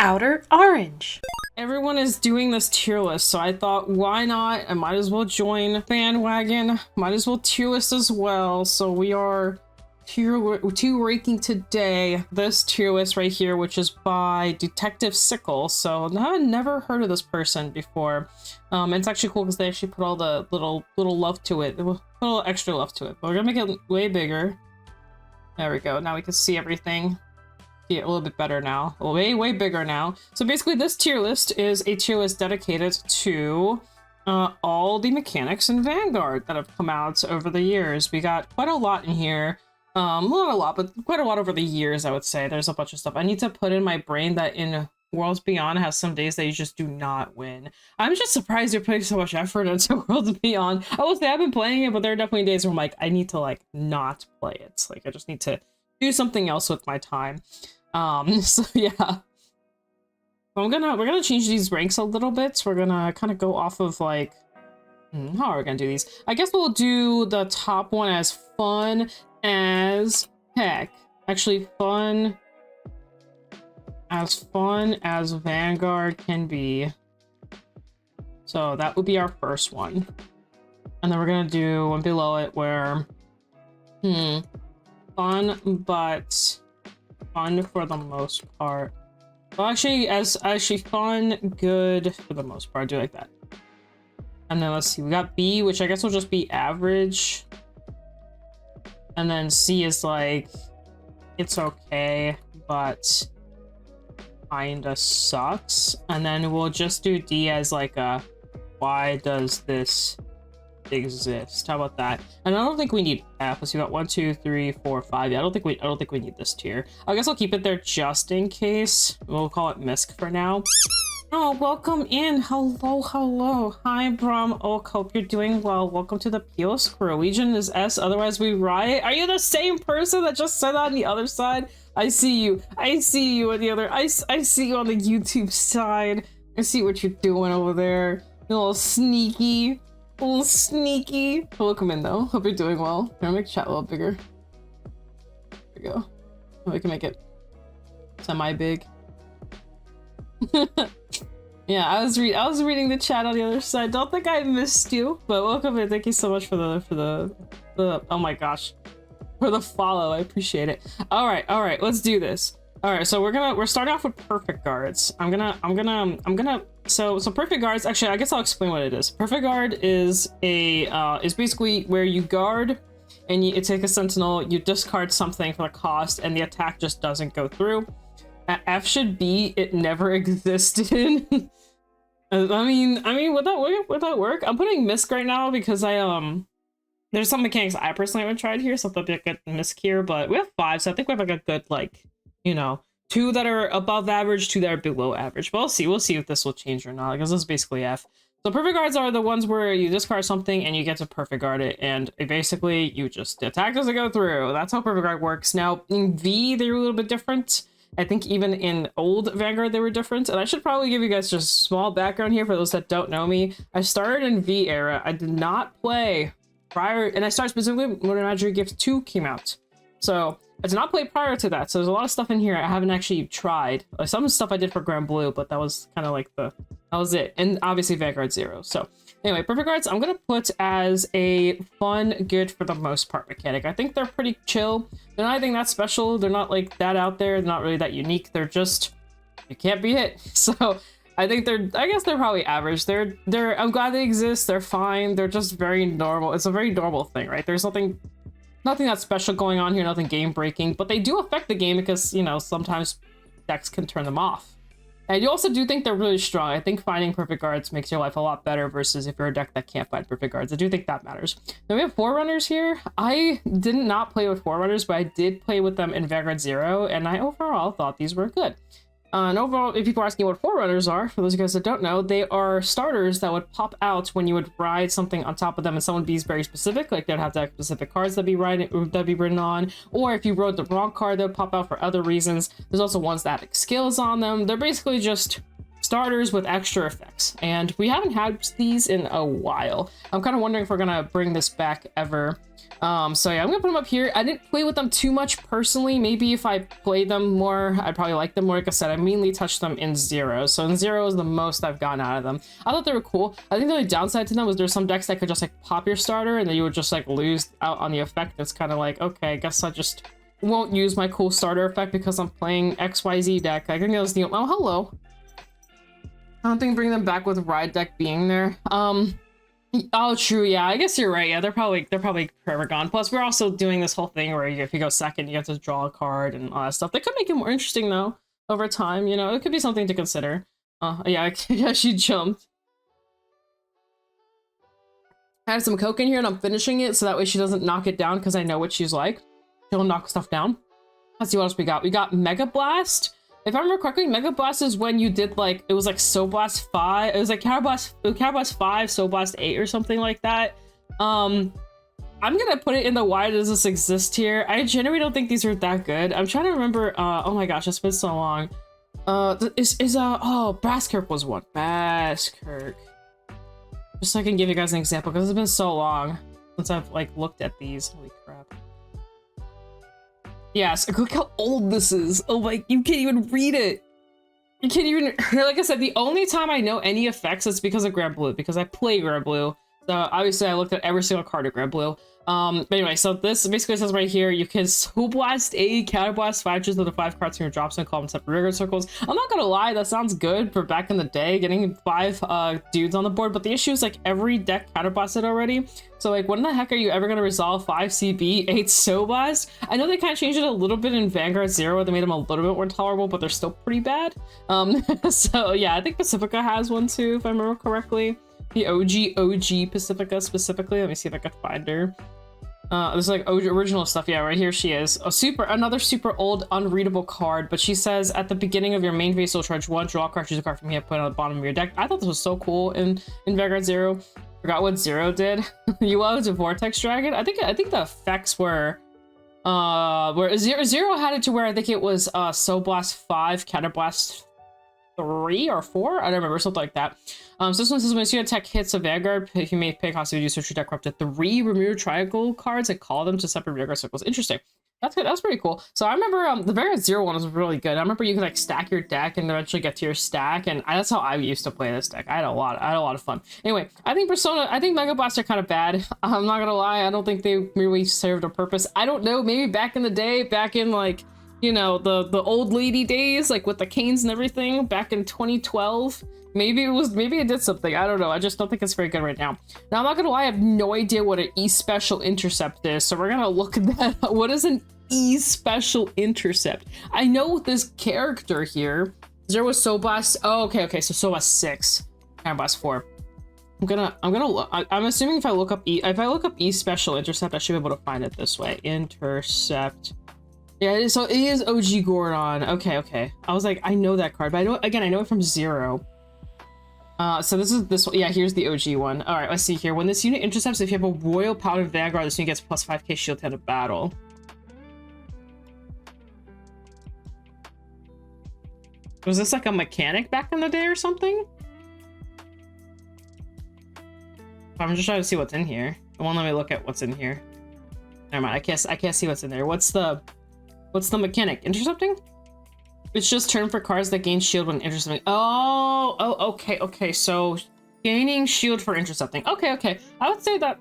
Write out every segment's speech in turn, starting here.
Outer Orange. Everyone is doing this tier list, so I thought, why not? I might as well join bandwagon. Might as well tier list as well. So we are tier ranking today this tier list right here, which is by Detective Sickle. So I've never heard of this person before. And it's actually cool because they actually put all the little love to it, a little extra love to it. But we're gonna make it way bigger. There we go. Now we can see everything. Yeah, a little bit better now. Way bigger now. So basically this tier list is a tier list dedicated to all the mechanics in Vanguard that have come out over the years. We got quite a lot in here. Not a lot, but quite a lot over the years, I would say. There's a bunch of stuff. I need to put in my brain that in Worlds Beyond has some days that you just do not win. I'm just surprised you're putting so much effort into Worlds Beyond. I will say I've been playing it, but there are definitely days where I'm like, I need to like not play it. Like I just need to do something else with my time. So yeah. We're gonna change these ranks a little bit. We're gonna kind of go off of like, how are we gonna do these? I guess we'll do the top one as fun as heck. Actually, fun as Vanguard can be. So that would be our first one. And then we're gonna do one below it where, fun, but fun for the most part. Well, actually, actually fun, good for the most part. I do like that. And then let's see, we got B, which I guess will just be average. And then C is like, it's okay, but kinda sucks. And then we'll just do D as like a, why does this exist? How about that? And I don't think we need F. Let's see, we got 1, 2, 3, 4, 5. Yeah, I don't think we need this tier. I guess I'll keep it there just in case. We'll call it MISC for now. Oh, welcome in. Hello. Hi, Brom Oak. Hope you're doing well. Welcome to the POS crew. Legion is S, otherwise we riot. Are you the same person that just said that on the other side? I see you. I see you on the other. I see you on the YouTube side. I see what you're doing over there. You little sneaky. A little sneaky. Welcome in though. Hope you're doing well. I'm gonna make chat a little bigger. There we go. We can make it semi-big. Yeah, I was reading the chat on the other side. Don't think I missed you, but welcome in. Thank you so much for the oh my gosh, for the follow. I appreciate it. All right. Let's do this. All right, so we're starting off with perfect guards. So perfect guards, actually, I guess I'll explain what it is. Perfect guard is is basically where you guard and you take a sentinel, you discard something for the cost, and the attack just doesn't go through. F should be it never existed. I mean, would that work? I'm putting MISC right now because there's some mechanics I personally haven't tried here, so that'll be a good MISC here, but we have 5, so I think we have like a good, like, you know, 2 that are above average, 2 that are below average. But we'll see if this will change or not, because this is basically F. So perfect guards are the ones where you discard something and you get to perfect guard it, and basically you just, the attack doesn't go through. That's how perfect guard works. Now in V, they're a little bit different. I think even in old Vanguard they were different, and I should probably give you guys just a small background here for those that don't know me. I started in V era. I did not play prior, and I started specifically when Imaginary Gifts 2 came out. So I did not play prior to that, so there's a lot of stuff in here I haven't actually tried. Like some stuff I did for Grand Blue, but that was kind of like that was it. And obviously Vanguard 0. So anyway, perfect guards I'm gonna put as a fun, good for the most part mechanic. I think they're pretty chill. They're not anything that special. They're not like that out there. They're not really that unique. They're just, you can't be hit. So I think I guess they're probably average. I'm glad they exist. They're fine. They're just very normal. It's a very normal thing, right? There's nothing that special going on here, nothing game breaking, but they do affect the game because, you know, sometimes decks can turn them off. And you also do think they're really strong. I think finding perfect guards makes your life a lot better versus if you're a deck that can't find perfect guards. I do think that matters. Now we have Forerunners here. I did not play with Forerunners, but I did play with them in Vanguard 0, and I overall thought these were good. And overall, if people are asking what Forerunners are, for those of you guys that don't know, they are starters that would pop out when you would ride something on top of them, and someone would be very specific, like they'd have to have specific cards that'd be written on, or if you rode the wrong card, they would pop out for other reasons. There's also ones that have skills on them. They're basically just starters with extra effects, and we haven't had these in a while. I'm kind of wondering if we're gonna bring this back ever. So yeah, I'm gonna put them up here. I didn't play with them too much personally. Maybe if I played them more, I'd probably like them more. Like I said, I mainly touched them in Zero. So in Zero is the most I've gotten out of them. I thought they were cool. I think the only downside to them was there's some decks that could just like pop your starter and then you would just like lose out on the effect. It's kind of like, okay, I guess I just won't use my cool starter effect because I'm playing XYZ deck. I think that was the, oh, hello. I don't think bring them back with Ride deck being there. Oh, true. Yeah, I guess you're right. Yeah, they're probably forever gone. Plus, we're also doing this whole thing where if you go second, you have to draw a card and all that stuff. They could make it more interesting though over time. You know, it could be something to consider. Yeah, yeah, she jumped. I have some Coke in here and I'm finishing it so that way she doesn't knock it down because I know what she's like. She'll knock stuff down. Let's see what else we got. We got Mega Blast. If I remember correctly, Mega Blast is when you did like, it was like Soul Blast 5. It was like Counter Blast 5, Soul Blast 8 or something like that. I'm gonna put it in the why does this exist here. I genuinely don't think these are that good. I'm trying to remember, oh my gosh, it's been so long. Oh, Basskirk was one. Basskirk. Just so I can give you guys an example, because it's been so long since I've like looked at these. Holy crap. Yes, look how old this is. Oh my, you can't even read it. You can't even, like I said, the only time I know any effects is because of Grand Blue, because I play Grand Blue. So obviously I looked at every single card of Grand Blue. But anyway, so this basically says right here, you can Soul Blast 8, Counter Blast 5, choose the 5 cards from your drop zone, call them separate rigor circles. I'm not gonna lie, that sounds good for back in the day, getting 5 dudes on the board, but the issue is like every deck counter blasted already. So like, when the heck are you ever gonna resolve 5 CB, 8 Soul Blast? I know they kind of changed it a little bit in Vanguard Zero, they made them a little bit more tolerable, but they're still pretty bad. So yeah, I think Pacifica has one too, if I remember correctly. The OG Pacifica specifically. Let me see if I can find her. There's like original stuff. Yeah, right here she is. Another super old unreadable card, but she says at the beginning of your main phase, you'll charge 1, draw a card, choose a card from here, put it on the bottom of your deck. I thought this was so cool in Vanguard Zero. Forgot what Zero did. You loved a Vortex Dragon. I think the effects were where Zero had it to where I think it was Soul Blast 5, Counter Blast 3 or 4, I don't remember, something like that. So this one says when you attack hits a Vanguard, you may pay cost to do search your deck up to 3 remove triangle cards and call them to separate Vanguard circles. Interesting. That's good. That's pretty cool. So I remember the Vanguard Zero one was really good. I remember you could like stack your deck and eventually get to your stack, and that's how I used to play this deck. I had a lot of fun. Anyway, I think Mega Blast are kind of bad. I'm not gonna lie. I don't think they really served a purpose. I don't know. Maybe back in the day, back in like, you know, the old lady days, like with the canes and everything back in 2012, maybe it did something. I don't know. I just don't think it's very good right now. Now, I'm not gonna lie, I have no idea what an Especial intercept is, so we're gonna look at that. What is an Especial intercept? I know this character here. There was Soul Blast. Oh, okay, so Soul Blast 6, Counter Blast 4. I'm assuming if I look up Especial intercept, I should be able to find it this way. Intercept. Yeah, so it is OG Gordon. Okay. I was like, I know that card, but I know it from Zero. So this one. Yeah, here's the OG one. All right, let's see here. When this unit intercepts, if you have a Royal Paladin Vanguard, this unit gets plus 5k shield to end of battle. Was this like a mechanic back in the day or something? I'm just trying to see what's in here. It won't let me look at what's in here. Never mind. I can't see what's in there. What's the mechanic? Intercepting? It's just turn for cards that gain shield when intercepting. Oh, okay. So gaining shield for intercepting. Okay. I would say that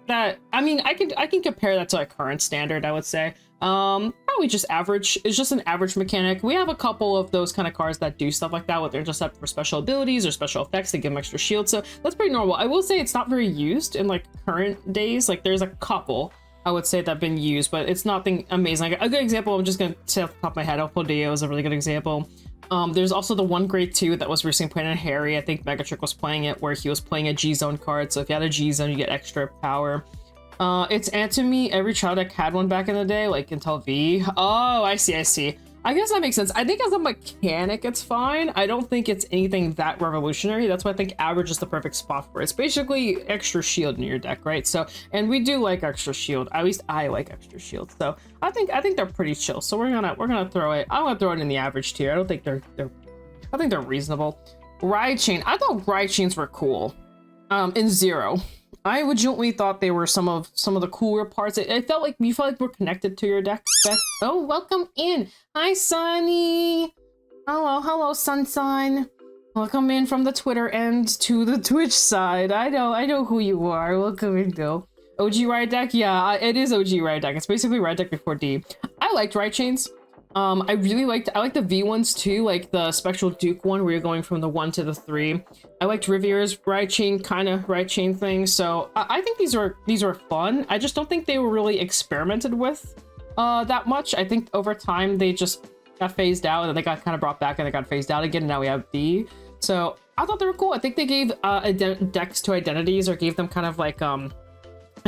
I mean, I can compare that to like current standard, I would say. Probably just average. It's just an average mechanic. We have a couple of those kind of cards that do stuff like that with intercept for special abilities or special effects to give them extra shield. So that's pretty normal. I will say it's not very used in like current days. Like there's a couple I would say that have been used, but it's nothing amazing. Like, a good example, I'm just gonna say off the top of my head, Elpodeo is a really good example. There's also the one grade 2 that was recently played in Harry. I think Megatrick was playing it, where he was playing a G-Zone card. So if you had a G-Zone, you get extra power. It's Anatomy. Every child deck had one back in the day, like until V. Oh, I see. I guess that makes sense. I think as a mechanic, it's fine. I don't think it's anything that revolutionary. That's why I think average is the perfect spot for it. It's basically extra shield in your deck, right? So, and we do like extra shield. At least I like extra shield. So I think they're pretty chill. So we're gonna throw it. I'm gonna throw it in the average tier. I think they're reasonable. Ride chain. I thought ride chains were cool. In Zero. I legitimately thought they were some of the cooler parts. It felt like you felt like we're connected to your deck. Oh, welcome in. Hi, Sunny. Hello, Sun. Welcome in from the Twitter end to the Twitch side. I know who you are. Welcome in, though. OG ride deck? Yeah, it is OG ride deck. It's basically ride deck before D. I liked ride chains. I like the V ones too, like the Special Duke one where you're going from the 1 to the 3. I liked Rivier's ride chain kind of ride chain thing. So I think these are fun. I just don't think they were really experimented with that much. I think over time they just got phased out and then they got kind of brought back and they got phased out again. And now we have D. So I thought they were cool. I think they gave decks to identities or gave them kind of like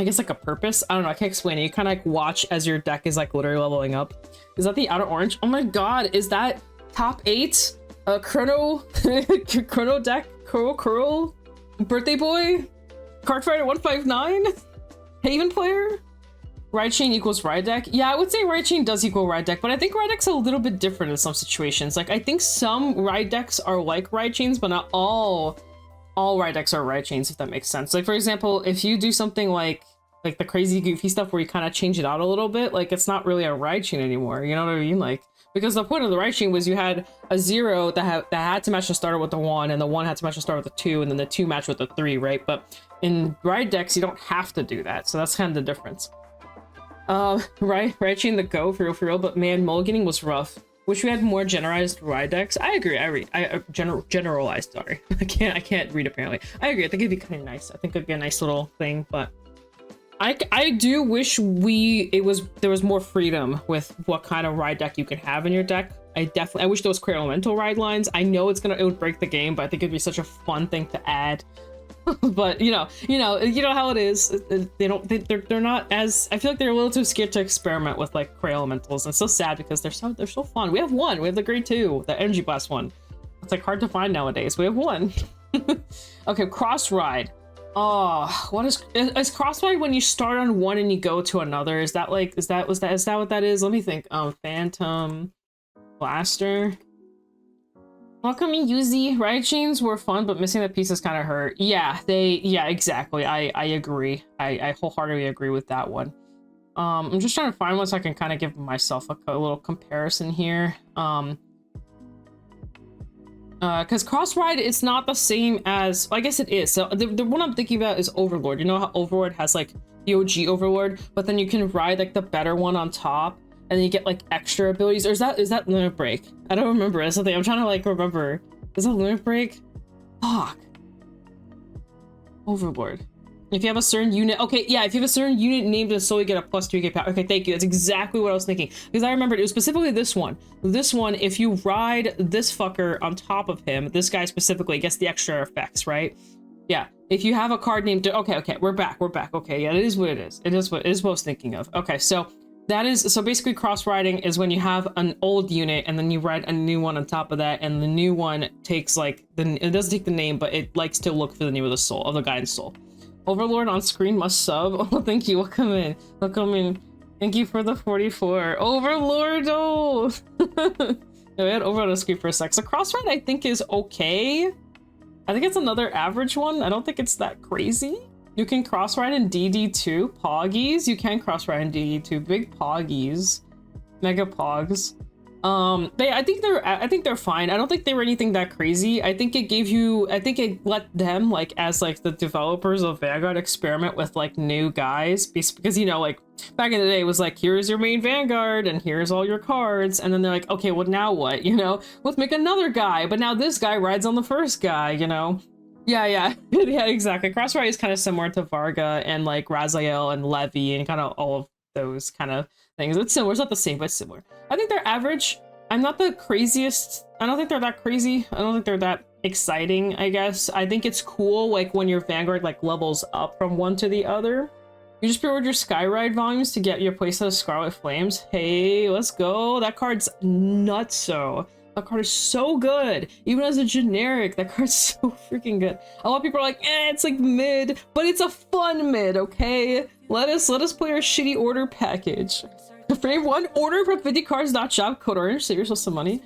I guess like a purpose. I don't know, I can't explain it. You kind of like watch as your deck is like literally leveling up. Is that the Outer Orange? Oh my god, is that top 8? Chrono Chrono deck? Curl? Birthday Boy? Cardfighter 159? Haven player? Ride chain equals ride deck? Yeah, I would say ride chain does equal ride deck, but I think ride deck's a little bit different in some situations. Like I think some ride decks are like ride chains, but not all ride decks are ride chains, if that makes sense. Like for example, if you do something like the crazy goofy stuff where you kind of change it out a little bit, like it's not really a ride chain anymore, you know what I mean? Like because the point of the ride chain was you had a 0 that had to match the starter with the 1 and the 1 had to match the starter with the 2 and then the 2 match with the 3, right? But in ride decks you don't have to do that, so that's kind of the difference. Ride chain the go for real, but man, mulliganing was rough. Wish we had more generalized ride decks. I agree. Generalized. Sorry, I can't read apparently. I agree. I think it'd be kind of nice. I think it'd be a nice little thing, but I do wish there was more freedom with what kind of ride deck you can have in your deck. I wish there was Clear Elemental ride lines. I know it would break the game, but I think it'd be such a fun thing to add. But you know how it is. They're not as, I feel like they're a little too scared to experiment with like Cray Elementals. And it's so sad because they're so fun. We have one. We have the grade 2, the Energy Blast one. It's like hard to find nowadays. We have one. Okay, cross ride. Oh, what is cross ride when you start on one and you go to another? Is that what that is? Let me think. Phantom Blaster. Welcome in, Yuzi. Ride chains were fun, but missing the pieces kind of hurt. Yeah, exactly. I agree. I wholeheartedly agree with that one. I'm just trying to find one so I can kind of give myself a little comparison here. Because cross ride, it's not the same as, I guess it is. So the one I'm thinking about is Overlord. You know how Overlord has like the OG Overlord, but then you can ride like the better one on top. And then you get like extra abilities, or is that Limit Break? I don't remember. That's something I'm trying to like remember. Is that Limit Break? Fuck. Overlord. If you have a certain unit, okay, yeah. If you have a certain unit named and solely get a +3k power. Okay, thank you. That's exactly what I was thinking because I remembered it was specifically this one. This one, if you ride this fucker on top of him, this guy specifically gets the extra effects, right? Yeah. If you have a card named, okay, we're back. Okay, yeah, it is what it is. It is what I was thinking of. Okay, so. So basically cross riding is when you have an old unit and then you ride a new one on top of that, and the new one takes like it doesn't take the name, but it likes to look for the name of the soul of the guy's soul. Overlord on screen must sub. Oh, thank you. Welcome in. Thank you for the 44. Overlord. Oh, yeah, we had Overlord on screen for a sec. So cross ride I think is okay. I think it's another average one. I don't think it's that crazy. You can cross ride in DD2. Poggies. You can cross ride in DD2. Big Poggies. Mega Pogs. I think they're fine. I don't think they were anything that crazy. I think it let them, like, as like the developers of Vanguard, experiment with like new guys because you know, like back in the day it was like, here's your main Vanguard and here's all your cards, and then they're like, okay, well now what? You know, let's make another guy, but now this guy rides on the first guy, you know. Yeah, exactly. Cross ride is kind of similar to Varga and like Raziel and Levy and kind of all of those kind of things. It's similar. It's not the same, but it's similar. I think they're average. I'm not the craziest. I don't think they're that crazy. I don't think they're that exciting, I guess. I think it's cool like when your Vanguard like levels up from one to the other. You just pre-ordered your Skyride volumes to get your playset of Scarlet Flames. Hey, let's go. That card's nutso. That card is so good. Even as a generic, that card's so freaking good. A lot of people are like, it's like mid, but it's a fun mid, okay? Let us play our shitty order package. Frame 1, order from 50cards.shop, code orange, save yourself some money.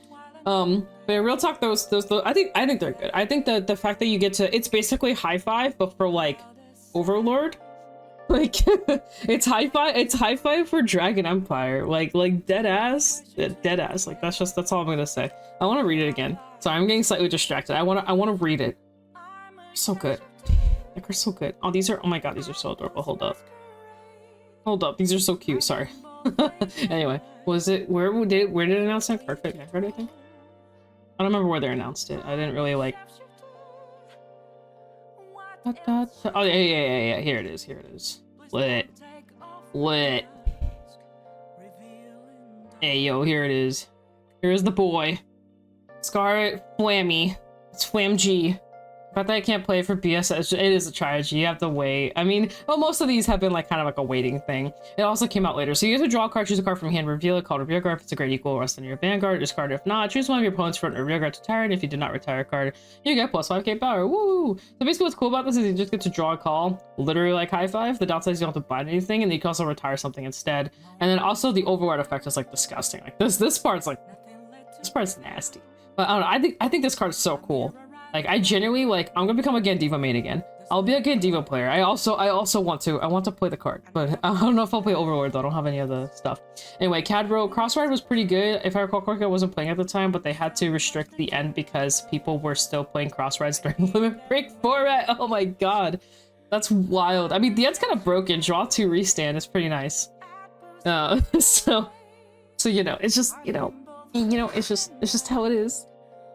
But real talk, those I think they're good. I think the fact that you get to, it's basically high five but for like Overlord. Like it's high five for Dragon Empire. Like dead ass. Like that's all I'm gonna say. I want to read it again. Sorry, I'm getting slightly distracted. I want to read it. So good. Like, they're so good. Oh, these are, oh my god, these are so adorable. Hold up, these are so cute. Sorry. Anyway, was it, where did it announce that? CARDFIGHT Vanguard, I think. I don't remember where they announced it. I didn't really like. Oh yeah. Here it is. Lit. Hey yo, here it is. Here's the boy. Scarlet Flammy. It's Flam G. But I can't play for BS. It is a trilogy. You have to wait. I mean, well, most of these have been like kind of like a waiting thing. It also came out later. So you have to draw a card, choose a card from hand, reveal it, called reveal card. If it's a great equal, rest in your Vanguard, discard it. If not, choose one of your opponent's front or reveal card to retire. And if you did not retire a card, you get plus 5k power. Woo! So basically what's cool about this is you just get to draw a call, literally like high five. The downside is you don't have to bind anything, and you can also retire something instead. And then also the override effect is like disgusting. Like this part's nasty. But I don't know, I think this card is so cool. Like, I genuinely, like, I'm gonna become a Gandiva main again. I'll be a Gandiva player. I also want to play the card, but I don't know if I'll play Overlord though. I don't have any of the stuff. Anyway, Cadro, Crossride was pretty good. If I recall correctly, I wasn't playing at the time, but they had to restrict the end because people were still playing Crossrides during Limit Break format. Oh my god. That's wild. I mean, the end's kind of broken. Draw 2 restand is pretty nice. So you know, it's just, it's just how it is.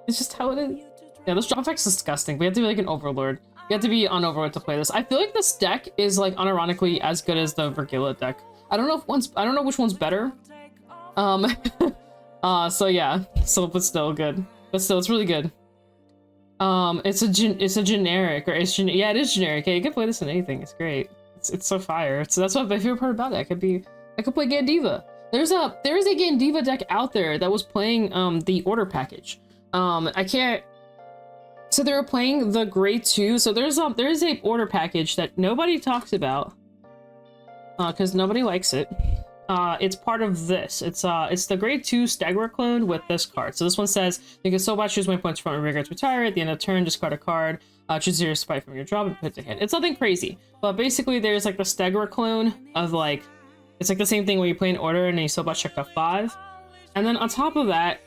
It's just how it is. Yeah, this drop effect's disgusting. We have to be like an Overlord. You have to be on Overlord to play this. I feel like this deck is like unironically as good as the Vergila deck. I don't know which one's better. So yeah. But still good. But still, it's really good. It's a generic, or yeah, it is generic. Yeah, you can play this in anything. It's great. It's so fire. So that's what my favorite part about it. I could play Gandiva. There is a Gandiva deck out there that was playing the order package. So they were playing the grade 2. So there is a order package that nobody talks about because nobody likes it. It's part of this. It's the grade 2 Stagger clone with this card. So this one says you can so much choose 1 points from a reveal to retire. At the end of the turn, discard a card, choose 0 spite from your drop and put it to hand. It's nothing crazy, but basically there's like the Stagger clone of like, it's like the same thing where you play an order and then you so much check the 5, and then on top of that,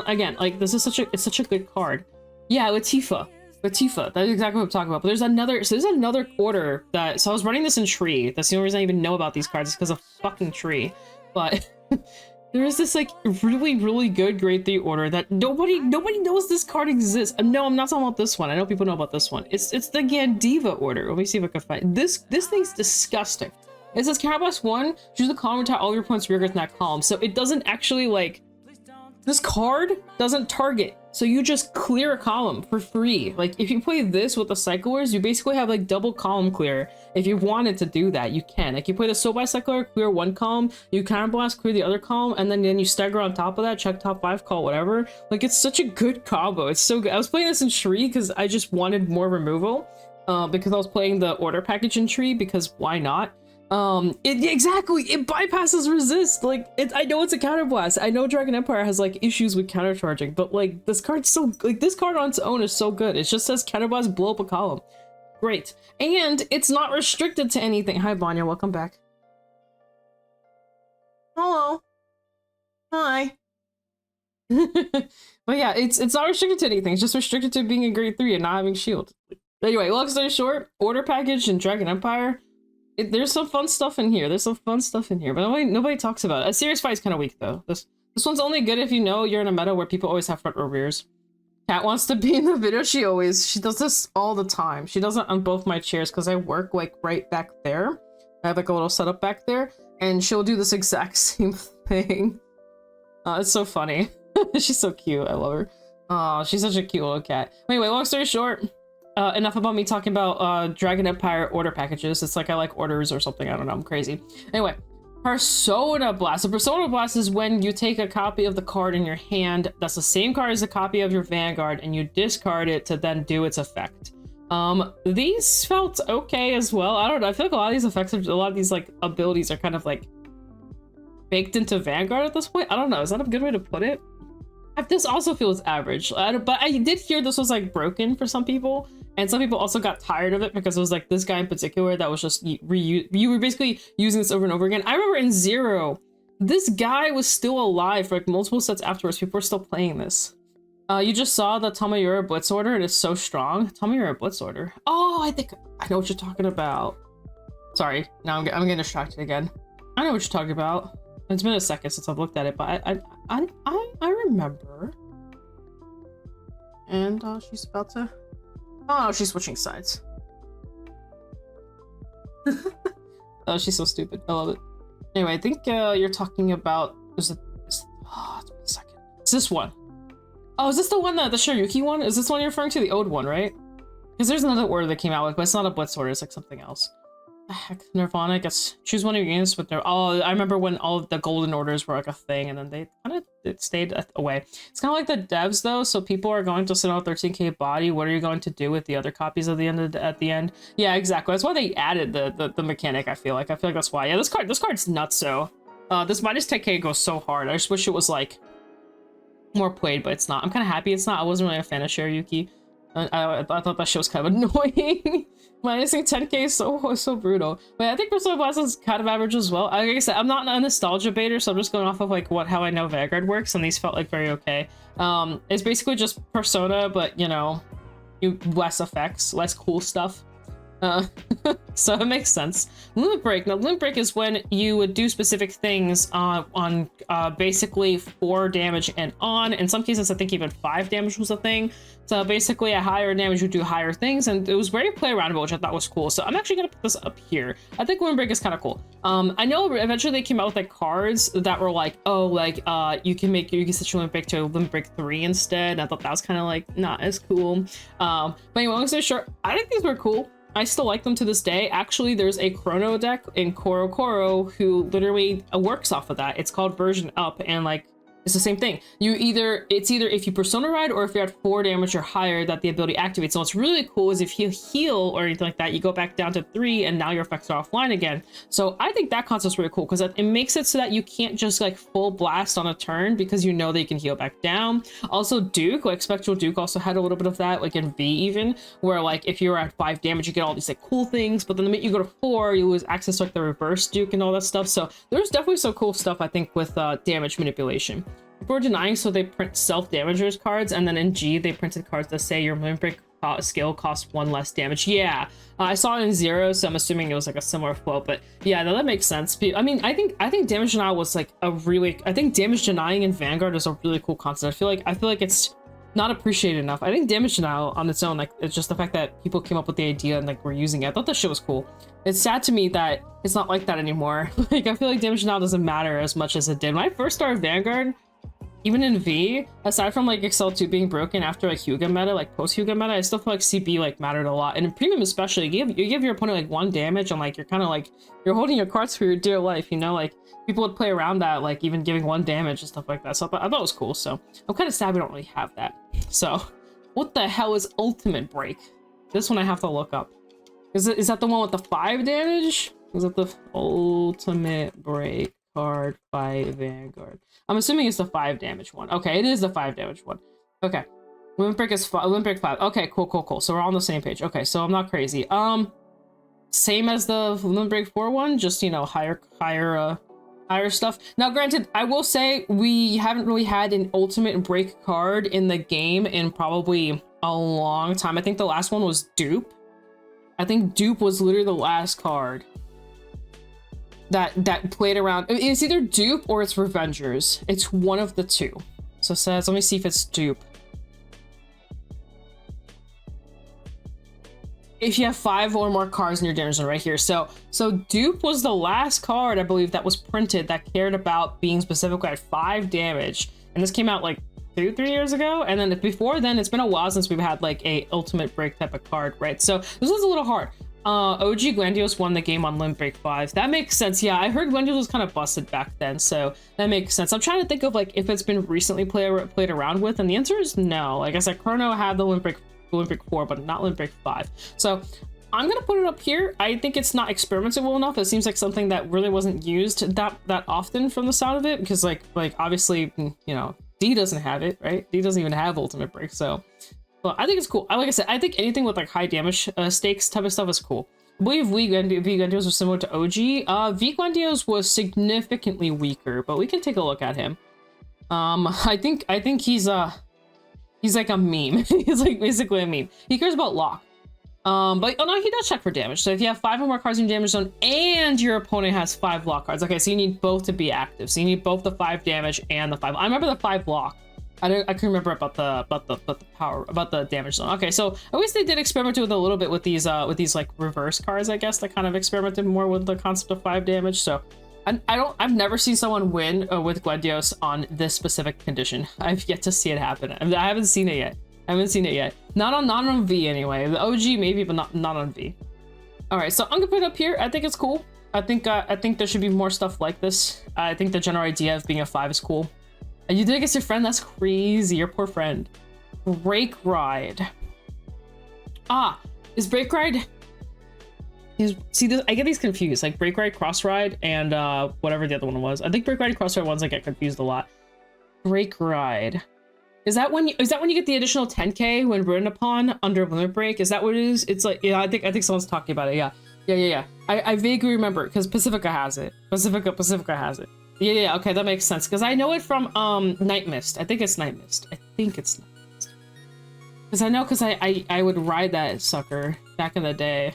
again, like this is such a good card. Yeah, Latifah. That's exactly what I'm talking about. But there's another order that, so I was running this in Tree. That's the only reason I even know about these cards is because of fucking Tree. But there is this like really good grade 3 order that nobody knows this card exists. No, I'm not talking about this one. I know people know about this one. It's the Gandiva order. Let me see if I can find this thing's disgusting. It says Caraboss 1, choose the column, retire all your points rearguards in that column. So it doesn't actually like, this card doesn't target, so you just clear a column for free. Like if you play this with the Cyclers, you basically have like double column clear. If you wanted to do that, you can. Like you play the Soul Cycler, clear 1 column, you Counterblast, clear the other column, and then you stagger on top of that, check top 5, call whatever. Like it's such a good combo. It's so good. I was playing this in Tree because I just wanted more removal, because I was playing the order package in Tree because why not? Exactly, it bypasses resist. Like I know it's a counterblast. I know Dragon Empire has like issues with countercharging, but like this card's so, like this card on its own is so good. It just says counterblast, blow up a column. Great. And it's not restricted to anything. Hi Vanya, welcome back. Hello. Hi. But yeah, it's not restricted to anything. It's just restricted to being a grade 3 and not having shield. Anyway, long story short, order package and Dragon Empire. There's some fun stuff in here. But nobody talks about it. A serious fight's kind of weak though. This one's only good if you know you're in a meta where people always have front row rears. Kat wants to be in the video. She does this all the time. She does it on both my chairs because I work like right back there. I have like a little setup back there, and she'll do this exact same thing. It's so funny. She's so cute. I love her. She's such a cute little cat. Anyway, long story short. Enough about me talking about Dragon Empire order packages. It's like I like orders or something. I don't know. I'm crazy. Anyway, Persona Blast. So Persona Blast is when you take a copy of the card in your hand. That's the same card as a copy of your Vanguard, and you discard it to then do its effect. These felt okay as well. I don't know. I feel like a lot of these effects, a lot of these like abilities are kind of like baked into Vanguard at this point. I don't know. Is that a good way to put it? This also feels average, but I did hear this was like broken for some people, and some people also got tired of it because it was like this guy in particular that was just you were basically using this over and over again. I remember in Zero, this guy was still alive for like multiple sets afterwards. People were still playing this. You just saw the Tamayura Blitz Order. It is so strong. Tamayura Blitz Order. Oh, I think I know what you're talking about. Sorry, now I'm getting distracted again. I know what you're talking about. It's been a second since I've looked at it, but I remember. And she's about to. Oh, she's switching sides. Oh, she's so stupid. I love it. Anyway, I think you're talking about. Oh, it's been a second. It's this one. Oh, is this the one that the Shiryuki one? Is this one you're referring to? The old one, right? Because there's another order that came out with, but it's not a Blitz order. It's like something else. Heck, Nirvana, I guess choose one of your games with their. Oh, I remember when all of the golden orders were like a thing, and then they kind of stayed away. It's kind of like the devs though, so people are going to sit on 13k body. What are you going to do with the other copies at the end? Yeah, exactly. That's why they added the mechanic. I feel like that's why. Yeah, this card's nuts. So, this minus 10k goes so hard. I just wish it was like more played, but it's not. I'm kind of happy it's not. I wasn't really a fan of Shiryuki. I thought that shit was kind of annoying. Minusing 10k is so brutal. But I think Persona Blast is kind of average as well. Like I said, I'm not a nostalgia baiter, so I'm just going off of like how I know Vanguard works, and these felt like very okay. It's basically just Persona, but you know, less effects, less cool stuff. So it makes sense. Limit Break. Now, Limit Break is when you would do specific things on basically 4 damage and on. In some cases, I think even 5 damage was a thing. So basically, a higher damage would do higher things, and it was very play aroundable, which I thought was cool. So I'm actually gonna put this up here. I think Limit Break is kind of cool. I know eventually they came out with like cards that were like, oh, like you can set your Limit Break to Limit Break 3 instead. And I thought that was kind of like not as cool. But anyway, long story short, I think these were cool. I still like them to this day. Actually, there's a Chrono deck in Koro Koro who literally works off of that. It's called Version Up, and like it's the same thing. It's either if you Persona Ride or if you're at 4 damage or higher that the ability activates. So what's really cool is if you heal or anything like that, you go back down to 3 and now your effects are offline again. So I think that concept's really cool because it makes it so that you can't just like full blast on a turn because you know that you can heal back down. Also Duke, like Spectral Duke also had a little bit of that, like in V even, where like if you're at 5 damage, you get all these like cool things, but then the minute you go to 4, you lose access to like the reverse Duke and all that stuff. So there's definitely some cool stuff I think with damage manipulation. People are denying, so they print self-damagers cards, and then in G they printed cards that say your Limit Break skill costs 1 less damage. Yeah, I saw it in Zero, so I'm assuming it was like a similar flow. But yeah, no, that makes sense. I mean, I think damage denial was like I think damage denying in Vanguard is a really cool concept. I feel like it's not appreciated enough. I think damage denial on its own, like it's just the fact that people came up with the idea and like were using it. I thought that shit was cool. It's sad to me that it's not like that anymore. Like I feel like damage denial doesn't matter as much as it did when I first started Vanguard. Even in V, aside from like Excel 2 being broken after like Hyuga meta, like post Hyuga meta, I still feel like CB like mattered a lot. And in Premium especially, you give your opponent like 1 damage and like you're kind of like you're holding your cards for your dear life, you know, like people would play around that, like even giving 1 damage and stuff like that. So I thought it was cool. So I'm kind of sad we don't really have that. So what the hell is Ultimate Break? This one I have to look up. Is that the one with the 5 damage? Is that the Ultimate Break card by Vanguard? I'm assuming it's the 5 damage one. Okay, it is the 5 damage one. Okay, Limit Break is Limit Break 5. Okay, cool. So we're all on the same page. Okay, so I'm not crazy. Same as the Limit Break 4 one, just you know higher stuff. Now, granted, I will say we haven't really had an Ultimate Break card in the game in probably a long time. I think the last one was Dupe. I think Dupe was literally the last card that played around. It's either Dupe or it's Revengers. It's one of the two. So it says, let me see if it's Dupe. If you have 5 or more cards in your damage zone right here. So Dupe was the last card, I believe, that was printed that cared about being specifically at 5 damage. And this came out like 2-3 years ago. And then before then, it's been a while since we've had like a Ultimate Break type of card, right? So this was a little hard. OG Glandios won the game on Limit Break 5. That makes sense. Yeah, I heard Glandios was kind of busted back then, so that makes sense. I'm trying to think of like if it's been recently played around with, and the answer is no. Like I said, Chrono had the Limit Break 4, but not Limit Break 5. So I'm gonna put it up here. I think it's not experimentable enough. It seems like something that really wasn't used that often from the sound of it, because like obviously, you know, D doesn't have it, right? D doesn't even have ultimate break, so. Well, I think it's cool. Like I said, I think anything with like high damage stakes type of stuff is cool. I believe V Gwendios was similar to OG. V Gwendios was significantly weaker, but we can take a look at him. I think he's like a meme. He's like basically a meme. He cares about lock. But oh no, he does check for damage. So if you have 5 or more cards in your damage zone and your opponent has 5 lock cards, okay, so you need both to be active. So you need both the 5 damage and the 5. I remember the 5 lock. I can remember about the power, about the damage zone. Okay, so at least they did experiment with a little bit with these like reverse cards, I guess, that kind of experimented more with the concept of 5 damage. So I've never seen someone win with Gwendios on this specific condition. I've yet to see it happen. I haven't seen it yet. Not on V anyway. The OG maybe, but not on V. All right, so I'm gonna put it up here. I think it's cool. I think there should be more stuff like this. I think the general idea of being a 5 is cool. And you did it against your friend? That's crazy. Your poor friend. Break Ride. Is Break Ride? See this? I get these confused. Like Break Ride, Cross Ride, and whatever the other one was. I think Break Ride and Cross Ride ones I get confused a lot. Break Ride. Is that when you get the additional 10k when ridden upon under limit break? Is that what it is? It's like, yeah, I think someone's talking about it. Yeah. I vaguely remember because Pacifica has it. Pacifica has it. Yeah, okay, that makes sense. Because I know it from Night Mist. I think it's Night Mist. Because I would ride that sucker back in the day.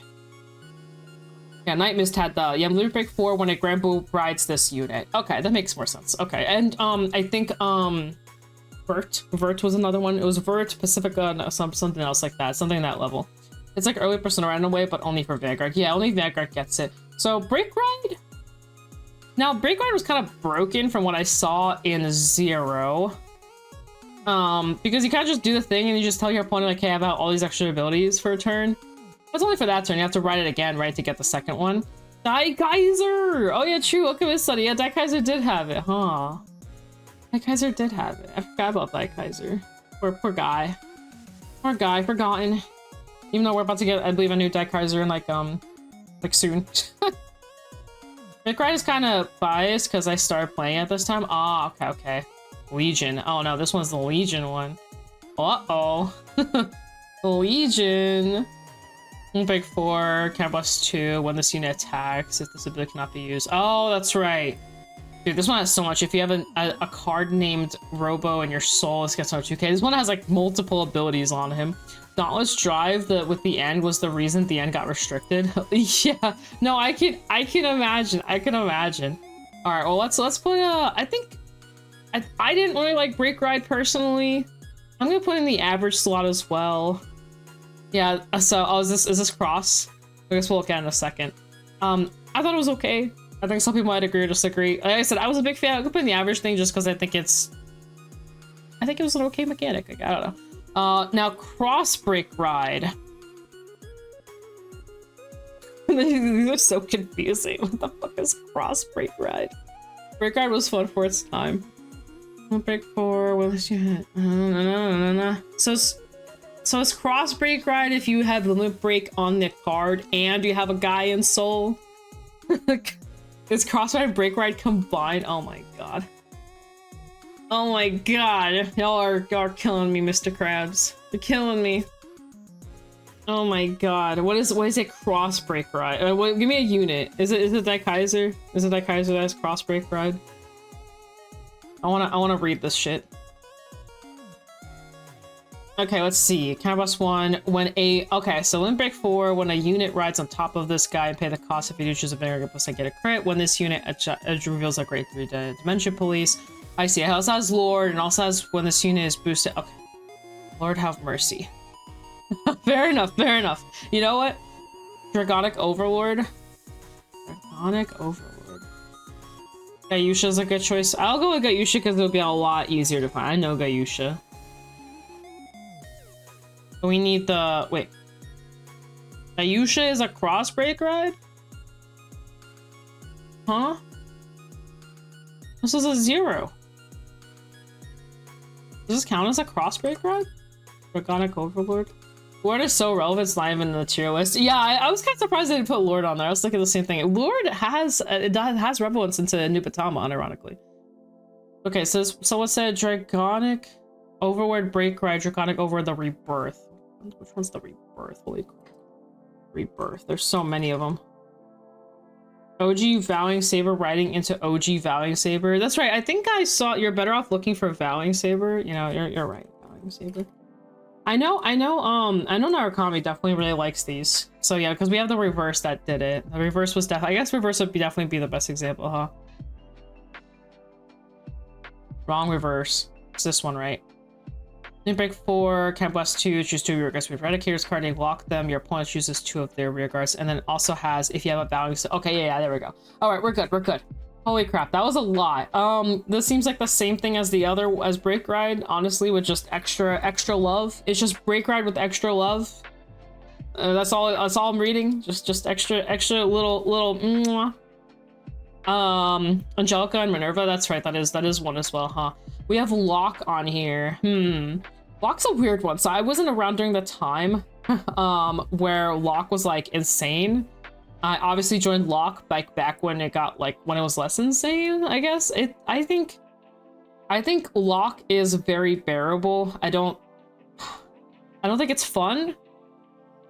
Yeah, Night Mist had the Limit Break 4 when a Granblue rides this unit. Okay, that makes more sense. Okay, and I think Vert was another one. It was Vert, Pacifica, and something else like that. Something in that level. It's like early Persona random way, but only for Vanguard. Yeah, only Vanguard gets it. So Break Ride. Now, Break Ride was kind of broken from what I saw in 0. Because you kind of just do the thing and you just tell your opponent, like, hey, I have all these extra abilities for a turn. It's only for that turn. You have to ride it again, right, to get the second one. Daikaiser! Oh, yeah, true. Okay, with study. Yeah, Daikaiser did have it, huh? Daikaiser did have it. I forgot about Daikaiser. Poor guy. Poor guy, forgotten. Even though we're about to get, I believe, a new Daikaiser in, like soon. Break Ride is kind of biased because I started playing at this time. Okay. Legion. Oh no, this one's the Legion one. Uh-oh. Legion. Big 4, Counterblast 2, when this unit attacks, if this ability cannot be used. Oh, that's right. Dude, this one has so much. If you have a card named Robo and your soul, this gets another 2k. This one has like multiple abilities on him. Dauntless Drive with the end was the reason the end got restricted. Yeah, no, I can imagine. All right, well let's put I think I didn't really like Break Ride personally. I'm gonna put in the average slot as well. Yeah, so is this cross? I guess we'll look at it in a second. I thought it was okay. I think some people might agree or disagree. Like I said, I was a big fan. I could put in the average thing just because I think it was an okay mechanic. Like, I don't know. Now Cross Break Ride. These are so confusing. What the fuck is Cross Break Ride? Break Ride was fun for its time. Break 4, what was your So it's Cross Break Ride if you have Limit Break on the card and you have a guy in soul. It's Cross Ride Break Ride combined. Oh my god. Oh my god. Y'all are killing me, Mr. Krabs. You're killing me. Oh my god. What is a Cross Break Ride? Give me a unit. Is it Daikaiser? Is it Daikaiser that has Cross Break Ride? I wanna read this shit. Okay, let's see. Counterblast 1, okay, so Limit Break 4, when a unit rides on top of this guy and pay the cost if you do choose a Vanguard plus I get a crit. When this unit reveals a grade 3 Dimension Police. I see. It also has Lord, and also has when this unit is boosted. Okay. Lord have mercy. Fair enough. You know what? Dragonic Overlord. Gayusha's a good choice. I'll go with Gayusha because it'll be a lot easier to find. I know Gayusha. We need the... Wait. Gayusha is a Cross Break Ride? Huh? This is a 0. Does this count as a Cross Break Ride? Dragonic Overlord? Lord is so relevant, it's not even in the tier list. Yeah, I was kind of surprised they didn't put Lord on there. I was thinking the same thing. Lord has relevance into Nubatama, unironically. Okay, so someone said Dragonic Overward, Break Ride, Draconic Overward, the Rebirth. Which one's the Rebirth? Holy crap. Rebirth. There's so many of them. OG Vowing Saber riding into OG Vowing Saber. That's right. I think I saw you're better off looking for Vowing Saber. You know, you're right. Vowing Saber. I know Narukami definitely really likes these. So yeah, because we have the reverse that did it. The reverse was definitely, I guess reverse would definitely be the best example, huh? Wrong reverse. It's this one, right? Break 4, Camp West 2, choose 2 rear guards with Eradicators card, you lock them, your opponent chooses 2 of their rear guards, and then also has, if you have a balance, okay, yeah, there we go. Alright, we're good. Holy crap, that was a lot. This seems like the same thing as the other, as Break Ride, honestly, with just extra love. It's just Break Ride with extra love. That's all I'm reading. Just extra little Angelica and Minerva, that's right, that is one as well, huh? We have Lock on here. Lock's a weird one. So I wasn't around during the time where Lock was like insane. I obviously joined Lock back when it got like when it was less insane, I guess. I think Lock is very bearable. I don't think it's fun.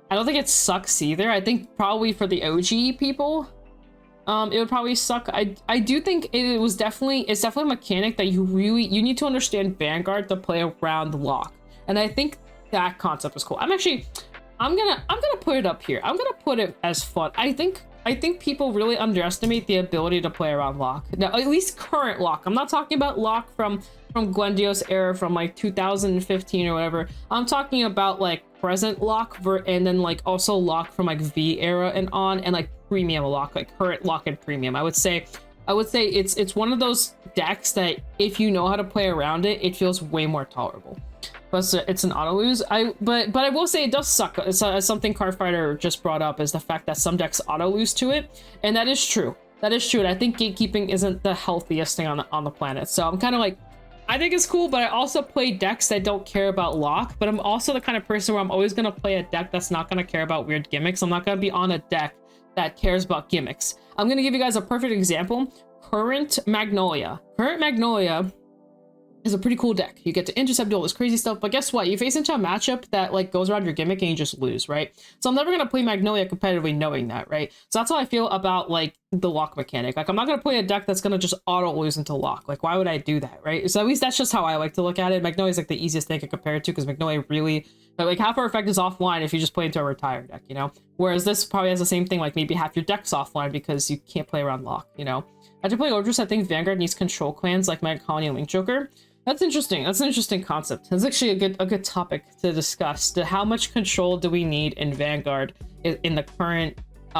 I don't think it sucks either. I think probably for the OG people, it would probably suck. I do think it's definitely a mechanic that you need to understand Vanguard to play around Lock. And I think that concept is cool. I'm gonna put it up here. I'm gonna put it as fun. I think people really underestimate the ability to play around Lock. Now, at least current Lock. I'm not talking about Lock from Gwendios era from like 2015 or whatever. I'm talking about like present Lock and then like also Lock from like V era and on, and like premium Lock, like current Lock and premium. I would say it's one of those decks that if you know how to play around it, it feels way more tolerable. But it's an auto lose. But I will say it does suck. It's something Cardfighter just brought up, is the fact that some decks auto lose to it, and that is true. That is true, and I think gatekeeping isn't the healthiest thing on the planet. So I'm kind of like, I think it's cool, but I also play decks that don't care about Lock. But I'm also the kind of person where I'm always gonna play a deck that's not gonna care about weird gimmicks. I'm not gonna be on a deck that cares about gimmicks. I'm gonna give you guys a perfect example. Current Magnolia is a pretty cool deck. You get to intercept, do all this crazy stuff, but guess what? You face into a matchup that like goes around your gimmick and you just lose, right? So I'm never gonna play Magnolia competitively knowing that, right? So that's how I feel about like the Lock mechanic. Like I'm not gonna play a deck that's gonna just auto lose into Lock. Like why would I do that, right? So at least that's just how I like to look at it. Magnolia is like the easiest thing to compare it to, because Magnolia really, like half our effect is offline if you just play into a retired deck, you know? Whereas this probably has the same thing, like maybe half your deck's offline because you can't play around Lock, you know? After playing Overdriss, I think Vanguard needs control clans like Mega Colony and Link Joker. That's interesting. That's an interesting concept. That's actually a good topic to discuss. How much control do we need in Vanguard in the current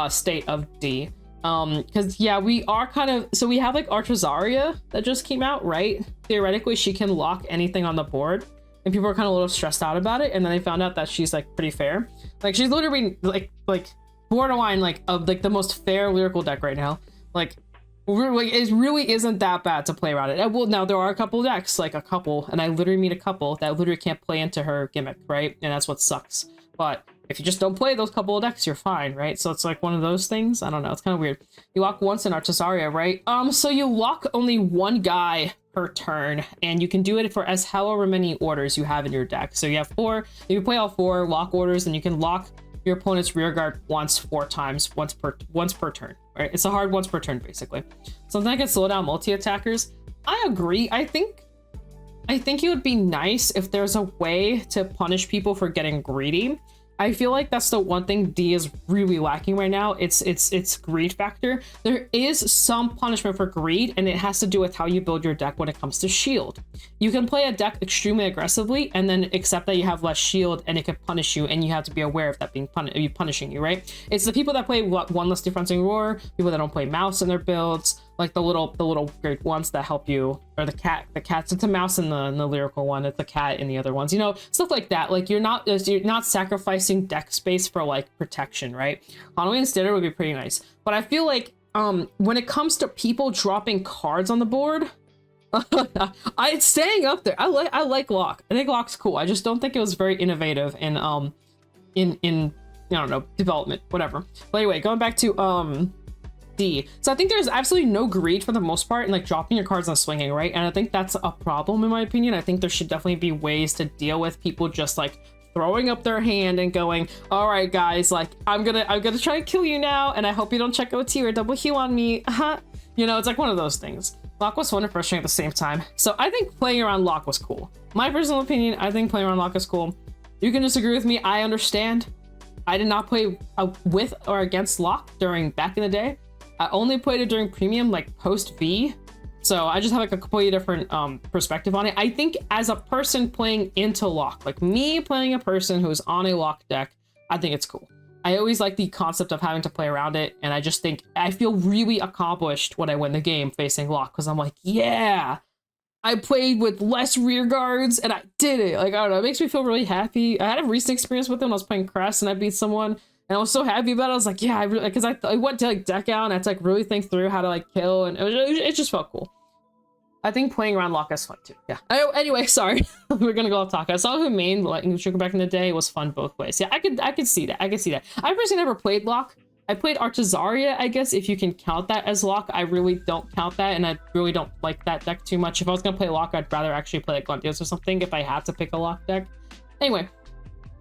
state of D? Because yeah, we are kind of, so we have like Artazaria that just came out, right? Theoretically, she can lock anything on the board, and people are kind of a little stressed out about it. And then they found out that she's like pretty fair. Like she's literally like borderline like the most fair lyrical deck right now. Like it really isn't that bad to play around it. Well, now there are a couple decks, like a couple, and I literally mean a couple that literally can't play into her gimmick, right? And that's what sucks. But if you just don't play those couple of decks, you're fine, right? So it's like one of those things. I don't know. It's kind of weird. You lock once in Artazaria, right? So you lock only one guy per turn, and you can do it for as however many orders you have in your deck. So you have 4. If you play all 4 lock orders, then you can lock your opponent's rear guard once 4 times, once per turn. Right? It's a hard once per turn, basically. Something that can slow down multi-attackers. I agree. I think it would be nice if there's a way to punish people for getting greedy. I feel like that's the one thing D is really lacking right now. It's greed factor. There is some punishment for greed, and it has to do with how you build your deck when it comes to shield. You can play a deck extremely aggressively and then accept that you have less shield, and it can punish you, and you have to be aware of that being punishing you, right? It's the people that play one less defensing roar, people that don't play mouse in their builds, like the little great ones that help you, or the cats. It's a mouse in the lyrical one, it's a cat in the other ones, you know, stuff like that. Like you're not sacrificing deck space for like protection, right? Hanoi and Standard would be pretty nice, but I feel like when it comes to people dropping cards on the board, it's staying up there. I like Lock. I think Lock's cool. I just don't think it was very innovative in I don't know, development, whatever. But anyway, going back to D. So I think there's absolutely no greed for the most part in like dropping your cards and swinging, right? And I think that's a problem in my opinion. I think there should definitely be ways to deal with people just like throwing up their hand and going, all right guys, like I'm gonna try and kill you now, and I hope you don't check OT or double heal on me. You know, it's like one of those things. Lock was fun and frustrating at the same time. So I think playing around Lock was cool. My personal opinion, I think playing around Lock is cool. You can disagree with me, I understand. I did not play with or against Lock during back in the day. I only played it during premium, like post V. So I just have like a completely different perspective on it. I think as a person playing into Lock, like me playing a person who's on a Lock deck, I think it's cool. I always like the concept of having to play around it, and I just think I feel really accomplished when I win the game facing Lock, because I'm like, yeah, I played with less rear guards and I did it. Like, I don't know, it makes me feel really happy. I had a recent experience with him. I was playing Crest and I beat someone, and I was so happy about it. I was like, yeah, I really, because I went to like deck out and I had to like really think through how to like kill, and it just felt cool. I think playing around Lock is fun too. Yeah. Anyway, sorry. We're gonna go off talk. I saw who main Lightning Sugar back in the day. It was fun both ways. Yeah, I could see that. I could see that. I personally never played Lock. I played Artazaria, I guess, if you can count that as Lock. I really don't count that, and I really don't like that deck too much. If I was gonna play Lock, I'd rather actually play like Glundios or something if I had to pick a Lock deck. Anyway,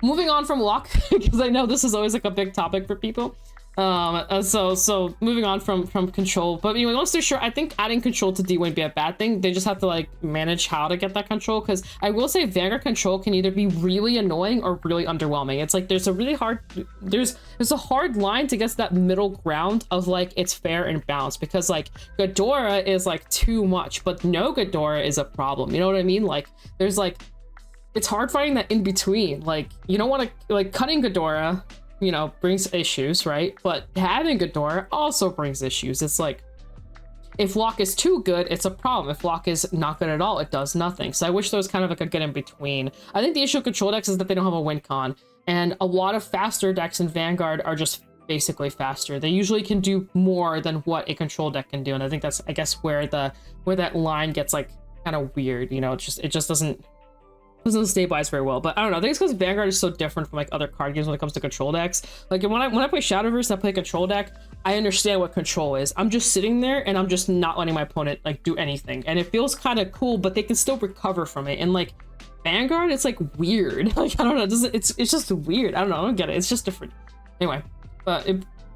moving on from Lock, because I know this is always like a big topic for people. So moving on from control, but anyway, long story short, I think adding control to D wouldn't be a bad thing. They just have to like manage how to get that control, because I will say Vanguard control can either be really annoying or really underwhelming. It's like there's a really hard there's a hard line to get to that middle ground of like it's fair and balanced, because like Ghidorah is like too much, but no Ghidorah is a problem. You know what I mean? Like there's like, it's hard finding that in between. Like you don't want to, like, cutting Ghidorah, you know, brings issues, right? But having Ghidorah also brings issues. It's like, if Lock is too good, it's a problem. If Lock is not good at all, it does nothing. So I wish there was kind of like a good in between. I think the issue with control decks is that they don't have a win con, and a lot of faster decks in Vanguard are just basically faster. They usually can do more than what a control deck can do, and I think that's, I guess, where that line gets like kind of weird. You know, it just doesn't stabilize very well. But I don't know, I think it's because Vanguard is so different from like other card games when it comes to control decks. Like when I play Shadowverse and I play a control deck, I understand what control is. I'm just sitting there and I'm just not letting my opponent like do anything, and it feels kind of cool, but they can still recover from it. And like Vanguard, it's like weird. Like I don't know, it's just weird. I don't get it. It's just different. Anyway,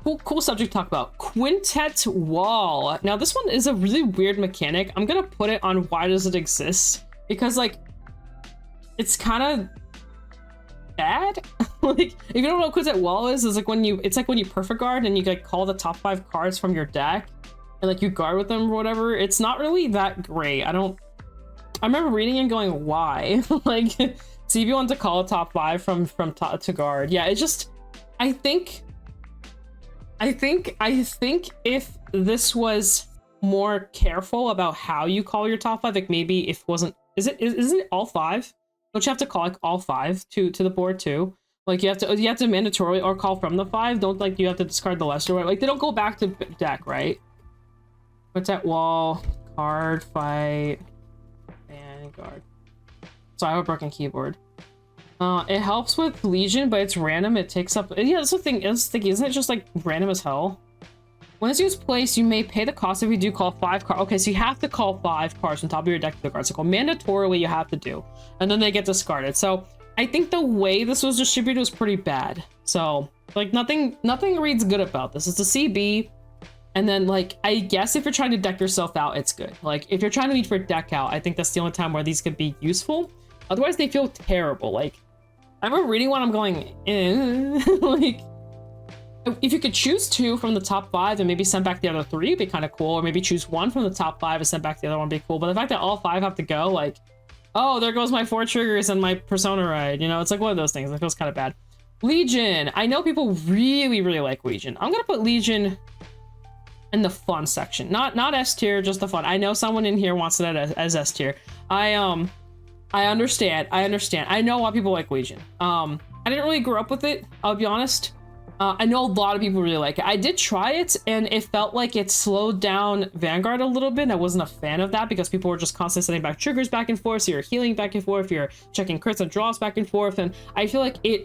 cool subject to talk about. Quintet wall. Now this one is a really weird mechanic. I'm gonna put it on why does it exist, because like it's kind of bad. Like if you don't know what Quintet wall is like when you, it's like when you perfect guard and you like call the top 5 cards from your deck and like you guard with them or whatever. It's not really that great. I remember reading and going, why? Like, see if you want to call a top 5 from top to guard. Yeah, it's just, I think if this was more careful about how you call your top 5, like maybe if wasn't, isn't it all 5? Don't you have to call like all 5 to the board too? Like you have to mandatorily or call from the 5. Don't like you have to discard the lesser one. Like they don't go back to deck, right? What's that wall? Card fight Vanguard. So I have a broken keyboard. It helps with Legion, but it's random. It takes up, yeah, that's the thing. It's sticky. Isn't it just like random as hell? When it's used place, you may pay the cost if you do call 5 cards. Okay, so you have to call 5 cards on top of your deck to the card cycle. Mandatorily, you have to do. And then they get discarded. So I think the way this was distributed was pretty bad. So like nothing reads good about this. It's a CB. And then like, I guess if you're trying to deck yourself out, it's good. Like if you're trying to lead for deck out, I think that's the only time where these could be useful. Otherwise they feel terrible. Like I remember reading one, I'm going, like, if you could choose 2 from the top 5 and maybe send back the other 3, it'd be kind of cool. Or maybe choose 1 from the top 5 and send back the other one, would be cool. But the fact that all 5 have to go, like, oh, there goes my 4 triggers and my Persona ride. You know, it's like one of those things. It feels kind of bad. Legion. I know people really, really like Legion. I'm gonna put Legion in the fun section. Not S tier, just the fun. I know someone in here wants it as S tier. I understand. I know a lot of people like Legion. I didn't really grow up with it, I'll be honest. I know a lot of people really like it. I did try it, and it felt like it slowed down Vanguard a little bit. And I wasn't a fan of that because people were just constantly setting back triggers back and forth. So you're healing back and forth, you're checking crits and draws back and forth. And I feel like it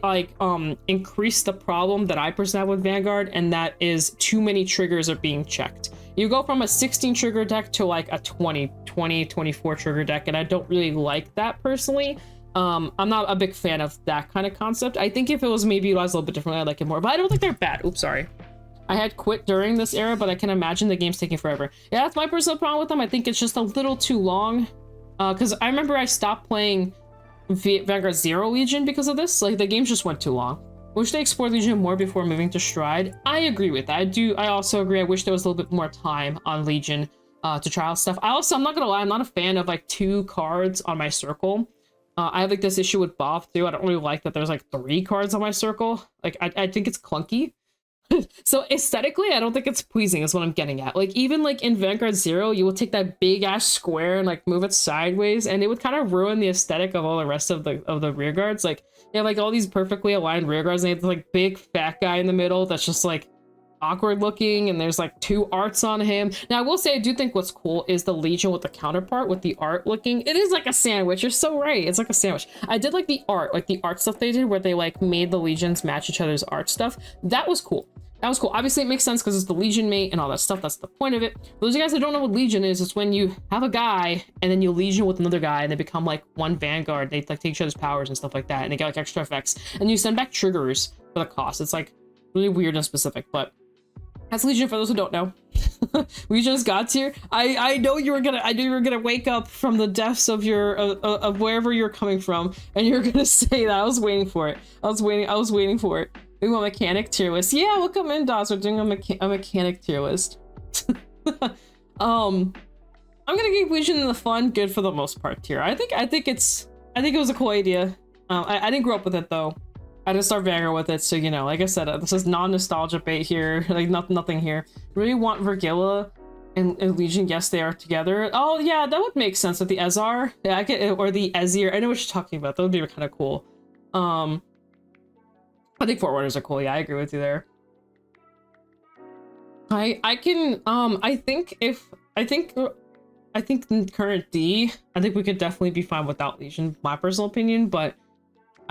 increased the problem that I personally have with Vanguard, and that is too many triggers are being checked. You go from a 16 trigger deck to like a 24 trigger deck, and I don't really like that personally. I'm not a big fan of that kind of concept. I think if it was maybe utilized a little bit differently, I'd like it more, but I don't think they're bad. Oops, sorry. I had quit during this era, but I can imagine the game's taking forever. Yeah, that's my personal problem with them. I think it's just a little too long. Because I remember I stopped playing Vanguard Zero Legion because of this. Like, the games just went too long. Wish they explored Legion more before moving to Stride. I agree with that. I also agree. I wish there was a little bit more time on Legion to try out stuff. I'm not gonna lie, I'm not a fan of like 2 cards on my circle. I have like this issue with Bob too. I don't really like that there's like 3 cards on my circle. Like I think it's clunky. So aesthetically, I don't think it's pleasing is what I'm getting at. Like even like in Vanguard Zero, you will take that big ass square and like move it sideways, and it would kind of ruin the aesthetic of all the rest of the rear guards. Like you have like all these perfectly aligned rear guards, and you have like big fat guy in the middle that's just like awkward looking, and there's like 2 arts on him. Now I will say I do think what's cool is the Legion with the counterpart with the art looking. It is like a sandwich. You're so right. It's like a sandwich. I did like the art stuff they did where they like made the Legions match each other's art stuff. That was cool. That was cool. Obviously it makes sense because it's the Legion mate and all that stuff. That's the point of it. For those of you guys that don't know what Legion is, it's when you have a guy and then you Legion with another guy and they become like one Vanguard. They like take each other's powers and stuff like that, and they get like extra effects, and you send back triggers for the cost. It's like really weird and specific, but that's Legion for those who don't know. Legion is God tier. I know you were gonna wake up from the depths of your of wherever you're coming from, and you're gonna say that. I was waiting for it. I was waiting for it. We want mechanic tier list. Yeah, welcome in, Dots. We're doing a mechanic tier list. I'm gonna give Legion the fun, good for the most part tier. I think it was a cool idea. I didn't grow up with it though. I didn't start Vanguard with it, so you know, like I said, this is non-nostalgia bait here. Like nothing here. Really want Vergilla and Legion. Yes, they are together. Oh yeah, that would make sense with the Ezar. Yeah, I get, or the Ezir. I know what you're talking about. That would be kind of cool. I think Forerunners are cool. Yeah, I agree with you there. I think in current D, I think we could definitely be fine without Legion, my personal opinion, but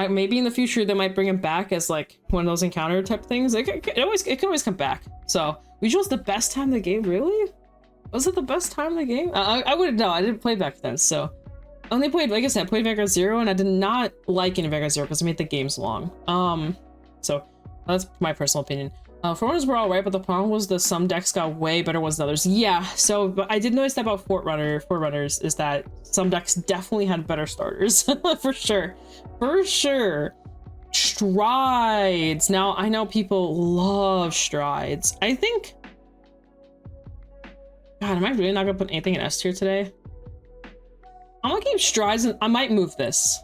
maybe in the future they might bring him back as like one of those encounter type things. It can always come back. So Legion was the best time in the game, really? Was it the best time in the game? I wouldn't know. I didn't play back then, so I only played, like I said, I played Vanguard Zero, and I did not like any Vanguard Zero because it made the games long. So that's my personal opinion. Forerunners were alright, but the problem was that some decks got way better ones than others. Yeah, so but I did notice that about Forerunners is that some decks definitely had better starters. For sure. For sure. Strides. Now, I know people love Strides. I think... God, am I really not gonna put anything in S tier today? I'm gonna keep Strides, and I might move this.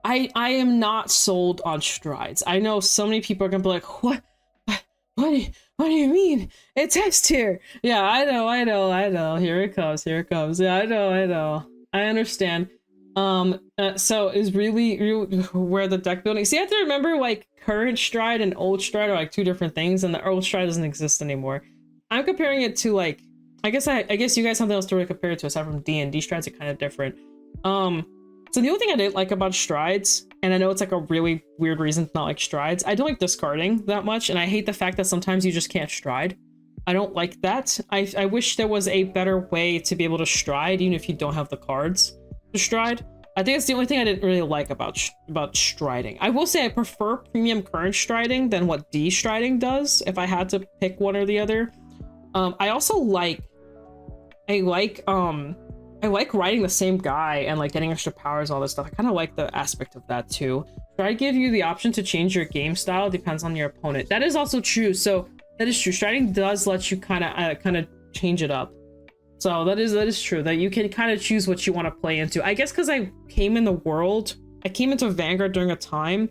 I am not sold on Strides. I know so many people are gonna be like, what do you mean? It's S tier. Yeah, I know. Here it comes. Yeah, I know. I understand. So is really where the deck building. See, you have to remember like current Stride and old Stride are like 2 different things, and the old Stride doesn't exist anymore. I'm comparing it to like, I guess you guys have something else to really compare it to aside from D&D Strides are kind of different. So the only thing I didn't like about Strides, and I know it's like a really weird reason to not like Strides, I don't like discarding that much, and I hate the fact that sometimes you just can't Stride. I don't like that. I wish there was a better way to be able to Stride even if you don't have the cards to Stride. I think that's the only thing I didn't really like about striding. I will say I prefer premium current striding than what D striding does if I had to pick one or the other. I also like riding the same guy and like getting extra powers, all this stuff. I kind of like the aspect of that too. Stride give you the option to change your game style, depends on your opponent. That is also true. So that is true. Striding does let you kind of change it up. So that is true, that you can kind of choose what you want to play into. I guess because I came into Vanguard during a time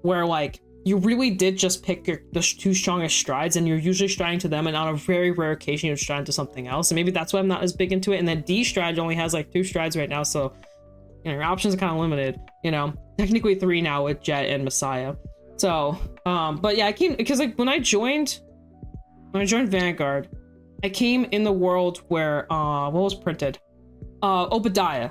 where like you really did just pick the 2 strongest strides, and you're usually striding to them, and on a very rare occasion you're striding to something else, and maybe that's why I'm not as big into it. And then D stride only has like 2 strides right now, so you know your options are kind of limited, you know, technically 3 now with Jet and Messiah. So, but yeah, I came because like when I joined Vanguard, I came in the world where what was printed? Obadiah,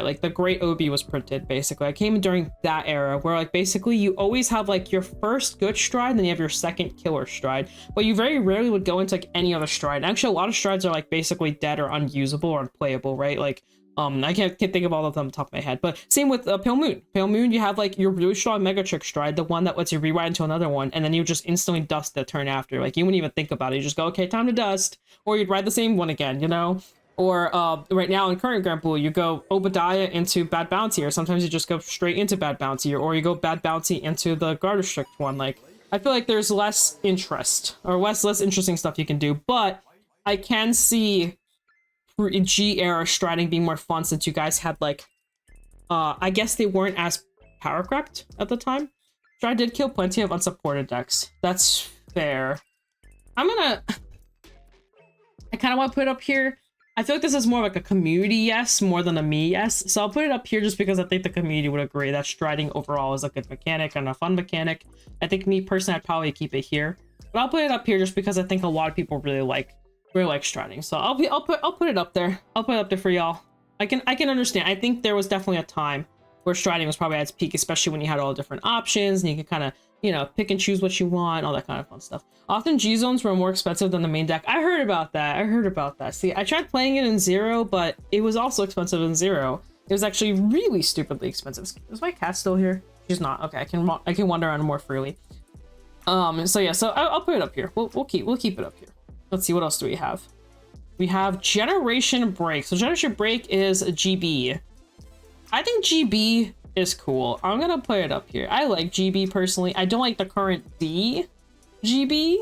like the Great Obi was printed. Basically, I came during that era where like basically you always have like your first good stride, then you have your second killer stride, but you very rarely would go into like any other stride. Actually, a lot of strides are like basically dead or unusable or unplayable, right? Like I can't think of all of them on top of my head, but same with Pale Moon. Pale Moon, you have like your really strong Mega Trick stride, the one that lets you rewrite into another one, and then you just instantly dust the turn after. Like you wouldn't even think about it. You just go, okay, time to dust, or you'd ride the same one again, you know? Or right now in current Grand Blue, you go Obadiah into Bad Bounty, or sometimes you just go straight into Bad Bounty, or you go Bad Bounty into the Guard Restrict one. Like I feel like there's less interest or less interesting stuff you can do, but I can see G era striding being more fun since you guys had like I guess they weren't as power crept at the time. Stride did kill plenty of unsupported decks. That's fair. I kind of want to put it up here. I feel like this is more like a community yes more than a me yes, so I'll put it up here just because I think the community would agree that striding overall is a good mechanic and a fun mechanic. I think me personally, I'd probably keep it here, but I'll put it up here just because I think a lot of people really like striding. So I'll put it up there. I'll put it up there for y'all. I can understand. I think there was definitely a time where striding was probably at its peak, especially when you had all the different options and you could kind of, you know, pick and choose what you want, all that kind of fun stuff. Often G zones were more expensive than the main deck. I heard about that. See, I tried playing it in Zero, but it was also expensive in Zero. It was actually really stupidly expensive. Is my cat still here? She's not. Okay, I can wander around more freely. So yeah, so I'll put it up here. We'll keep it up here. Let's see, what else do we have? We have Generation Break. So Generation Break is a GB. I think GB is cool. I'm gonna put it up here. I like GB personally. I don't like the current D GB,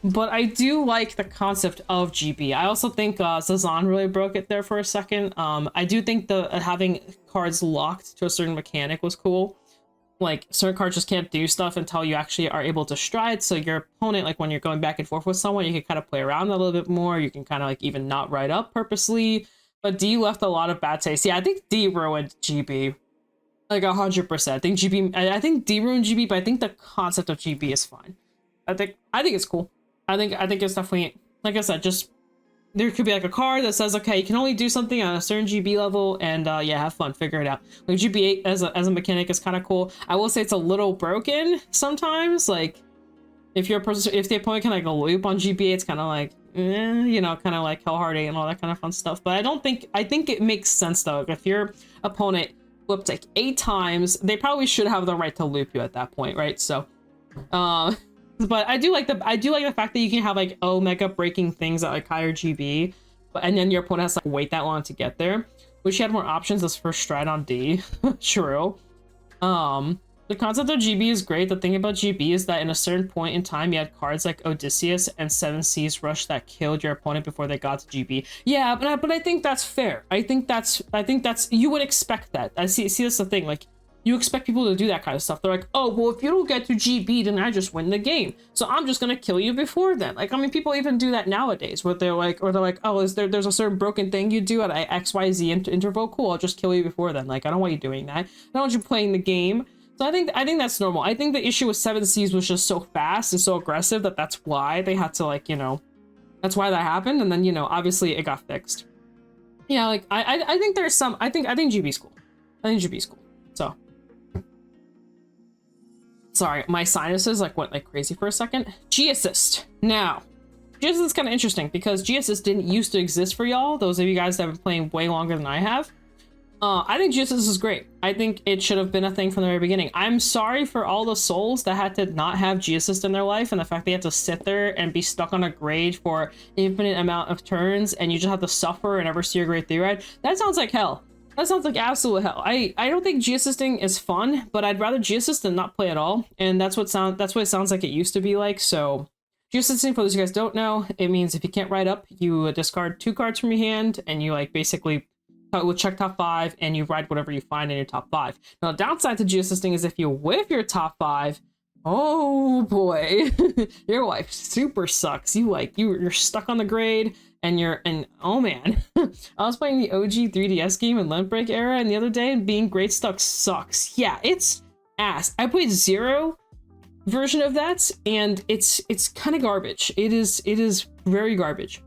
but I do like the concept of GB. I also think Zazan really broke it there for a second. I do think the having cards locked to a certain mechanic was cool. Like certain cards just can't do stuff until you actually are able to stride. So your opponent, like when you're going back and forth with someone, you can kind of play around a little bit more. You can kind of like even not ride up purposely. But D left a lot of bad taste. Yeah, I think D ruined GB. Like 100%. I think D ruined GB, but I think the concept of GB is fine. I think it's cool. I think it's definitely, like I said, just there could be like a card that says, okay, you can only do something on a certain GB level, and yeah, have fun, figure it out. Like GB8 as a mechanic is kind of cool. I will say it's a little broken sometimes. Like if the opponent can like a loop on GB8, it's kind of like, you know, kind of like Hell Heart 8 and all that kind of fun stuff. But I think it makes sense though. If your opponent looped like 8 times, they probably should have the right to loop you at that point, right? So, but I do like the fact that you can have like Omega breaking things at like higher GB, and then your opponent has to like, wait that long to get there. Wish you had more options as first stride on D. True. The concept of GB is great. The thing about GB is that in a certain point in time, you had cards like Odysseus and 7 Seas Rush that killed your opponent before they got to GB. Yeah, but I think that's fair. I think that's you would expect that. I see that's the thing. Like you expect people to do that kind of stuff. They're like, oh well, if you don't get to GB, then I just win the game. So I'm just gonna kill you before then. Like I mean, people even do that nowadays, where they're like, oh, there's a certain broken thing you do at XYZ interval. Cool, I'll just kill you before then. Like I don't want you doing that. I don't want you playing the game. So I think that's normal. I think the issue with 7 Seas was just so fast and so aggressive that's why they had to like, you know, that's why that happened. And then, you know, obviously it got fixed. Yeah, like I think there's some, I think GB's cool. I think GB's cool. So sorry, my sinuses like went like crazy for a second. G-Assist. Now, G-Assist is kind of interesting because G-Assist didn't used to exist for y'all. Those of you guys that have been playing way longer than I have. I think G-Assist is great. I think it should have been a thing from the very beginning. I'm sorry for all the souls that had to not have G-Assist in their life, and the fact they had to sit there and be stuck on a grade for infinite amount of turns, and you just have to suffer and never see your grade 3 ride. That sounds like hell. That sounds like absolute hell. I don't think G-Assisting is fun, but I'd rather G-Assist than not play at all. And that's what it sounds like it used to be like. So G-Assisting, for those of you guys don't know, it means if you can't ride up, you discard 2 cards from your hand, and you like basically will check top 5 and you ride whatever you find in your top 5. Now the downside to G-Assisting is if you whiff your top 5, oh boy, your life super sucks. You're stuck on the grade and oh man. I was playing the OG 3DS game in Limit Break era and the other day, and being grade stuck sucks. Yeah, it's ass. I played Zero version of that, and it's kind of garbage. It is very garbage.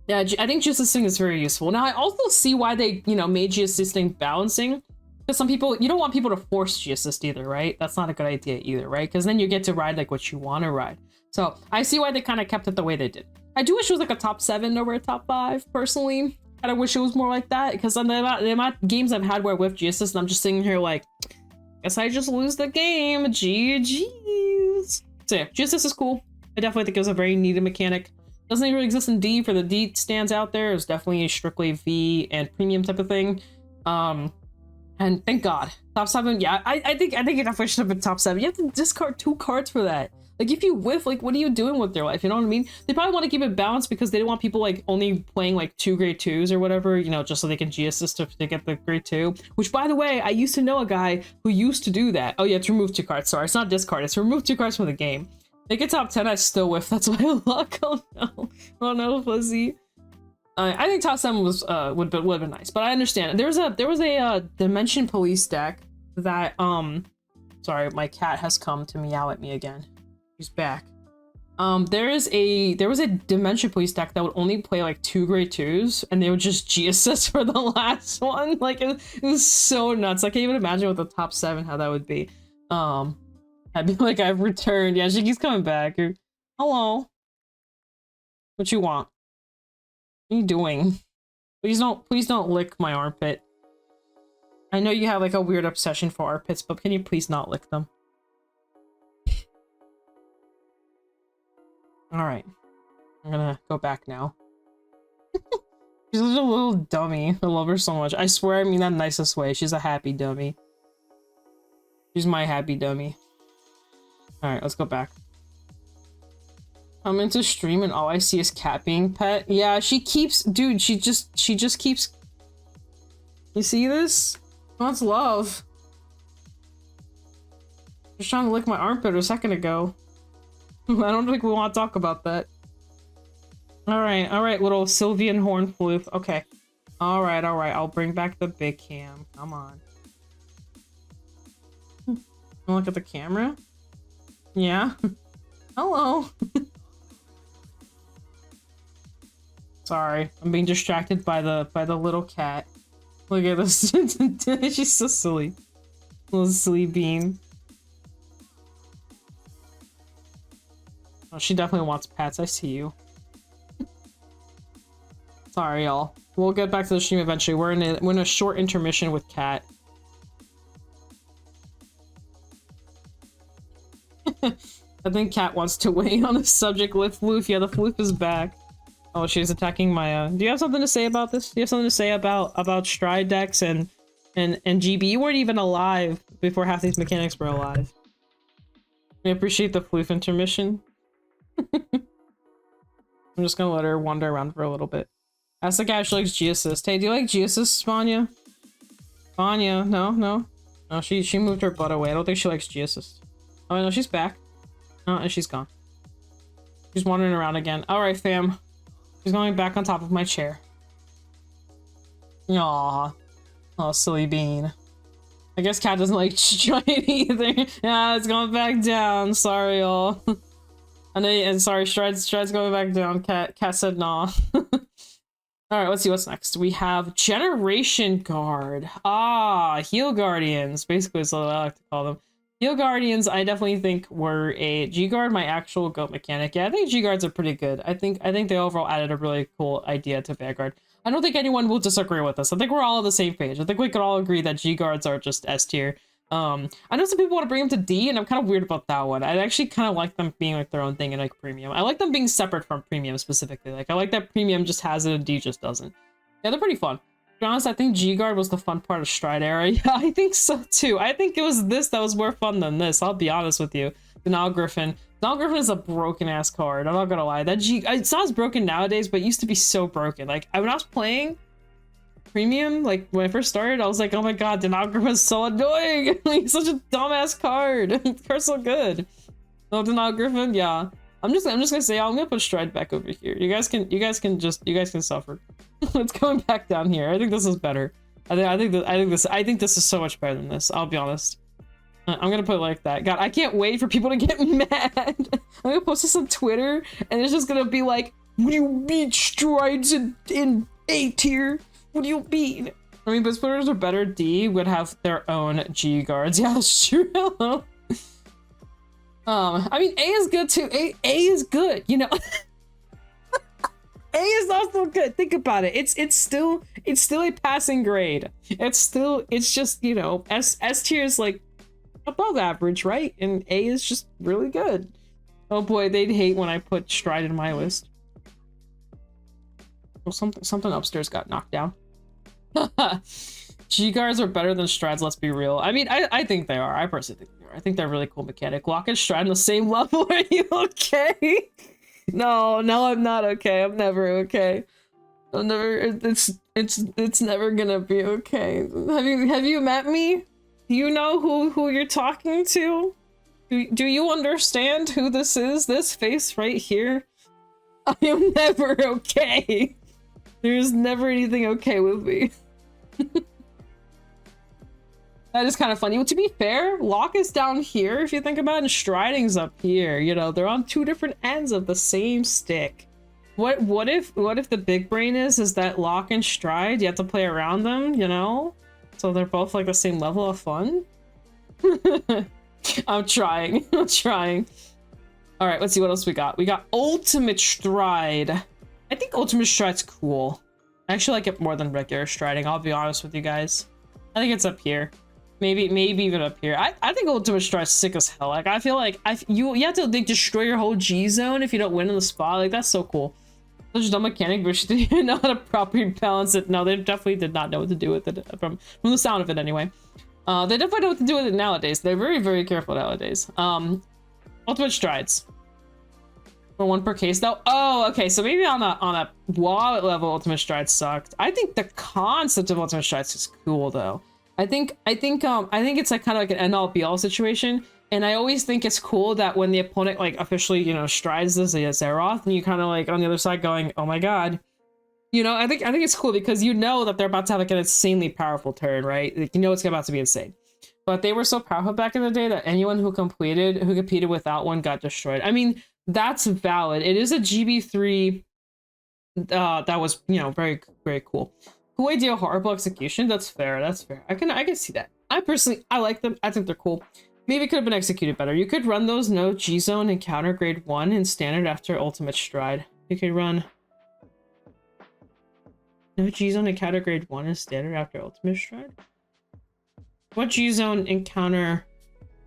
Yeah, I think G-assisting is very useful. Now, I also see why they, you know, made G-assisting balancing. Because some people, you don't want people to force G-assist either, right? That's not a good idea either, right? Because then you get to ride like what you want to ride. So I see why they kind of kept it the way they did. I do wish it was like a top 7 over a top 5, personally. I wish it was more like that, because on the amount of games I've had where with G-assist, I'm just sitting here like, guess I just lose the game. GG's. So yeah, G-assist is cool. I definitely think it was a very needed mechanic. Doesn't really exist in D. For the D stands out there. It's definitely a strictly V and premium type of thing. And thank God. Top 7, yeah, I think it definitely should have been top 7. You have to discard 2 cards for that. Like, if you whiff, like, what are you doing with your life? You know what I mean? They probably want to keep it balanced because they don't want people, like, only playing, like, 2 grade 2s or whatever, you know, just so they can G-assist to get the grade 2. Which, by the way, I used to know a guy who used to do that. Oh, yeah, it's remove 2 cards. Sorry, it's not discard. It's remove 2 cards from the game. Make it top 10, I still whiff. That's my luck. Oh, no. Oh, no, Fuzzy. I think top 7 was would have been nice, but I understand. There was a Dimension Police deck that sorry, my cat has come to meow at me again. He's back. There was a Dimension Police deck that would only play like 2 grade 2s, and they would just G-assist for the last one. Like it was so nuts. I can't even imagine with the top 7 how that would be. I'd be like, I've returned. Yeah, she keeps coming back. Hello. What you want? What are you doing? Please don't lick my armpit. I know you have like a weird obsession for armpits, but can you please not lick them? Alright. I'm gonna go back now. She's such a little dummy. I love her so much. I swear I mean that in the nicest way. She's a happy dummy. She's my happy dummy. Alright, let's go back. I'm into stream and all I see is cat being pet. Yeah, she keeps, dude, she just keeps. You see this? That's love. Just trying to lick my armpit a second ago. I don't think we want to talk about that. Alright, little Sylvian horn floof. Okay. Alright, I'll bring back the big cam. Come on. Look at the camera? Yeah. Hello. Sorry, I'm being distracted by the little cat. Look at this. She's so silly. Little silly bean. Oh, she definitely wants pets. I see you. Sorry, y'all. We'll get back to the stream eventually. We're in a short intermission with Cat. I think Cat wants to weigh on the subject with Floof. Yeah, the Floof is back. Oh, she's attacking my, do you have something to say about this? Do you have something to say about Stride decks and GB? You weren't even alive before half these mechanics were alive. I appreciate the Floof intermission. I'm just gonna let her wander around for a little bit. Ask the guy if she likes G-assist. Hey, do you like G-assist, Vanya? Vanya, no? No, she moved her butt away. I don't think she likes G-assist. Oh, no, she's back. Oh, and she's gone. She's wandering around again. Alright, fam. She's going back on top of my chair. Aww. Oh, silly bean. I guess Cat doesn't like Stride either. Yeah, it's going back down. Sorry, y'all. I know, and sorry, Stride's going back down. Cat said nah. Alright, let's see what's next. We have Generation Guard. Ah, Heal Guardians. Basically, that's what I like to call them. Heal Guardians, I definitely think were a G-Guard, my actual GOAT mechanic. Yeah, I think G-Guards are pretty good. I think they overall added a really cool idea to Vanguard. I don't think anyone will disagree with us. I think we're all on the same page. I think we could all agree that G-Guards are just S tier. I know some people want to bring them to D, and I'm kind of weird about that one. I actually kind of like them being like their own thing in like Premium. I like them being separate from Premium specifically. Like, I like that Premium just has it and D just doesn't. Yeah, they're pretty fun. To be honest, I think G-Guard was the fun part of Stride era. Yeah, I think so too. I think it was this that was more fun than this. I'll be honest with you. Denial Griffin. Denial Griffin is a broken ass card. I'm not gonna lie. That it's not as broken nowadays, but it used to be so broken. Like, when I was playing Premium, like when I first started, I was like, oh my god, Denial Griffin is so annoying. He's such a dumbass card. Card's so good. No, Denial Griffin, yeah. I'm just gonna say, I'm gonna put Stride back over here. You guys can suffer. It's going back down here. I think this is better. I think this is so much better than this. I'll be honest. I'm gonna put it like that. God, I can't wait for people to get mad. I'm gonna post this on Twitter, and it's just gonna be like, what do you mean strides in A tier? What do you mean? I mean, but splitters are better. D would have their own G guards. Yeah, that's true. I mean, A is good too. A is good, you know. A is also good. Think about it. It's still a passing grade. It's just, you know, S tier is like above average, right? And A is just really good. Oh boy, they'd hate when I put stride in my list. Well, something upstairs got knocked down. G guards are better than strides, let's be real. I mean, I think they are. I personally think they are. I think they're a really cool mechanic. Lock and stride on the same level. Are you okay? No, I'm not okay. I'm never okay. I'm never. It's never gonna be okay. Have you met me? Do you know who you're talking to? Do you understand who this is? This face right here? I am never okay. There's never anything okay with me. That is kind of funny. Well, to be fair, lock is down here if you think about it, and striding's up here. You know, they're on two different ends of the same stick. What if the big brain is that lock and stride, you have to play around them, you know? So they're both like the same level of fun? I'm trying. I'm trying. All right, let's see what else we got. We got ultimate stride. I think ultimate stride's cool. I actually like it more than regular striding, I'll be honest with you guys. I think it's up here. Maybe even up here. I think ultimate stride's sick as hell. Like, I feel like you have to like destroy your whole G zone if you don't win in the spot. Like, that's so cool. Such a dumb mechanic, but they didn't know how to properly balance it. No, they definitely did not know what to do with it from the sound of it anyway. They definitely know what to do with it nowadays. They're very, very careful nowadays. Ultimate strides. For one per case though. Oh, okay. So maybe on a wallet level, ultimate strides sucked. I think the concept of ultimate strides is cool though. I think it's like kind of like an end all be all situation. And I always think it's cool that when the opponent like officially, you know, strides this Zeroth, and you kind of like on the other side going, oh my god. You know, I think it's cool because you know that they're about to have like an insanely powerful turn, right? Like, you know it's about to be insane. But they were so powerful back in the day that anyone who competed without one got destroyed. I mean, that's valid. It is a GB3 that was, you know, very, very cool. Cool idea, horrible execution. That's fair. That's fair. I can see that. I like them. I think they're cool. Maybe it could have been executed better. You could run those no G zone and counter grade 1 in standard after ultimate stride. You could run no G zone and counter grade 1 in standard after ultimate stride. What G zone and counter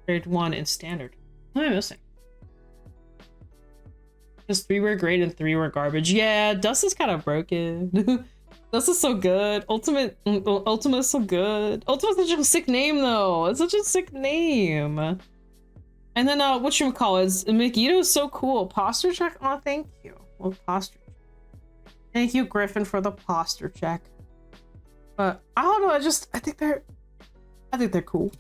grade 1 in standard? What am I missing? Because 3 were great and 3 were garbage. Yeah, Dust is kind of broken. Dust is so good. Ultimate is so good. Ultimate's such a sick name though. It's such a sick name. And then whatchamacallit, Megiddo is so cool. Posture check. Oh, thank you. Well, posture. Thank you, Griffin, for the posture check. But I don't know. I think they're cool.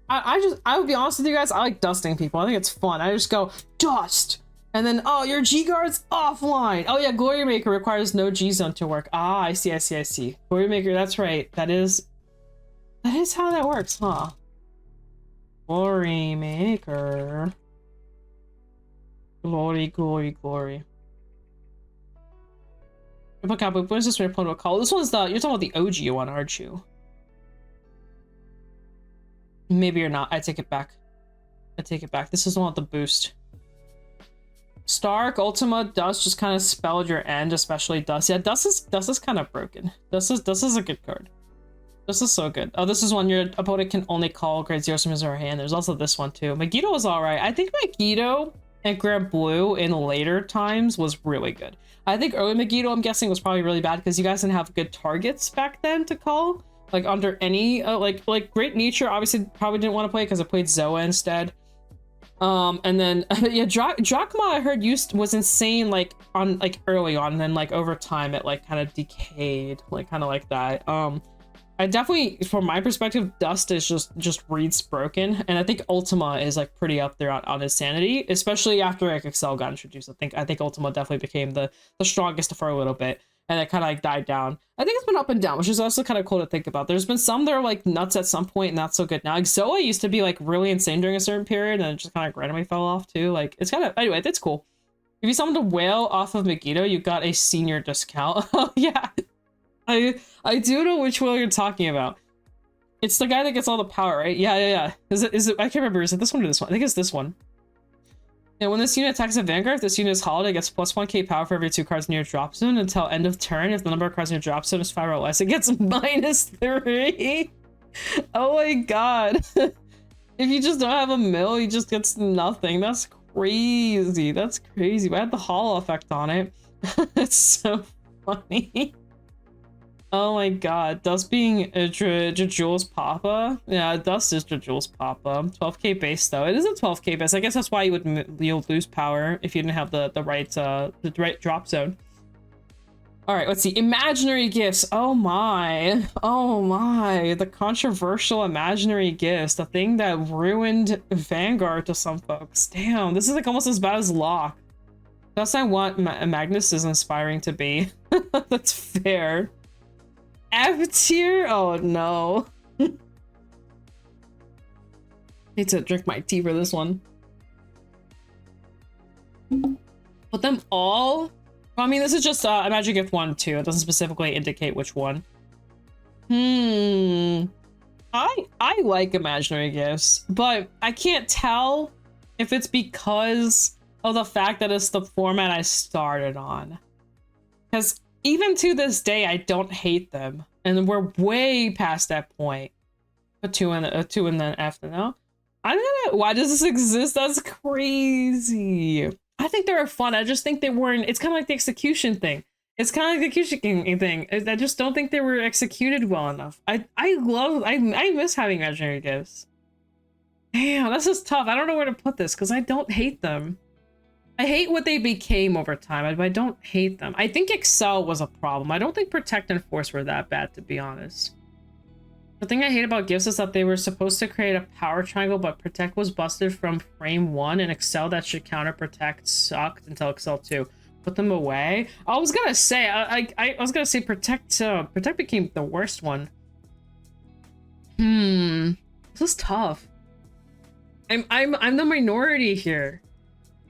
I would be honest with you guys. I like dusting people. I think it's fun. I just go dust. And then, oh, your G guard's offline. Oh yeah, Glory Maker requires no G zone to work. Ah, I see. Glory Maker, that's right. That is how that works, huh? Glory Maker. Glory. Look out, but what is this when opponent will call? This one's you're talking about the OG one, aren't you? Maybe you're not. I take it back. This is the one with the boost. Stark, Ultima, Dust just kind of spelled your end, especially Dust. Yeah, Dust is kind of broken. Dust is a good card. This is so good. Oh, this is one your opponent can only call grade 0 from his or her hand. There's also this one too. Megiddo is alright. I think Megiddo and Grab Blue in later times was really good. I think early Megiddo, I'm guessing, was probably really bad because you guys didn't have good targets back then to call. Like under any like Great Nature obviously probably didn't want to play because it played Zoa instead. And then yeah, Drachma I heard was insane like on like early on, and then like over time it like kind of decayed, like kind of like that. I definitely, from my perspective, Dust is just reads broken, and I think Ultima is like pretty up there on his sanity, especially after like Excel got introduced. I think Ultima definitely became the strongest for a little bit. and it kind of like died down. I think it's been up and down, which is also kind of cool to think about. There's been some that are like nuts at some point and not so good now. Like Zoa used to be like really insane during a certain period and it just kind of randomly fell off too. Like it's kind of, anyway, that's cool. If you summoned a whale off of Megiddo, you got a senior discount. Oh yeah, I do know which whale you're talking about. It's the guy that gets all the power, right? Yeah. Is it? I can't remember. Is it this one or this one? I think it's this one. And when this unit attacks a Vanguard, if this unit is holiday, it gets plus 1k power for every 2 cards near drop zone until end of turn. If the number of cards near drop zone is 5 or less, it gets -3. Oh my god. If you just don't have a mill, he just gets nothing. That's crazy. That's crazy. But I had the hollow effect on it. It's so funny. Oh my god, Dust being Jules Papa. Yeah, Dust is Jules Papa. 12k base though. It is a 12k base. I guess that's why you'll lose power if you didn't have the right drop zone. All right, let's see. Imaginary gifts. Oh my. The controversial imaginary gifts. The thing that ruined Vanguard to some folks. Damn, this is like almost as bad as Lock. That's not what Magnus is inspiring to be. That's fair. F tier? Oh no. Need to drink my tea for this one. Put them all? Well, I mean, this is just Imaginary Gift 1 too. It doesn't specifically indicate which one. I like imaginary gifts, but I can't tell if it's because of the fact that it's the format I started on. Because even to this day, I don't hate them, and we're way past that point. A 2 and then F now. Why does this exist? That's crazy. I think they were fun. I just think they weren't. It's kind of like the execution thing. It's kind of like the execution thing. I just don't think they were executed well enough. I miss having imaginary gifts. Damn, this is tough. I don't know where to put this because I don't hate them. I hate what they became over time, but I don't hate them. I think Excel was a problem. I don't think Protect and Force were that bad, to be honest. The thing I hate about gifts is that they were supposed to create a power triangle, but Protect was busted from frame 1, and Excel that should counter Protect sucked until Excel 2. Put them away. I was gonna say, I was gonna say Protect. Protect became the worst one. This is tough. I'm the minority here.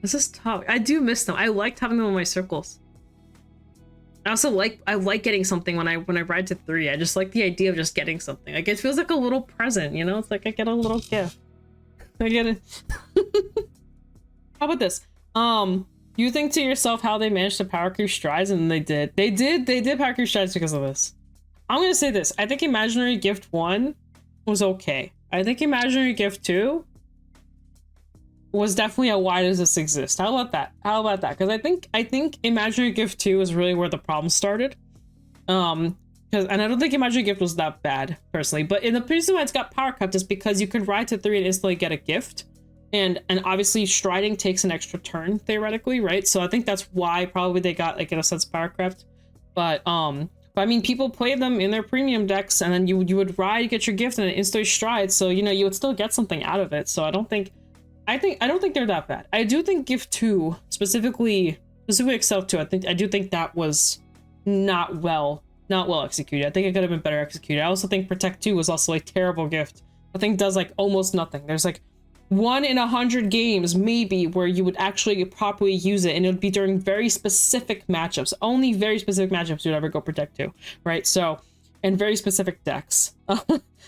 This is tough. I do miss them. I liked having them in my circles. I also like getting something when I ride to 3. I just like the idea of just getting something. Like it feels like a little present, you know? It's like I get a little gift. I get it. How about this? You think to yourself how they managed to power creep strides, and they did power creep strides because of this. I'm gonna say this. I think Imaginary Gift 1 was okay. I think Imaginary Gift 2 was definitely a why does this exist? How about that? How about that? Because I think Imaginary Gift 2 is really where the problem started. And I don't think Imaginary Gift was that bad personally, but in the reason why it's got power cut is because you could ride to 3 and instantly get a gift, and obviously striding takes an extra turn theoretically, right? So I think that's why probably they got like in a sense power crept. But I mean, people played them in their premium decks, and then you would ride, get your gift, and it instantly stride. So you know you would still get something out of it. So I don't think they're that bad. I do think Gift 2, specifically Excel 2, I do think that was not well executed. I think it could have been better executed. I also think Protect 2 was also a terrible gift. The thing does like almost nothing. There's like 1 in 100 games maybe where you would actually properly use it, and it would be during very specific matchups. Only very specific matchups would ever go Protect 2, right? So, and very specific decks.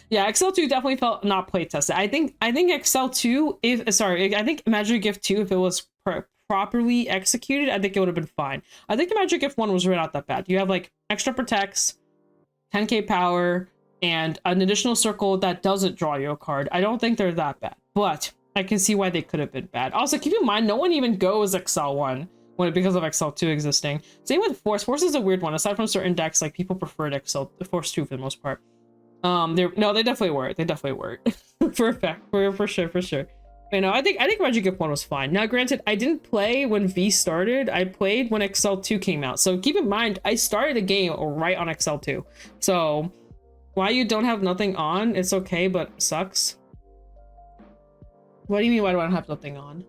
Yeah, Excel 2 definitely felt not play tested. I think Excel 2, I think Imaginary Gift 2, if it was properly executed, I think it would have been fine. I think Imaginary Gift 1 was really not that bad. You have like extra protects, 10k power, and an additional circle that doesn't draw you a card. I don't think they're that bad, but I can see why they could have been bad. Also, keep in mind, no one even goes Excel 1 because of Excel 2 existing. Same with Force. Force is a weird one. Aside from certain decks, like people preferred Force 2 for the most part. They definitely were. They definitely were. For a fact. For sure. You know, I think Magic Gift 1 was fine. Now, granted, I didn't play when V started. I played when Excel 2 came out. So keep in mind, I started the game right on Excel 2. So why you don't have nothing on, it's okay, but sucks. What do you mean why do I have nothing on?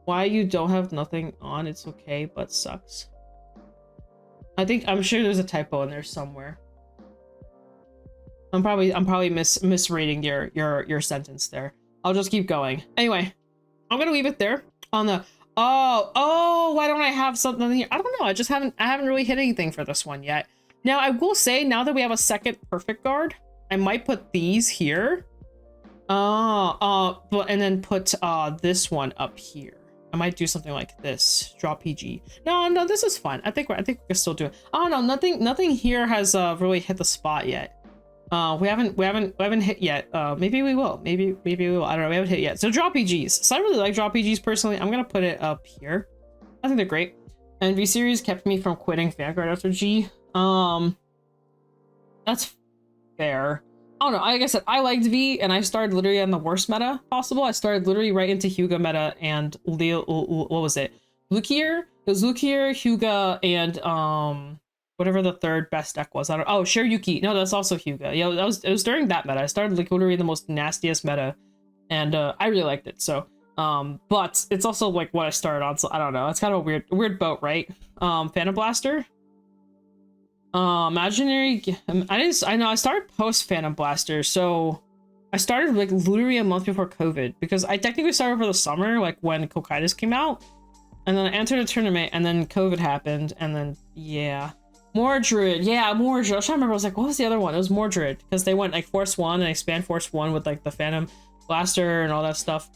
Why you don't have nothing on, it's okay, but sucks. I'm sure there's a typo in there somewhere. I'm probably misreading your sentence there. I'll just keep going. Anyway, I'm gonna leave it there on the why don't I have something here? I don't know. I haven't really hit anything for this one yet. Now I will say, now that we have a second perfect guard, I might put these here. And then put this one up here. I might do something like this. Draw PG. No, this is fine. I think we can still do it. Oh no, nothing here has really hit the spot yet. We haven't hit yet. Maybe we will. Maybe we will. I don't know. We haven't hit yet. So draw PGs. So I really like draw PGs personally. I'm gonna put it up here. I think they're great. And V series kept me from quitting Vanguard after G. That's fair. I don't know. Like I said, I liked V, and I started literally on the worst meta possible. I started literally right into Hyuga meta and Leo. What was it? Lukier? It was Lukier, Hyuga, and whatever the third best deck was. I don't. Oh, Shiryuki. No, that's also Hyuga. Yeah, it was during that meta. I started like literally the most nastiest meta, and I really liked it. So, but it's also like what I started on. So I don't know. It's kind of a weird boat, right? Phantom Blaster. Imaginary. I know I started post Phantom Blaster, so I started like literally a month before COVID, because I technically started for the summer, like when Cocytus came out, and then I entered a tournament, and then COVID happened, and then yeah, Mordred. Yeah, Mordred. I was trying to remember. I was like, what was the other one? It was Mordred, because they went like Force 1 and expand Force 1 with like the Phantom Blaster and all that stuff.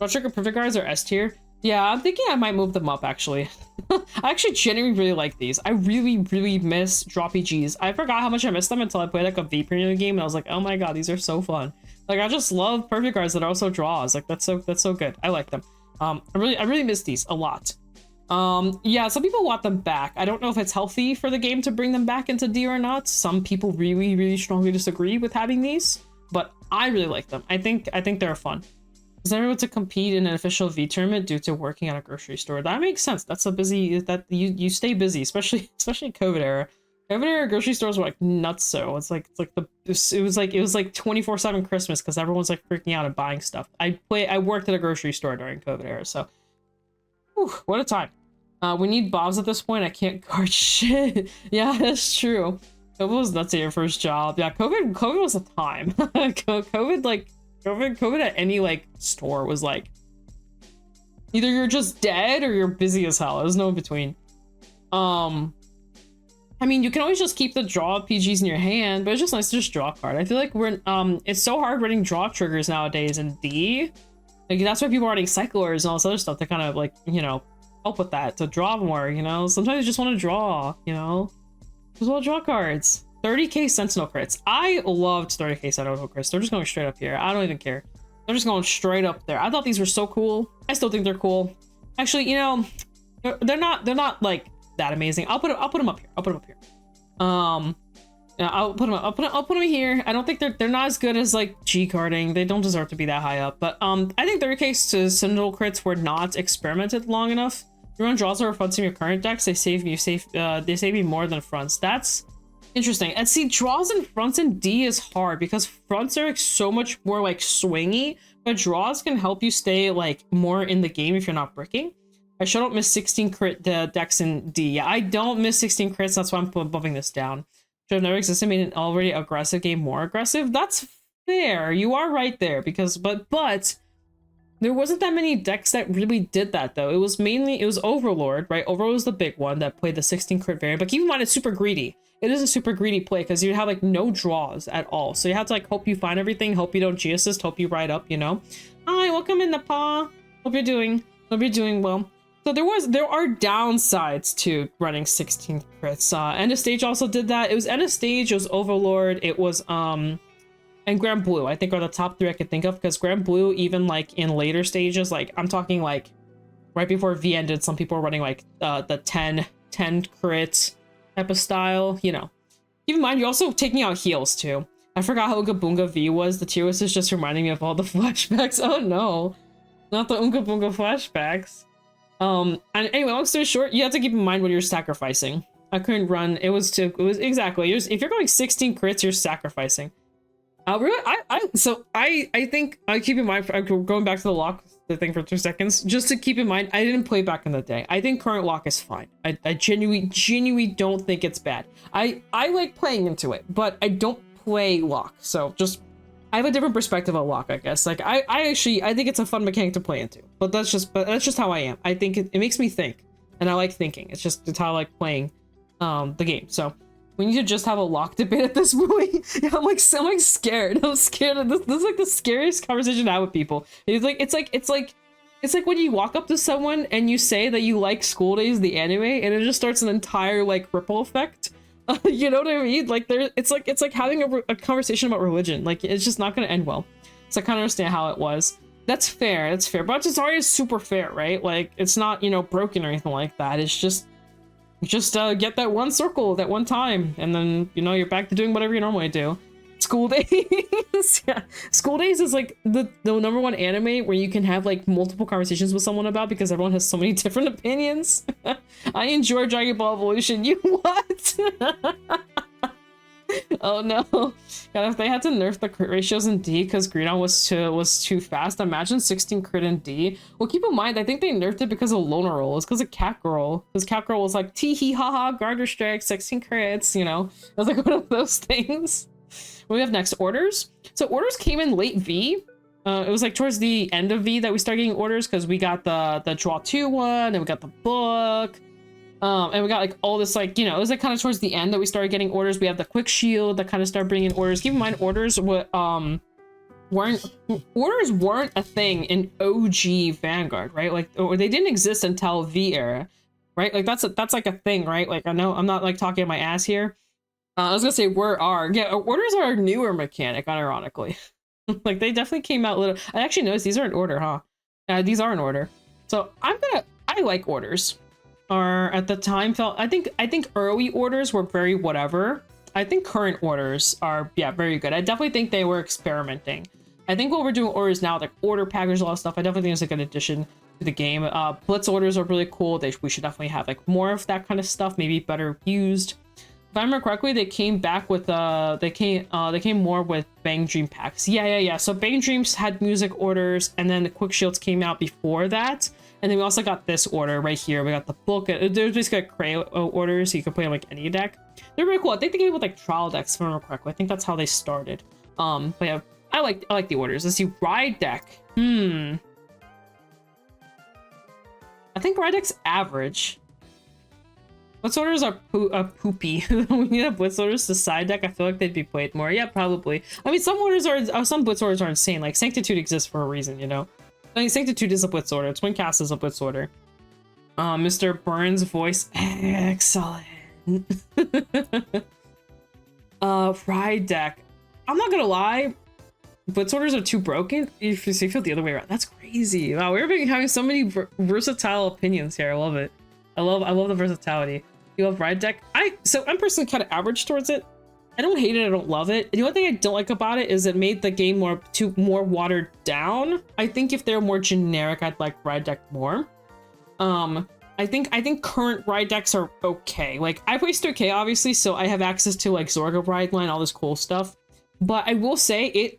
Trigger Perfect Guards are S tier. Yeah, I'm thinking I might move them up, actually. I actually genuinely really like these. I really miss draw PGs. I forgot how much I missed them until I played like a V premium game, and I was like, oh my god, these are so fun. Like, I just love perfect guards that are also draws. Like, that's so good. I like them. I really miss these a lot. Yeah, some people want them back. I don't know if it's healthy for the game to bring them back into D or not. Some people really strongly disagree with having these, but I really like them. I think they're fun. Is everyone to compete in an official V tournament due to working at a grocery store? That makes sense. That's a busy, that you stay busy, especially COVID era. COVID era grocery stores were like nuts. So it was like 24/7 Christmas, because everyone's like freaking out and buying stuff. I worked at a grocery store during COVID era, so whew, what a time. We need bobs at this point. I can't guard shit. Yeah, that's true. COVID was nuts at your first job. Yeah, COVID was a time. COVID at any like store was like, either you're just dead or you're busy as hell. There's no in between. I mean, you can always just keep the draw PGs in your hand, but it's just nice to just draw a card. I feel like it's so hard running draw triggers nowadays in D. Like, that's why people are running cyclers and all this other stuff to kind of like, you know, help with that, to draw more, you know. Sometimes you just want to draw, you know, just want to draw cards. 30k Sentinel crits. I loved 30k Sentinel crits. They're just going straight up here. I don't even care. They're just going straight up there. I thought these were so cool. I still think they're cool. Actually, you know, they're not like that amazing. I'll put them up here. I'll put them up here. Yeah, I'll put them here. I don't think they're not as good as like G carding. They don't deserve to be that high up. But I think 30k Sentinel crits were not experimented long enough. You run draws over fronts in your current decks. They save me more than fronts. That's interesting. And see, draws and fronts in D is hard, because fronts are like so much more like swingy, but draws can help you stay like more in the game if you're not bricking. I sure don't miss 16 crit decks in D. Yeah, I don't miss 16 crits. That's why I'm bumping this down. Should have never existed, made an already aggressive game more aggressive. That's fair. You are right there, because but there wasn't that many decks that really did that, though. It was Overlord, right? Overlord was the big one that played the 16 crit variant, but keep in mind it's super greedy. It is a super greedy play, because you have like no draws at all. So you have to like hope you find everything, hope you don't G-assist, hope you ride up, you know? Hi, welcome in, Nepal. Hope you're doing well. So there are downsides to running 16 crits. End of Stage also did that. It was End of Stage, it was Overlord, it was and Grand Blue, I think, are the top 3 I could think of, because Grand Blue, even like in later stages, like I'm talking like right before V ended, some people were running like the 10 crit type of style, you know. Keep in mind, you're also taking out heals too. I forgot how Oonga Boonga V was. The tier list is just reminding me of all the flashbacks. Oh no, not the Oonga Boonga flashbacks. And anyway, long story short, you have to keep in mind what you're sacrificing. I couldn't run. It was exactly. If you're going 16 crits, you're sacrificing. Really, I think I keep in mind, going back to the thing for 2 seconds. Just to keep in mind, I didn't play back in the day. I think current lock is fine. I genuinely don't think it's bad. I like playing into it, but I don't play lock. So just, I have a different perspective of lock, I guess. Like I think it's a fun mechanic to play into, but that's just how I am. I think it makes me think, and I like thinking. It's how I like playing the game. So we need to just have a lock debate at this point. Yeah, I'm like scared. I'm scared of this. This is like the scariest conversation to have with people. It's like when you walk up to someone and you say that you like School Days, the anime, and it just starts an entire like ripple effect. You know what I mean? Like it's like having a conversation about religion. Like it's just not gonna end well. So I kind of understand how it was. That's fair. That's fair. But Tutorial is super fair, right? Like it's not, you know, broken or anything like that. It's just get that one circle that one time, and then, you know, you're back to doing whatever you normally do. School Days. Yeah, School Days is like the #1 anime where you can have like multiple conversations with someone about, because everyone has so many different opinions. I enjoy Dragon Ball Evolution. You what? Oh no. God, if they had to nerf the crit ratios in D because Greedon was too fast, imagine 16 crit in D. Well, keep in mind, I think they nerfed it because of Loner Roll. It's because of Cat Girl. Because Cat Girl was like, tee hee haha, Garter Strike, 16 crits, you know? It was like one of those things. We have next orders. So orders came in late V. It was like towards the end of V that we started getting orders, because we got the Draw 2 one, and we got the book. And we got like all this, like, you know, it was like kind of towards the end that we started getting orders. We have the quick shield that kind of started bringing orders. Keep in mind, orders weren't a thing in OG Vanguard, right? Like, or they didn't exist until V era, right? Like that's like a thing, right? Like I know I'm not like talking my ass here. I was gonna say orders are a newer mechanic, unironically. Like they definitely came out little. I actually noticed these are in order, huh? These are in order. So I like orders. Or at the time felt, I think early orders were very whatever. I think current orders are, yeah, very good. I definitely think they were experimenting. I think what we're doing orders now, like order package, a lot of stuff, I definitely think it's like an addition to the game. Blitz orders are really cool. We should definitely have like more of that kind of stuff, maybe better used. If I remember correctly, they came back with they came more with Bang Dream packs. Yeah. So Bang Dreams had music orders, and then the quick shields came out before that. And then we also got this order right here. We got the book. There's basically a Cray order, so you can play on like any deck. They're really cool. I think they came with like trial decks, if I remember correctly. I think that's how they started. But yeah, I like the orders. Let's see, Ride deck. I think Ride deck's average. Blitz orders are poopy. We need a Blitz orders to side deck. I feel like they'd be played more. Yeah, probably. I mean, some Blitz orders are insane. Like Sanctitude exists for a reason, you know. I mean, Sanctitude is a Blitz order. Twin Cast is a Blitz order. Mr. Burns' voice, excellent. Ride deck. I'm not gonna lie, Blitz orders are too broken. If you feel the other way around, that's crazy. Wow, we're having so many versatile opinions here. I love it. I love the versatility. You love Ride deck? So I'm personally kind of average towards it. I don't hate it, I don't love it. The only thing I don't like about it is it made the game more watered down. I think if they're more generic, I'd like Ride deck more. I think current Ride decks are okay. Like I play Stir K obviously, so I have access to like Zorga Ride line, all this cool stuff. But I will say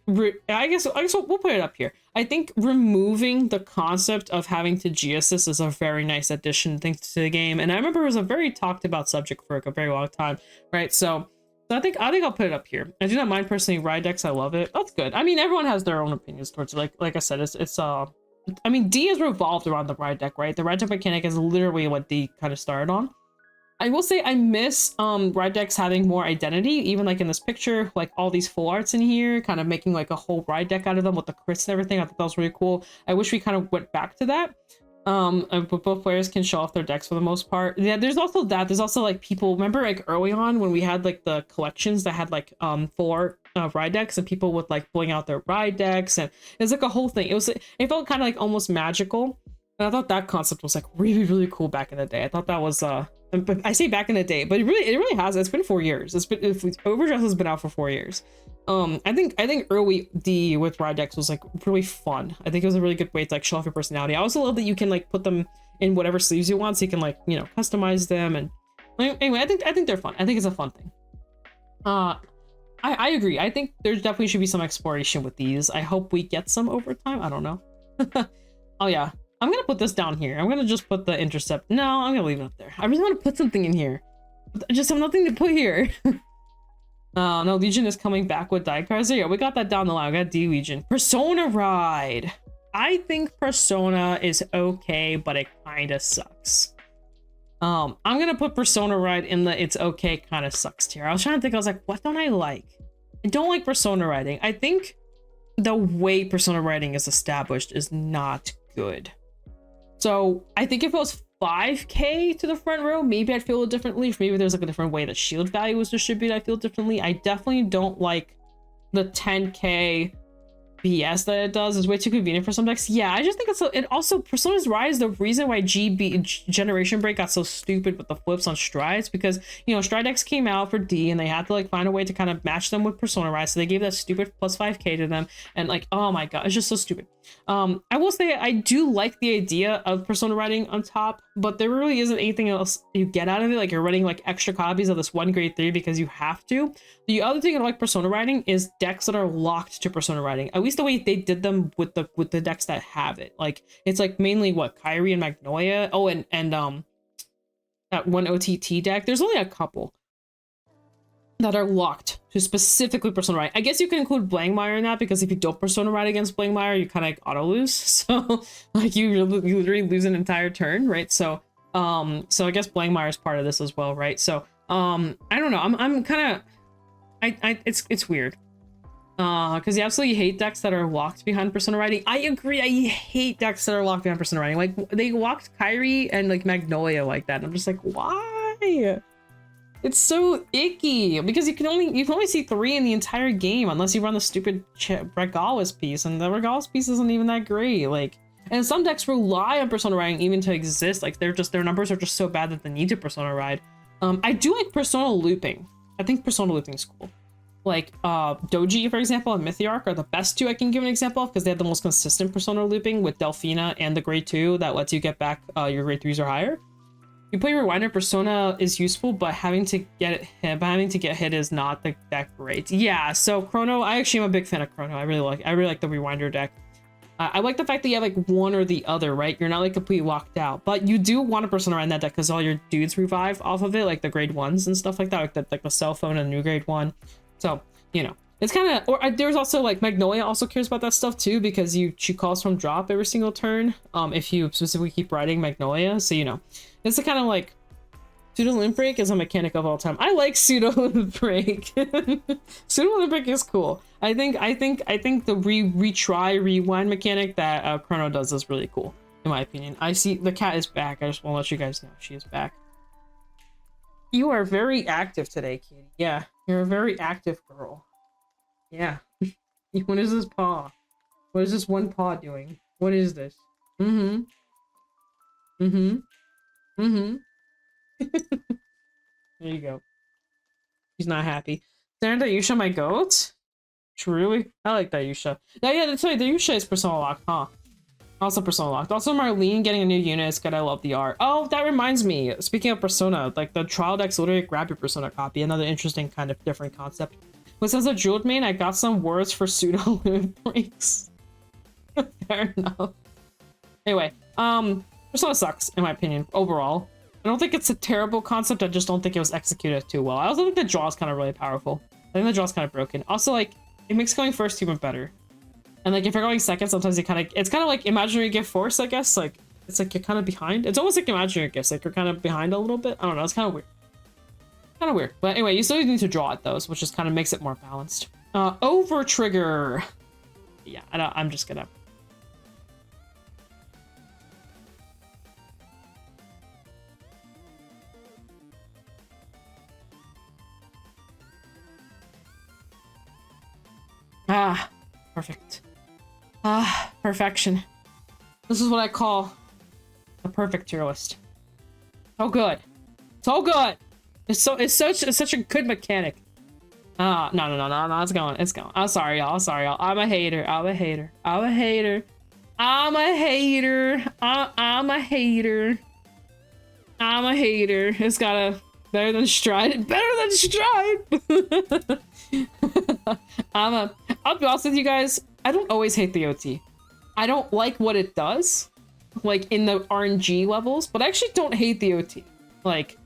I guess we'll put it up here. I think removing the concept of having to G-assist is a very nice addition to the game. And I remember it was a very talked about subject for a very long time, right? So I think I'll put it up here. I do not mind personally Ride decks. I love it. That's good. I mean, everyone has their own opinions towards it. Like I said, it's I mean, D has revolved around the Ride deck, right? The Ride deck mechanic is literally what D kind of started on. I will say I miss Ride decks having more identity, even like in this picture, like all these full arts in here, kind of making like a whole Ride deck out of them with the crits and everything. I thought that was really cool. I wish we kind of went back to that. But both players can show off their decks for the most part. Yeah, there's also like people, remember like early on when we had like the collections that had like full Ride decks, and people would like pulling out their Ride decks, and it was like a whole thing. It felt kind of like almost magical. And I thought that concept was like really, really cool back in the day. I thought that was I say back in the day, but it really has. It's been 4 years. Overdress has been out for 4 years. I think early D with Ride decks was like really fun. I think it was a really good way to like show off your personality. I also love that you can like put them in whatever sleeves you want, so you can like, you know, customize them. And anyway, I think they're fun. I think it's a fun thing. I agree. I think there definitely should be some exploration with these. I hope we get some over time. I don't know. Oh yeah, I'm gonna put this down here. I'm gonna just put the intercept. No, I'm gonna leave it up there. I really want to put something in here. I just have nothing to put here. No, Legion is coming back with die cards. Yeah, we got that down the line. We got D Legion. Persona Ride. I think Persona is okay, but it kind of sucks. I'm gonna put Persona Ride in the it's okay kind of sucks tier. I was trying to think, I was like, what don't I like? I don't like Persona Riding. I think the way Persona Riding is established is not good. So I think if it was 5k to the front row, maybe I'd feel it differently. Maybe there's like a different way that shield value was distributed, I feel differently. I definitely don't like the 10k BS that it does. Is way too convenient for some decks. Yeah, I just think it's so. And also Persona's Rise, the reason why Generation Break got so stupid with the flips on strides, because you know stride decks came out for D and they had to like find a way to kind of match them with Persona Rise, so they gave that stupid plus 5k to them, and like, oh my god, it's just so stupid. I will say I do like the idea of Persona Riding on top, but there really isn't anything else you get out of it. Like you're running like extra copies of this one grade 3 because you have to. The other thing I like Persona Riding is decks that are locked to Persona Riding, at least the way they did them with the decks that have it. Like it's like mainly what, Kyrie and Magnolia. Oh, and that one OTT deck. There's only a couple that are locked to specifically Persona Ride. I guess you can include Blangmire in that, because if you don't Persona Ride against Blangmire, you kind of like auto lose. So like you literally lose an entire turn, right? So so I guess Blangmire is part of this as well, right? So I don't know. I'm kind of it's weird. Because you absolutely hate decks that are locked behind Persona Riding. I agree. I hate decks that are locked behind Persona Riding. Like they locked Kyrie and like Magnolia like that. And I'm just like, why? It's so icky, because you can only see 3 in the entire game unless you run the stupid Regalis piece, and the Regalis piece isn't even that great. Like, and some decks rely on Persona Riding even to exist. Like their numbers are just so bad that they need to Persona Ride. I do like Persona Looping. I think Persona Looping is cool. Like Doji, for example, and Mythiarch are the best 2 I can give an example of, because they have the most consistent Persona Looping with Delphina and the grade 2 that lets you get back your grade 3s or higher. You play Rewinder, Persona is useful, but having to get hit is not that great. Yeah, so Chrono, I actually am a big fan of Chrono. I really like the Rewinder deck. I like the fact that you have like one or the other, right? You're not like completely locked out, but you do want to Persona Ride that deck because all your dudes revive off of it, like the grade 1s and stuff like that, like the cell phone and new grade 1. So, you know, it's kind of, or there's also like Magnolia also cares about that stuff too, because she calls from drop every single turn. If you specifically keep riding Magnolia, so you know, it's a kind of like Pseudo Limp Break is a mechanic of all time. I like Pseudo Limp Break. Pseudo Limp Break is cool. I think the retry rewind mechanic that Chrono does is really cool, in my opinion. I see the cat is back. I just want to let you guys know she is back. You are very active today, Katie. Yeah, you're a very active girl. Yeah. What is this paw? What is this one paw doing? What is this? Mm-hmm. Mm-hmm. Mm-hmm. There you go. He's not happy. Darn Dayusha, my goat? Truly? I like Dayusha. Yeah, that's right. Dayusha is Persona locked, huh? Also Persona locked. Also Marlene getting a new unit is good. I love the art. Oh, that reminds me. Speaking of Persona, like the trial decks literally grab your Persona copy. Another interesting kind of different concept. But since a Jeweled Main, I got some words for Pseudo Limit Breaks. Fair enough. Anyway, Persona sucks, in my opinion, overall. I don't think it's a terrible concept, I just don't think it was executed too well. I also think the draw is kind of really powerful. I think the draw is kind of broken. Also, like, it makes going first even better. And like, if you're going second, sometimes you it's kind of like Imaginary Gift Force, I guess. Like, it's like you're kind of behind. It's almost like Imaginary Gifts, like you're kind of behind a little bit. I don't know, it's kind of weird. Kind of weird. But anyway, you still need to draw at those, which just kind of makes it more balanced. Overtrigger. Yeah, I'm just gonna... Ah, perfect. Ah, perfection. This is what I call a perfect tier list. So good. So good. It's such a good mechanic. No, it's going. I'm sorry, y'all. I'm a hater. I'm a hater. It's got a better than Stride. I'll be honest with you guys. I don't always hate the OT. I don't like what it does, like in the RNG levels, but I actually don't hate the OT. Like,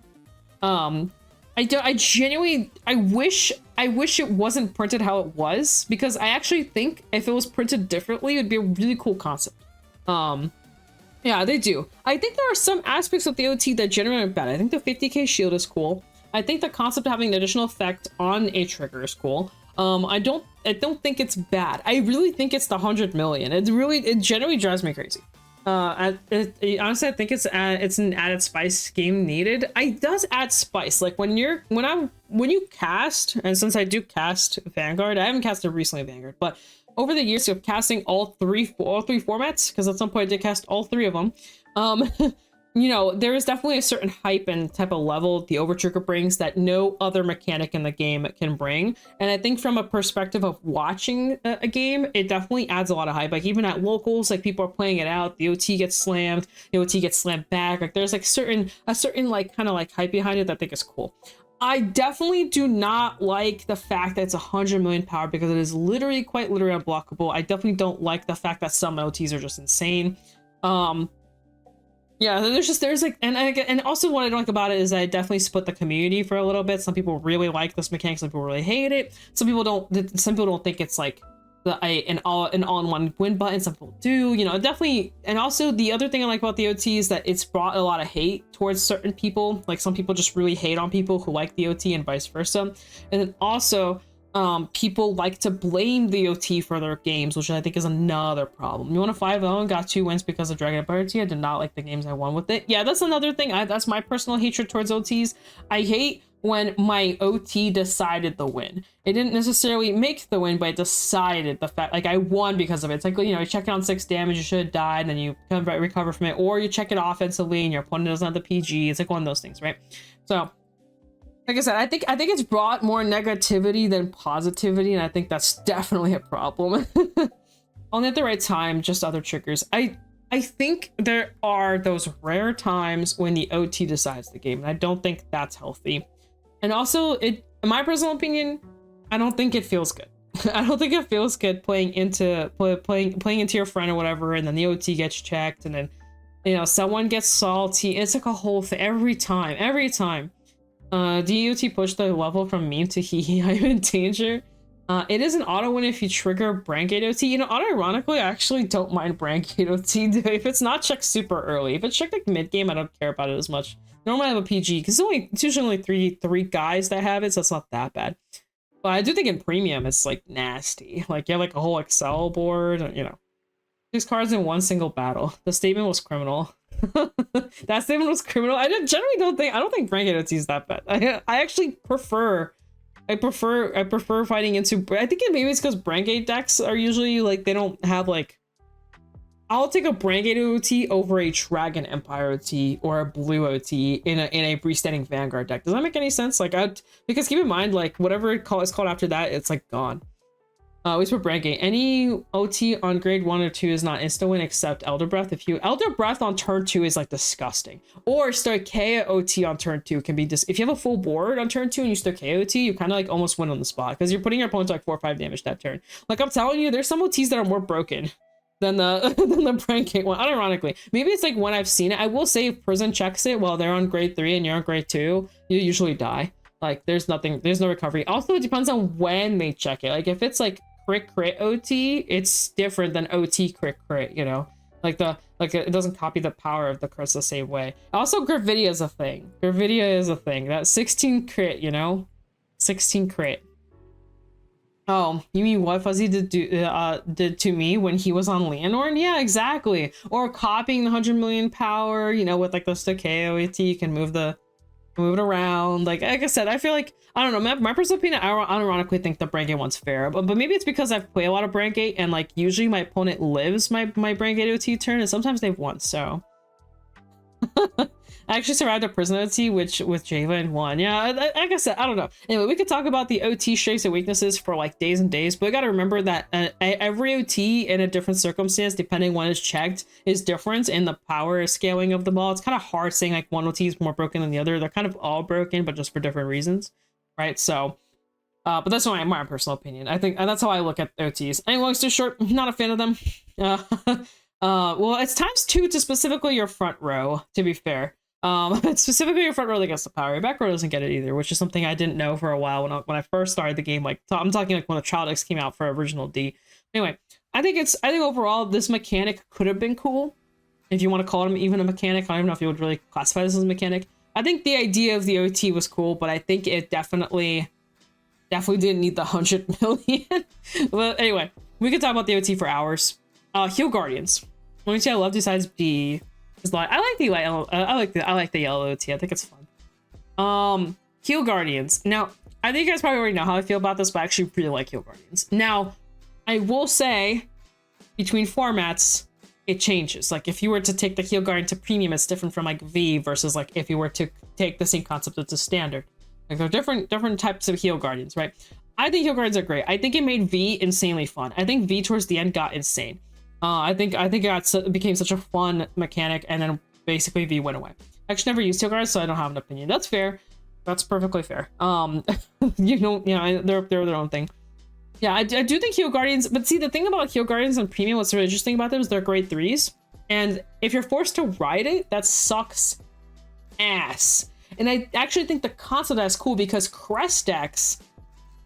I genuinely, I wish it wasn't printed how it was, because I actually think if it was printed differently, it would be a really cool concept. Yeah, they do. I think there are some aspects of the OT that generally are bad. I think the 50k shield is cool. I think the concept of having an additional effect on a trigger is cool. I don't think it's bad. I really think it's the 100 million. It generally drives me crazy. Honestly, I think it's an added spice game needed. It does add spice. Like when you cast, and since I do cast Vanguard, I haven't casted recently Vanguard, but over the years of casting all three formats, because at some point I did cast all three of them. You know, there is definitely a certain hype and type of level the Overtrigger brings that no other mechanic in the game can bring. And I think from a perspective of watching a game, it definitely adds a lot of hype. Like even at locals, like people are playing it out, the OT gets slammed, the OT gets slammed back. Like there's like a certain like kind of like hype behind it that I think is cool. I definitely do not like the fact that it's 100 million power, because it is quite literally unblockable. I definitely don't like the fact that some OTs are just insane. Yeah, there's like, and also what I don't like about it is I definitely split the community for a little bit. Some people really like this mechanic, some people really hate it. Some people don't think it's like an all-in-one win button. Some people do, you know, definitely. And also the other thing I like about the OT is that it's brought a lot of hate towards certain people. Like some people just really hate on people who like the OT and vice versa. And then also people like to blame the OT for their games, which I think is another problem. You won a 5-0 and got 2 wins because of Dragon Empire OT. I did not like the games I won with it. Yeah, that's another thing. That's my personal hatred towards OTs. I hate when my OT decided the win. It didn't necessarily make the win, but it decided the fact, like I won because of it. It's like, you know, you check it on 6 damage, you should have died, and then you come back, recover from it, or you check it offensively and your opponent doesn't have the PG. It's like one of those things, right? So like I said, I think it's brought more negativity than positivity, and I think that's definitely a problem. Only at the right time, just other triggers. I think there are those rare times when the OT decides the game, and I don't think that's healthy. And also, in my personal opinion, I don't think it feels good. I don't think it feels good playing into your friend or whatever, and then the OT gets checked, and then, you know, someone gets salty. It's like a whole thing every time. DOT push the level from meme to hee I'm in danger. It is an auto win if you trigger Brand Gate OT. You know, ironically, I actually don't mind Brand Gate OT if it's not checked super early. If it's checked like mid game, I don't care about it as much. Normally I have a PG because it's usually only three guys that have it, so it's not that bad. But I do think in premium it's like nasty. Like you have like a whole Excel board, you know. 6 cards in one single battle. The statement was criminal. That statement was criminal. I don't think Brand Gate OT is that bad. I actually prefer fighting into. I think maybe it's because Brand Gate decks are usually like they don't have like. I'll take a Brand Gate OT over a Dragon Empire OT or a Blue OT in a freestanding Vanguard deck. Does that make any sense? Like because keep in mind, like whatever is called after that, it's like gone. At least for Brand Gate, any OT on grade 1 or 2 is not insta win except Elder Breath. If you Elder Breath on turn 2 is like disgusting. Or Stoicheia OT on turn 2 can be if you have a full board on turn 2 and you Stoicheia OT, you kind of like almost win on the spot because you're putting your opponent to like 4 or 5 damage that turn. Like I'm telling you, there's some OTs that are more broken than the Brand Gate one. Unironically, maybe it's like when I've seen it. I will say if Prison checks it while they're on grade 3 and you're on grade 2, you usually die. Like there's no recovery. Also, it depends on when they check it. Like if it's like crit OT, it's different than OT crit, you know, like it doesn't copy the power of the crits the same way. Also, Gravidia is a thing. That 16 crit, you know, 16 crit. Oh, you mean what Fuzzy did to me when he was on Leonorn? Yeah, exactly. Or copying the 100 million power, you know, with like the Stoicheia OT, you can move it around. Like I said, I feel like, I don't know, my personal opinion, I unironically think the Brand Gate one's fair, but maybe it's because I've played a lot of Brand Gate and like usually my opponent lives my Brand Gate OT turn and sometimes they've won, so. I actually survived a prison OT with Java and won. Yeah, like I said, I don't know. Anyway, we could talk about the OT strengths and weaknesses for like days and days, but we got to remember that every OT in a different circumstance, depending when it's checked, is different in the power scaling of the ball. It's kind of hard saying like one OT is more broken than the other. They're kind of all broken, but just for different reasons, right? So, but that's my personal opinion. I think that's how I look at OTs. Anyway, long story short, not a fan of them. Well, it's ×2 to specifically your front row, to be fair. It's specifically your front row that gets the power. Your back row doesn't get it either, which is something I didn't know for a while when I first started the game. Like, I'm talking like when the Child X came out for original D. Anyway, I think overall this mechanic could have been cool. If you want to call it even a mechanic, I don't even know if you would really classify this as a mechanic. I think the idea of the OT was cool, but I think it definitely didn't need the 100 million. But anyway, we could talk about the OT for hours. Heal Guardians. Let me see. I love besides B. I like the yellow OT. I think it's fun. Heal Guardians. Now, I think you guys probably already know how I feel about this, but I actually really like Heal Guardians. Now, I will say, between formats, it changes. Like, if you were to take the Heal Guardian to premium, it's different from like V versus like if you were to take the same concept as a standard. Like, there are different types of Heal Guardians, right? I think Heal Guardians are great. I think it made V insanely fun. I think V towards the end got insane. I think it became such a fun mechanic, and then basically V went away. I actually never used Heal Guards, so I don't have an opinion. That's fair. That's perfectly fair. They're their own thing. Yeah, I do think Heal Guardians, but see, the thing about Heal Guardians and Premium, what's really interesting about them is they're grade 3s, and if you're forced to ride it, that sucks ass. And I actually think the concept that's cool because Crest decks,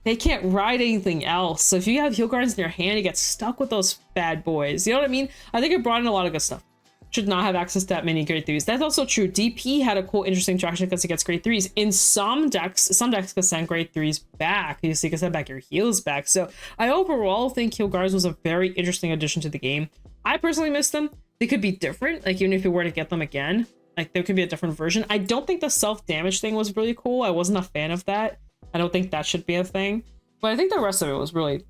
they can't ride anything else. So if you have Heal Guardians in your hand, you get stuck with those bad boys. You know what I mean? I think it brought in a lot of good stuff. Should not have access to that many grade 3s. That's also true. DP had a cool, interesting traction because it gets grade 3s. In some decks can send grade 3s back. You can send back your heals back. So I overall think Heal Guards was a very interesting addition to the game. I personally miss them. They could be different. Like, even if you were to get them again, like, there could be a different version. I don't think the self-damage thing was really cool. I wasn't a fan of that. I don't think that should be a thing, but I think the rest of it was really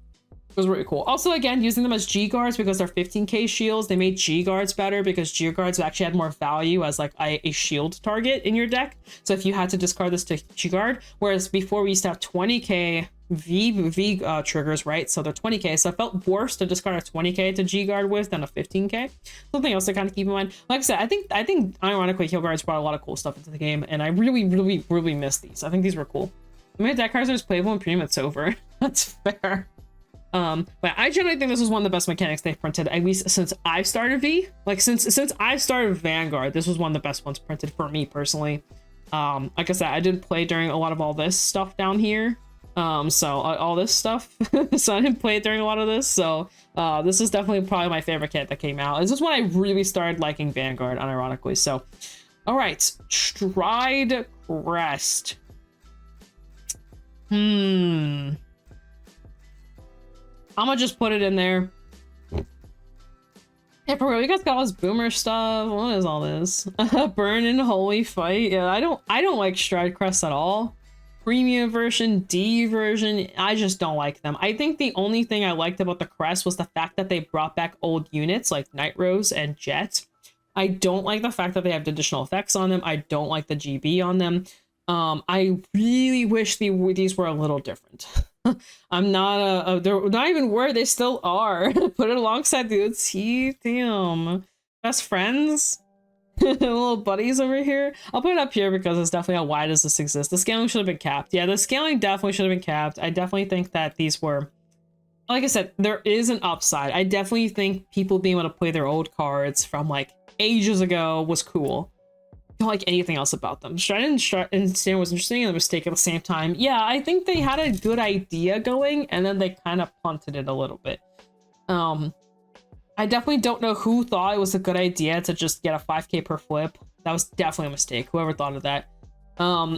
cool. Also, again, using them as G guards because they're 15k shields. They made G guards better because G guards actually had more value as like a shield target in your deck. So if you had to discard this to G guard, whereas before we used to have 20k V triggers, right? So they're 20k. So it felt worse to discard a 20k to G guard with than a 15k. Something else to kind of keep in mind. Like I said, I think ironically, Heal Guards brought a lot of cool stuff into the game, and I really miss these. I think these were cool. I mean, deck cards are just playable and premium, it's over. That's fair. But I generally think this was one of the best mechanics they've printed, at least since I started V. Like, since I started Vanguard, this was one of the best ones printed for me personally. Like I said, I didn't play during a lot of all this stuff down here. All this stuff. So I didn't play it during a lot of this. So this is definitely probably my favorite kit that came out. This is when I really started liking Vanguard, unironically. So, all right, Stride Crest. I'm gonna just put it in there. Yeah, for real, you guys got all this boomer stuff. What is all this? Burn in Holy Fight. Yeah, I don't like Stride Crest at all. Premium version, D version, I just don't like them. I think the only thing I liked about the Crest was the fact that they brought back old units like Night Rose and Jet. I don't like the fact that they have additional effects on them. I don't like the GB on them. I really wish these were a little different. I'm not they're not even where they still are. Put it alongside the OT. Damn. Best friends. Little buddies over here. I'll put it up here because it's definitely how wide does this exist. The scaling should have been capped. Yeah, the scaling definitely should have been capped. I definitely think that these were, like I said, there is an upside. I definitely think people being able to play their old cards from like ages ago was cool. Don't like anything else about them. Stride and Stand was interesting and a mistake at the same time. Yeah, I think they had a good idea going and then they kind of punted it a little bit. I definitely don't know who thought it was a good idea to just get a 5k per flip. That was definitely a mistake. Whoever thought of that.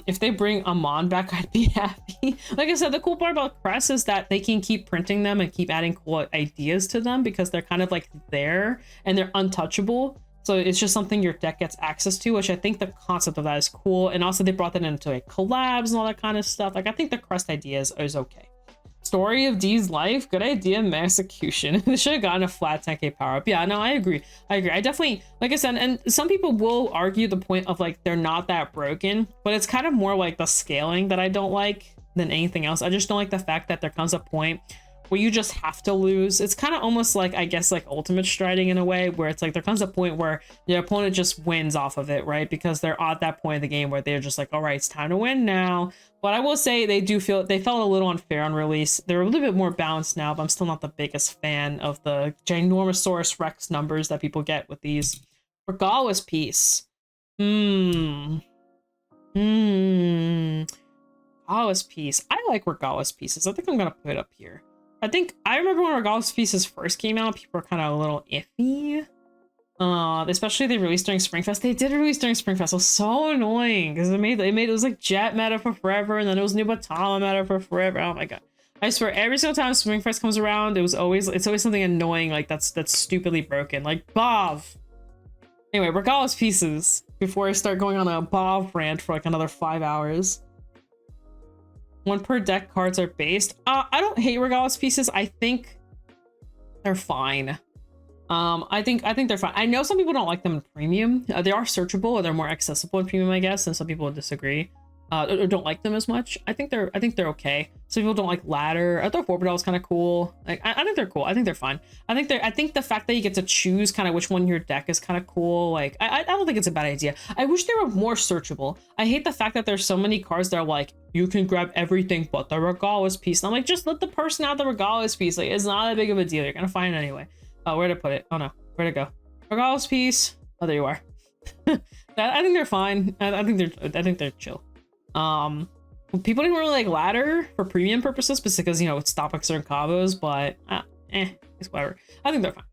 If they bring Amon back, I'd be happy. Like I said, the cool part about Crest is that they can keep printing them and keep adding cool ideas to them because they're kind of like there and they're untouchable. So it's just something your deck gets access to, which I think the concept of that is cool. And also they brought that into like collabs and all that kind of stuff. Like I think the Crest idea is okay. Story of D's life, good idea, execution. They should have gotten a flat 10k power up. Yeah, no, I agree. I definitely, like I said, and some people will argue the point of like they're not that broken, but it's kind of more like the scaling that I don't like than anything else. I just don't like the fact that there comes a point where you just have to lose. It's kind of almost like, I guess, like ultimate striding in a way, where it's like there comes a point where your opponent just wins off of it, right? Because they're at that point of the game where they're just like, all right, it's time to win now. But I will say they felt a little unfair on release. They're a little bit more balanced now, but I'm still not the biggest fan of the ginormosaurus rex numbers that people get with these. Regardless piece. Regardless piece. I like regardless pieces. I think I'm gonna put it up here. I remember when regardless pieces first came out, people were kind of a little iffy. Especially they released during Springfest. They did release during Springfest. It was so annoying because it was like Jet meta for forever, and then it was Nubatama meta for forever. Oh my god. I swear every single time Springfest comes around, it's always something annoying like that's stupidly broken. Like Bov. Anyway, regardless pieces, before I start going on a Bov rant for like another 5 hours. 1 per deck cards are based. I don't hate regardless pieces. I think they're fine. I think they're fine. I know some people don't like them in premium. They are searchable, or they're more accessible in premium, I guess, and some people would disagree. Or don't like them as much. I think they're okay. Some people don't like ladder. I thought Forbidal was kind of cool. Like I think they're cool. I think they're fine. I think the fact that you get to choose kind of which one in your deck is kind of cool. Like I don't think it's a bad idea. I wish they were more searchable. I hate the fact that there's so many cards that are like, you can grab everything but the regardless piece. And I'm like, just let the person have the regardless piece. Like it's not that big of a deal. You're gonna find it anyway. Oh, where to put it? Oh no, where to go? Regardless piece. Oh, there you are. I think they're fine. I think they're chill. People didn't really like ladder for premium purposes because, you know, it's topics certain combos, but it's whatever. I think they're fine.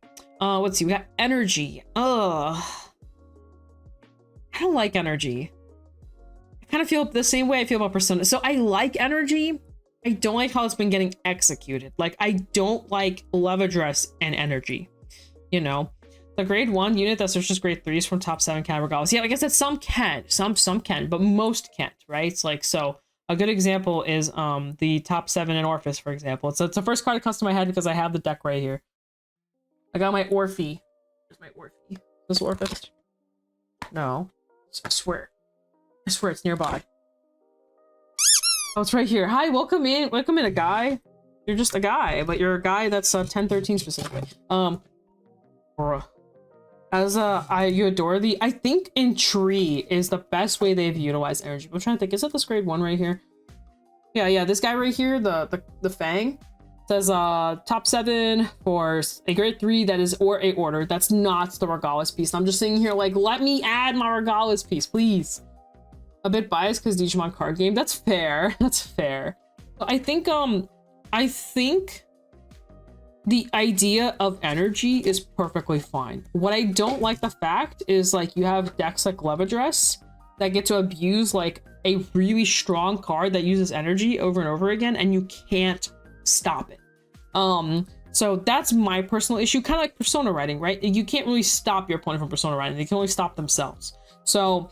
Let's see, we got energy. I don't like energy. I kind of feel the same way I feel about Persona. So I like energy. I don't like how it's been getting executed. Like I don't like love address and energy, you know. The grade 1 unit that searches grade 3s from top 7 can regardless. Yeah, I guess that some can, some can, but most can't, right? It's like, so a good example is the top 7 in Orphis, for example. So it's the first card that comes to my head because I have the deck right here. I got my Orphe. Where's my Orphe? Is this Orphis? No. I swear it's nearby. Oh, it's right here. Hi, welcome in a guy. You're just a guy, but you're a guy that's 1013 specifically. Bruh. You adore the, I think in Tree is the best way they've utilized energy. I'm trying to think, is that this grade 1 right here? Yeah, this guy right here, the Fang, says top 7 for a grade 3 that is or a order. That's not the regardless piece. I'm just sitting here like, let me add my regardless piece, please. A bit biased because Digimon card game. That's fair. That's fair. I think the idea of energy is perfectly fine. What I don't like the fact is like you have decks like Love Address that get to abuse like a really strong card that uses energy over and over again, and you can't stop it. So that's my personal issue, kind of like Persona writing, right? You can't really stop your opponent from Persona writing. They can only stop themselves. So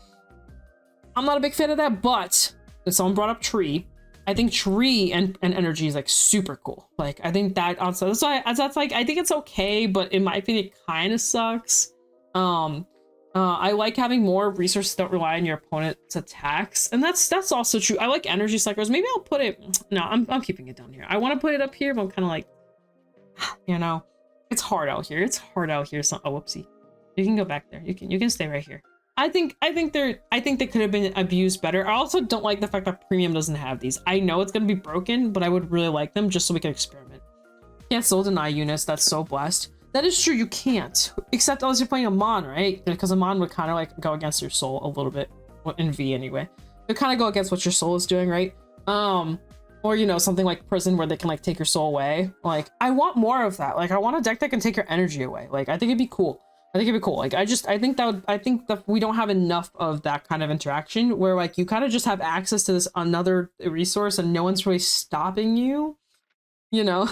I'm not a big fan of that, but if someone brought up Tree, I think Tree and energy is like super cool. Like I think that also that's like I think it's okay, but in my opinion, it kind of sucks. I like having more resources that rely on your opponent's attacks, and that's also true. I like energy cycles. Maybe I'll put it. No, I'm keeping it down here. I want to put it up here, but I'm kind of like, you know, it's hard out here. It's hard out here. So, oh, whoopsie. You can go back there. You can stay right here. I think they could have been abused better. I also don't like the fact that premium doesn't have these. I know it's gonna be broken, but I would really like them just so we can experiment. Can't soul deny units. That's so blessed. That is true. You can't, except unless you're playing a Mon, right? Because a Mon would kind of like go against your soul a little bit, in V anyway. It kind of go against what your soul is doing, right? Or you know, something like Prison where they can like take your soul away. Like I want more of that. Like I want a deck that can take your energy away. Like I think it'd be cool. Like I think that we don't have enough of that kind of interaction where like you kind of just have access to this another resource and no one's really stopping you, you know.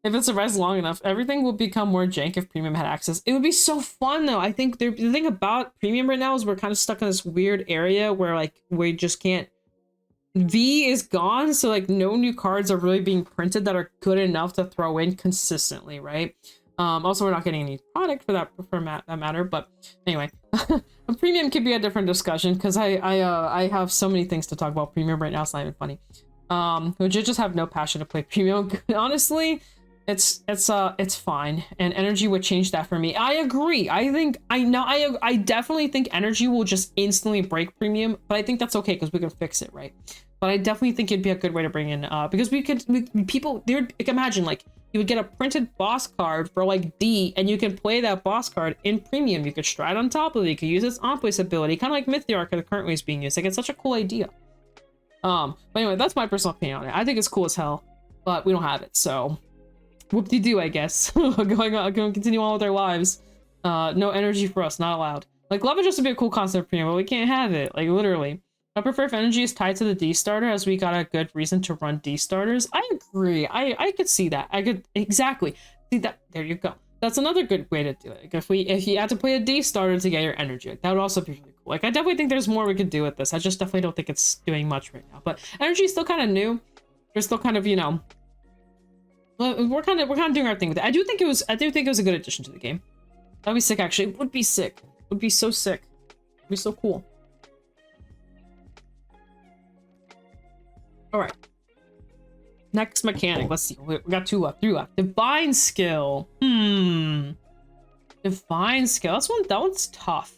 If it survives long enough, everything will become more jank if premium had access. It would be so fun though. I think the thing about premium right now is we're kind of stuck in this weird area where like we just can't, V is gone, so like no new cards are really being printed that are good enough to throw in consistently, right? Also, we're not getting any product for that matter, but anyway, a premium could be a different discussion because I have so many things to talk about premium right now. It's not even funny. Who just have no passion to play premium. Honestly, it's fine, and energy would change that for me. I agree. I definitely think energy will just instantly break premium, but I think that's okay because we can fix it, right? But I definitely think it'd be a good way to bring in because people they would, like, imagine like you would get a printed boss card for like D, and you can play that boss card in premium. You could stride on top of it. You could use its on-place ability, kind of like Mythiarch the current way is being used. Like, it's such a cool idea. But anyway, that's my personal opinion on it. I think it's cool as hell, but we don't have it, so whoop-de-doo, I guess. going continue on with our lives. No energy for us, not allowed. Like, love it just to be a cool concept premium, but we can't have it, like, literally. I prefer if energy is tied to the D starter, as we got a good reason to run D starters. I agree. I could see that. I could exactly see that. There you go. That's another good way to do it. Like, if you had to play a D starter to get your energy, like, that would also be really cool. Like, I definitely think there's more we could do with this. I just definitely don't think it's doing much right now. But energy is still kind of new. We're still kind of, you know, we're kind of doing our thing with it. I do think it was a good addition to the game. That'd be sick, actually. It would be sick. It would be so sick. It'd be so cool. All right. Next mechanic. Let's see. We got three left. Divine skill. Divine skill. That one's tough.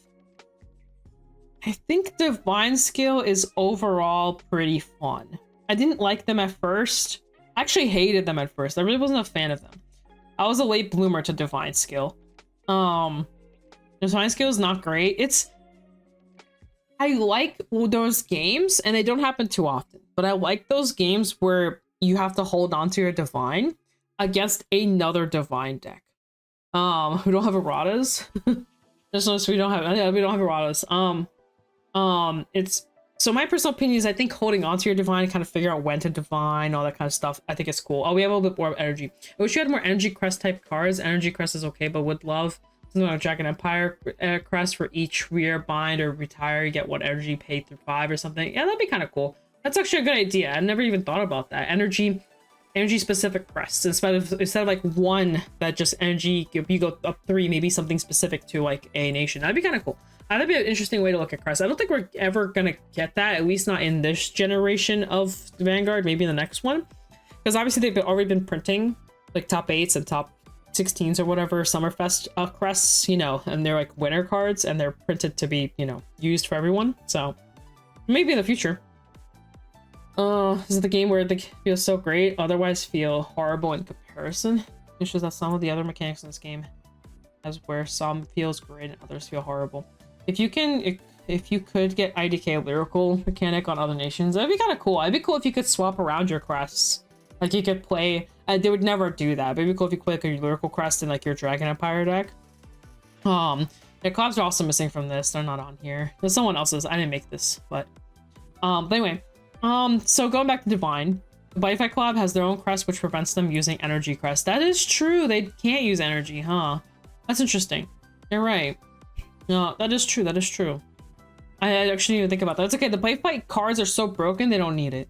I think divine skill is overall pretty fun. I didn't like them at first. I actually hated them at first. I really wasn't a fan of them. I was a late bloomer to divine skill. Divine skill is not great. I like those games, and they don't happen too often, but I like those games where you have to hold on to your divine against another divine deck. We don't have erratas. Just notice we don't have erratas. So my personal opinion is I think holding on to your divine, kind of figure out when to divine, all that kind of stuff, I think it's cool. Oh, we have a little bit more energy. I wish you had more energy crest type cards. Energy crest is okay, but would love something like Dragon Empire crest for each rear bind or retire. You get one energy paid through 5 or something. Yeah, that'd be kind of cool. That's actually a good idea. I never even thought about that. Energy specific crests instead of like one that just energy, you go up 3, maybe something specific to like a nation. That'd be kind of cool. That'd be an interesting way to look at crests. I don't think we're ever gonna get that, at least not in this generation of Vanguard, maybe in the next one, because obviously they've already been printing like top 8s and top 16s or whatever Summerfest crests, you know, and they're like winner cards, and they're printed to be, you know, used for everyone. So maybe in the future. This is the game where they feel so great, otherwise feel horrible in comparison. It's just that some of the other mechanics in this game as where some feels great and others feel horrible. If you could get IDK lyrical mechanic on other nations, that'd be kind of cool. It'd be cool if you could swap around your crests. Like, you could play, they would never do that, but it'd be cool if you play like a lyrical crest in like your Dragon Empire deck. The collabs are also missing from this. They're not on here. There's someone else's. I didn't make this, but anyway. So going back to Divine, the Bite collab has their own crest, which prevents them using energy crest. That is true. They can't use energy, huh? That's interesting. You're right. No, that is true. That is true. I actually didn't even think about that. It's okay. The Bite Fight cards are so broken, they don't need it.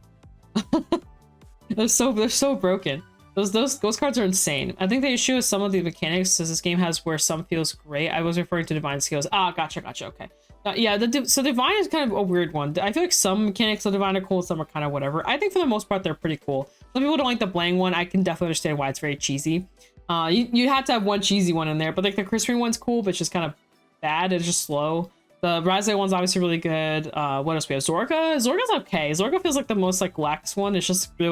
they're so broken. Those cards are insane. I think the issue is some of the mechanics, as this game has where some feels great. I was referring to Divine skills. Ah, gotcha. Okay. Yeah, so Divine is kind of a weird one. I feel like some mechanics of Divine are cool, some are kind of whatever. I think for the most part, they're pretty cool. Some people don't like the Blang one. I can definitely understand why it's very cheesy. You had to have one cheesy one in there, but like the Crispy one's cool, but it's just kind of bad. It's just slow. The Razzie one's obviously really good. What else we have? Zorka? Zorka's okay. Zorka feels like the most like lax one. It's just it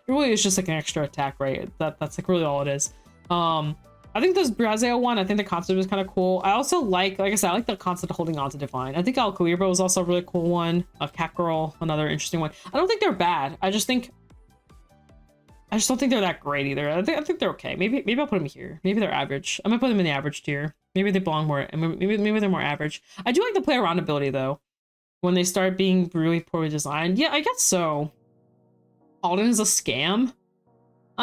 really is just like an extra attack, right? That's like really all it is. I think this Brazil one, I think the concept is kind of cool. I also like I said, I like the concept of holding on to Divine. I think Alcalibra was also a really cool one. Cat Girl, another interesting one. I don't think they're bad. I just don't think they're that great either. I think they're okay. Maybe I'll put them here. Maybe they're average. I'm gonna put them in the average tier. Maybe they belong more. Maybe they're more average. I do like the play around ability though. When they start being really poorly designed, yeah, I guess so. Alden is a scam.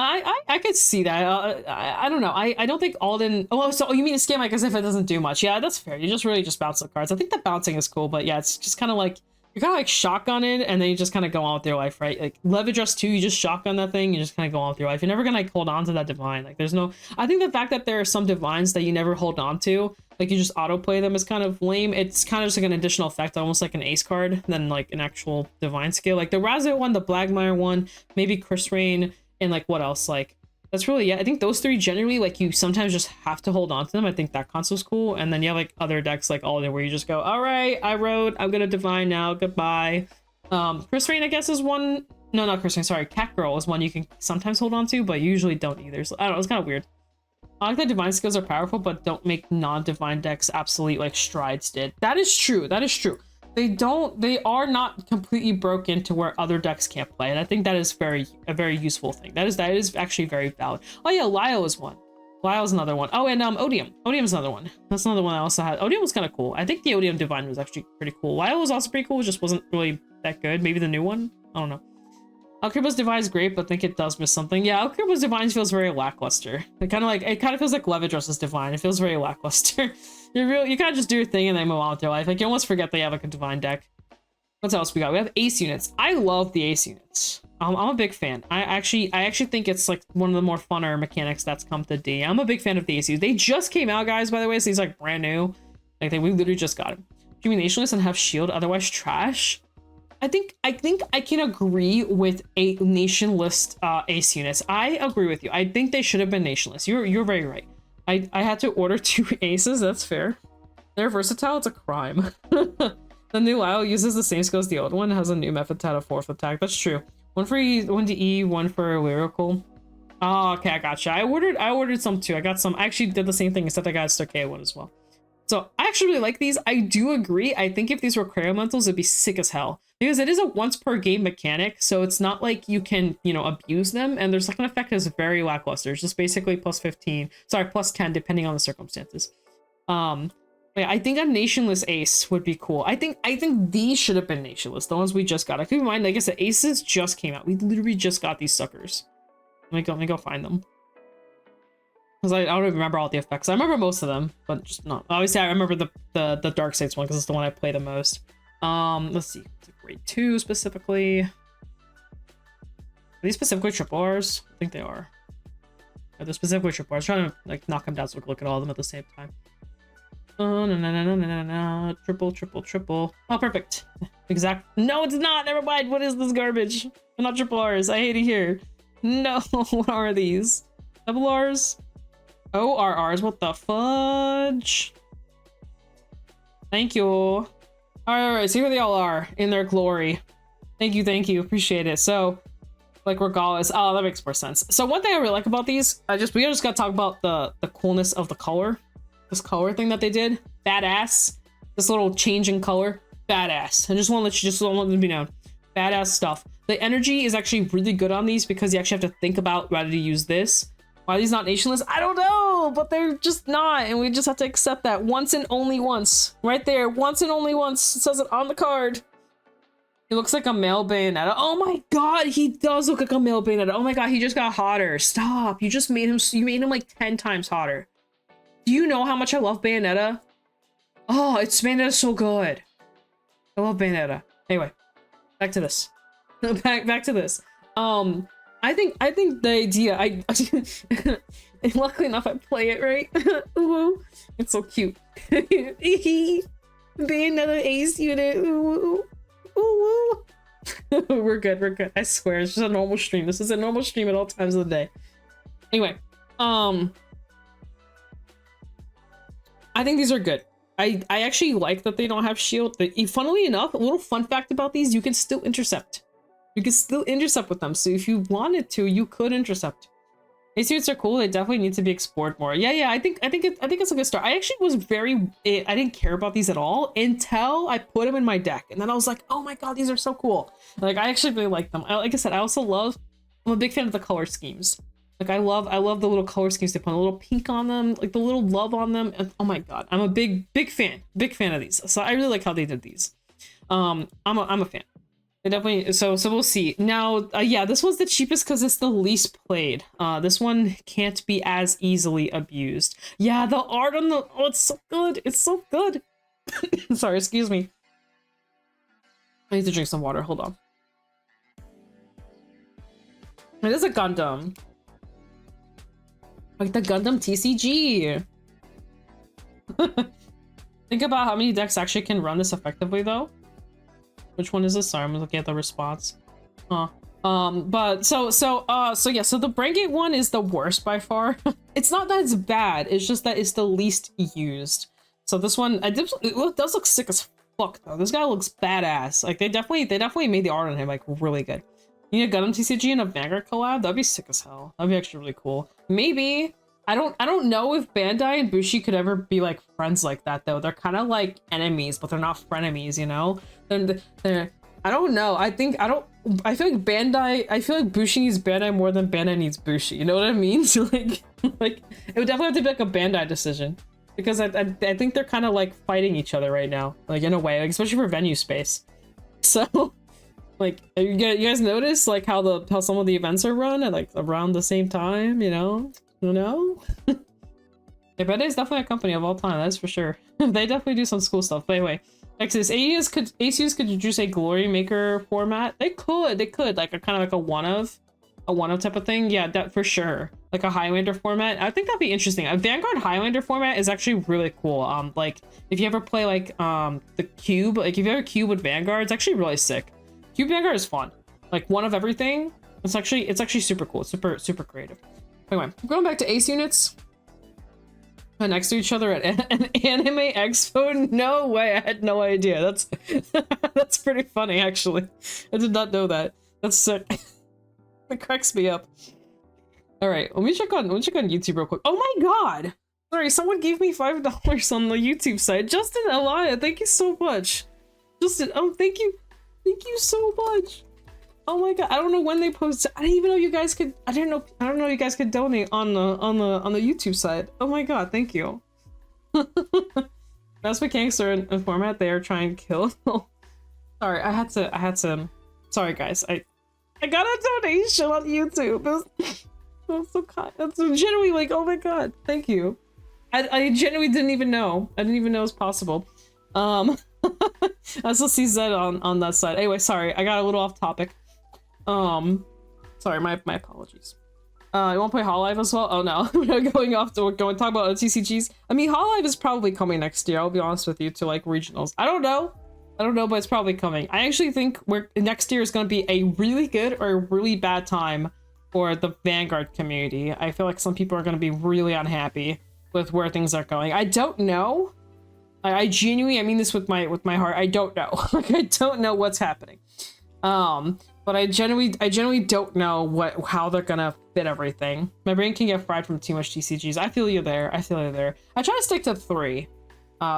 I could see that. I don't know. I don't think Alden. Oh, so you mean a scam like as if it doesn't do much? Yeah, that's fair. You just really bounce the cards. I think the bouncing is cool, but yeah, it's just kind of like you kind of like shotgun it, and then you just kind of go on with your life, right? Like Levidress 2, you just shotgun that thing, you just kind of go on with your life. You're never gonna like hold on to that divine. Like there's no, I think the fact that there are some divines that you never hold on to, like you just autoplay them, is kind of lame. It's kind of just like an additional effect, almost like an ace card than like an actual divine skill. Like the Razzo one, the Blagmire one, maybe Chris Rain, and like what else? Like that's really, yeah, I think those three generally, like you sometimes just have to hold on to them. I think that concept's cool. And then you have like other decks like all in where you just go, all right, I wrote, I'm gonna divine now, goodbye. Chris Rain, I guess, is one. No, not Chris Rain, sorry, Cat Girl is one you can sometimes hold on to, but you usually don't either. So I don't know, it's kind of weird. I like that divine skills are powerful, but don't make non-divine decks obsolete like Strides did. That is true, that is true. They are not completely broken to where other decks can't play, and I think that is a very useful thing. That is actually very valid. Oh yeah, Lyle is one. Lyle's another one. Oh, and Odium. Odium's another one. That's another one I also had. Odium was kind of cool. I think the Odium Divine was actually pretty cool. Lyle was also pretty cool, just wasn't really that good. Maybe the new one? I don't know. Alcreba's Divine is great, but I think it does miss something. Yeah, Alcreba's Divine feels very lackluster. It kind of feels like Levidress's Divine. It feels very lackluster. You kind of just do your thing and then move on with your life. Like you almost forget they have like a divine deck. What else we got? We have ace units. I love the ace units. I'm a big fan. I actually think it's like one of the more funner mechanics that's come to D. I'm a big fan of the ace units. They just came out, guys, by the way, so he's like brand new. Like we literally just got him. Should be nationless and have shield, otherwise trash. I think I can agree with a nationless ace units. I agree with you. I think they should have been nationless. You're very right. I had to order 2 aces. That's fair. They're versatile. It's a crime. The new Lyle uses the same skill as the old one. It has a new method to add a 4th attack. That's true. One for E, one to E, one for lyrical. Oh, okay, I gotcha. I ordered some too. I got some. I actually did the same thing, except I got a Starkea one as well. So I actually really like these. I do agree. I think if these were Cryomentals, it'd be sick as hell. Because it is a once per game mechanic, so it's not like you can, you know, abuse them. And there's like an effect that's very lackluster. It's just basically plus 15. Sorry, plus 10, depending on the circumstances. Yeah, I think a nationless ace would be cool. I think these should have been nationless. The ones we just got. I keep in mind, like I said, aces just came out. We literally just got these suckers. Let me go find them. Because I don't even remember all the effects. I remember most of them, but just not. Obviously, I remember the Dark States one because it's the one I play the most. Let's see. It's a grade 2 specifically. Are these specifically triple R's? I think they are. Yeah, they're specifically triple R's. Trying to like knock them down so we can look at all of them at the same time. Oh, no. Triple. Oh, perfect. Exact. No, it's not. Never mind. What is this garbage? They're not triple R's. I hate it here. No, what are these? Double R's? ORRs? What the fudge? Thank you. All right. See where they all are in their glory. Thank you. Appreciate it. So, like, regardless. Oh, that makes more sense. So, one thing I really like about these, we just gotta talk about the coolness of the color. This color thing that they did, badass. This little change in color, badass. I just want to let them be known, badass stuff. The energy is actually really good on these because you actually have to think about whether to use this. Why are these not nationless? I don't know, but they're just not, and we just have to accept that once and only once. Right there, once and only once. It says it on the card. He looks like a male Bayonetta. Oh my god, he does look like a male Bayonetta. Oh my god, he just got hotter. Stop. You just made him. You made him like 10 times hotter. Do you know how much I love Bayonetta? Oh, Bayonetta's so good. I love Bayonetta. Anyway, back to this. back to this. I think the idea, and luckily enough I play it right. Ooh, it's so cute. Bayonetta ace unit. Ooh. Ooh. We're good. I swear, it's just a normal stream. This is a normal stream at all times of the day. Anyway, I think these are good. I actually like that they don't have shield. Funnily enough, a little fun fact about these, you can still intercept. You can still intercept with them. So if you wanted to, you could intercept. Ace units are cool. They definitely need to be explored more. Yeah. I think it's a good start. I actually was I didn't care about these at all until I put them in my deck, and then I was like, oh my god, these are so cool. Like I actually really like them. Like I said, I'm a big fan of the color schemes. Like I love the little color schemes they put a little pink on them, like the little love on them. And, oh my god, I'm a big fan of these. So I really like how they did these. I'm a fan. They definitely. So we'll see. Now, yeah, this one's the cheapest because it's the least played. This one can't be as easily abused. Yeah, the art on the it's so good. It's so good. Sorry, excuse me. I need to drink some water. Hold on. It is a Gundam. Like the Gundam TCG. Think about how many decks actually can run this effectively, though. Which one is this? Sorry, I'm looking at the response. But so yeah, so the Brain Gate one is the worst by far. It's not that it's bad, it's just that it's the least used. So this one, it does look sick as fuck though. This guy looks badass. Like they definitely made the art on him like really good. You need a Gundam TCG and a Vanguard collab? That'd be sick as hell. That'd be actually really cool. Maybe. I don't know if Bandai and Bushi could ever be like friends like that though. They're kind of like enemies, but they're not frenemies, you know? They're I don't know. I feel like Bandai, I feel like Bushi needs Bandai more than Bandai needs Bushi. You know what I mean? So like it would definitely have to be like a Bandai decision. Because I think they're kind of like fighting each other right now. Like in a way, like especially for venue space. So like you guys notice like how some of the events are run at like around the same time, you know? You know? Yeah, Bandai is definitely a company of all time, that's for sure. They definitely do some cool stuff. But anyway, Exodus, ACUs could introduce a Glory Maker format. They could like a kind of like a one of type of thing. Yeah, that for sure. Like a Highlander format. I think that'd be interesting. A Vanguard Highlander format is actually really cool. Like if you ever play like the Cube, like if you have a Cube with Vanguard, it's actually really sick. Cube Vanguard is fun. Like one of everything. It's actually super cool. It's super creative. Anyway, going back to Ace units. Next to each other at an anime expo? No way, I had no idea. That's that's pretty funny actually. I did not know that. That's sick. It cracks me up. All right, let me check on YouTube real quick. Oh my god! Sorry, someone gave me $5 on the YouTube site. Justin Elia, thank you so much. Justin, oh thank you so much. Oh my god, I don't know when they posted. I didn't even know you guys could. I don't know you guys could donate on the YouTube side. Oh my god, thank you. Best mechanics are in format they are trying to kill. Sorry, I had to. Sorry guys, I got a donation on YouTube. That's so kind. That's genuinely like, oh my god, thank you. I genuinely didn't even know. I didn't even know it was possible. I still see Zed on that side. Anyway, sorry, I got a little off topic. Sorry, my apologies. You want to play Hololive as well? Oh no, we're going off to talk about TCGs. I mean, Hololive is probably coming next year. I'll be honest with you, to like regionals. I don't know, but it's probably coming. I actually think next year is going to be a really good or a really bad time for the Vanguard community. I feel like some people are going to be really unhappy with where things are going. I don't know. I genuinely, I mean this with my heart. I don't know. Like I don't know what's happening. But I genuinely don't know how they're gonna fit everything. My brain can get fried from too much TCGs. I feel you there. I try to stick to 3.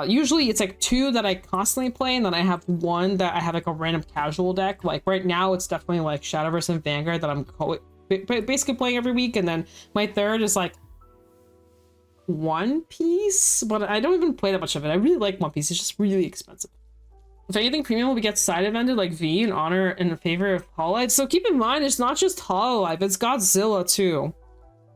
Usually it's like 2 that I constantly play, and then I have 1 that I have like a random casual deck. Like right now it's definitely like Shadowverse and Vanguard that I'm basically playing every week, and then my 3rd is like One Piece, but I don't even play that much of it. I really like One Piece. It's just really expensive. If anything, premium will get side evented like V in honor in favor of Hololive. So keep in mind, it's not just Hololive, it's Godzilla too.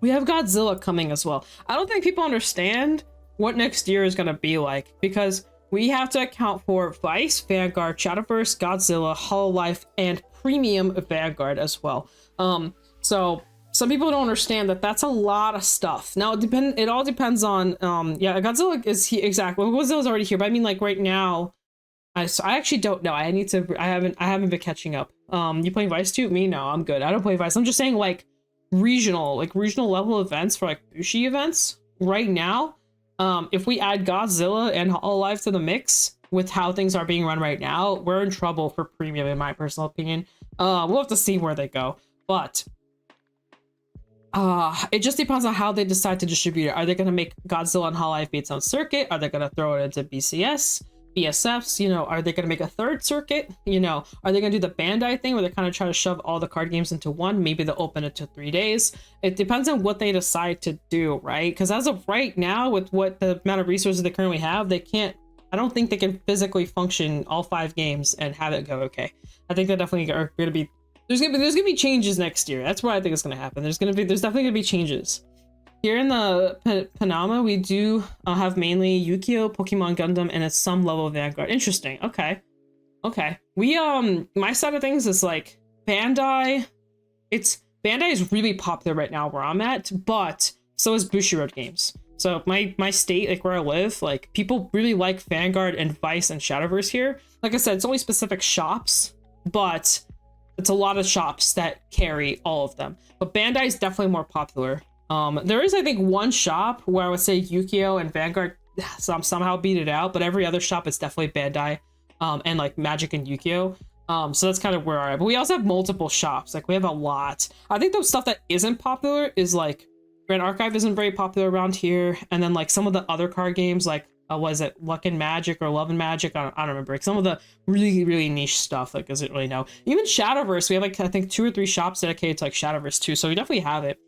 We have Godzilla coming as well. I don't think people understand what next year is going to be like, because we have to account for Vice, Vanguard, Shadowverse, Godzilla, Hololive, and premium Vanguard as well. So some people don't understand that that's a lot of stuff. Now it all depends on yeah, Godzilla is here exactly. Well, Godzilla's already here, but I mean like right now. I actually don't know. I haven't been catching up. You playing Vice too? Me? No, I'm good. I don't play Vice. I'm just saying like regional level events for like Bushi events right now. If we add Godzilla and Hololive to the mix with how things are being run right now, we're in trouble for premium in my personal opinion. We'll have to see where they go. But it just depends on how they decide to distribute it. Are they going to make Godzilla and Hololive be its own circuit? Are they going to throw it into BCS? BSFs, you know, are they going to make a 3rd circuit? You know, are they going to do the Bandai thing where they kind of try to shove all the card games into one? Maybe they'll open it to 3 days. It depends on what they decide to do, right? Because as of right now, with what the amount of resources they currently have, they can't, I don't think they can physically function all 5 games and have it go okay. I think they definitely are going to be, there's gonna be changes next year. That's what I think is going to happen. There's definitely going to be changes. Here in the Panama, we do have mainly Yu-Gi-Oh, Pokemon, Gundam, and at some level Vanguard. Interesting. Okay. Okay. We my side of things is like Bandai. Bandai is really popular right now where I'm at, but so is Bushiroad Games. So my state, like where I live, like people really like Vanguard and Vice and Shadowverse here. Like I said, it's only specific shops, but it's a lot of shops that carry all of them. But Bandai is definitely more popular. There is, I think, one shop where I would say Yu-Gi-Oh! And Vanguard somehow beat it out, but every other shop is definitely Bandai, and like Magic and Yu-Gi-Oh! So that's kind of where I am. But we also have multiple shops. Like we have a lot. I think the stuff that isn't popular is like Grand Archive isn't very popular around here, and then like some of the other card games, like was it Luck and Magic or Love and Magic? I don't remember. Like some of the really niche stuff like doesn't really know. Even Shadowverse, we have like I think 2 or 3 shops dedicated to like Shadowverse too, so we definitely have it.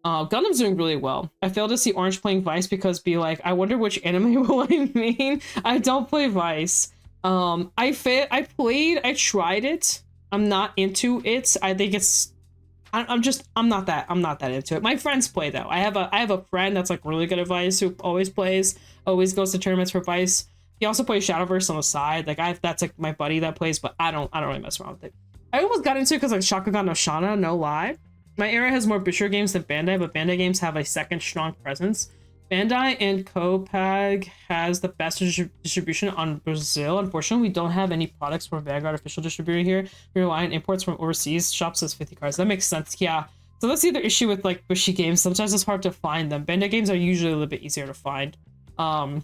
Gundam's doing really well. I failed to see Orange playing Vice because be like, I wonder which anime will I mean. I don't play Vice. I tried it. I'm not into it. I think it's I'm not that into it. My friends play though. I have a friend that's like really good at Vice who always goes to tournaments for Vice. He also plays Shadowverse on the side. Like that's like my buddy that plays, but I don't really mess around with it. I almost got into it because like Shakugan no Shana, no lie. My area has more Bushiroad games than Bandai, but Bandai games have a second strong presence. Bandai and Copag has the best distribution on Brazil. Unfortunately, we don't have any products from Vanguard official distributor here. We rely on imports from overseas. Shop says 50 cards. That makes sense. Yeah. So that's the other issue with like Bushi games. Sometimes it's hard to find them. Bandai games are usually a little bit easier to find. But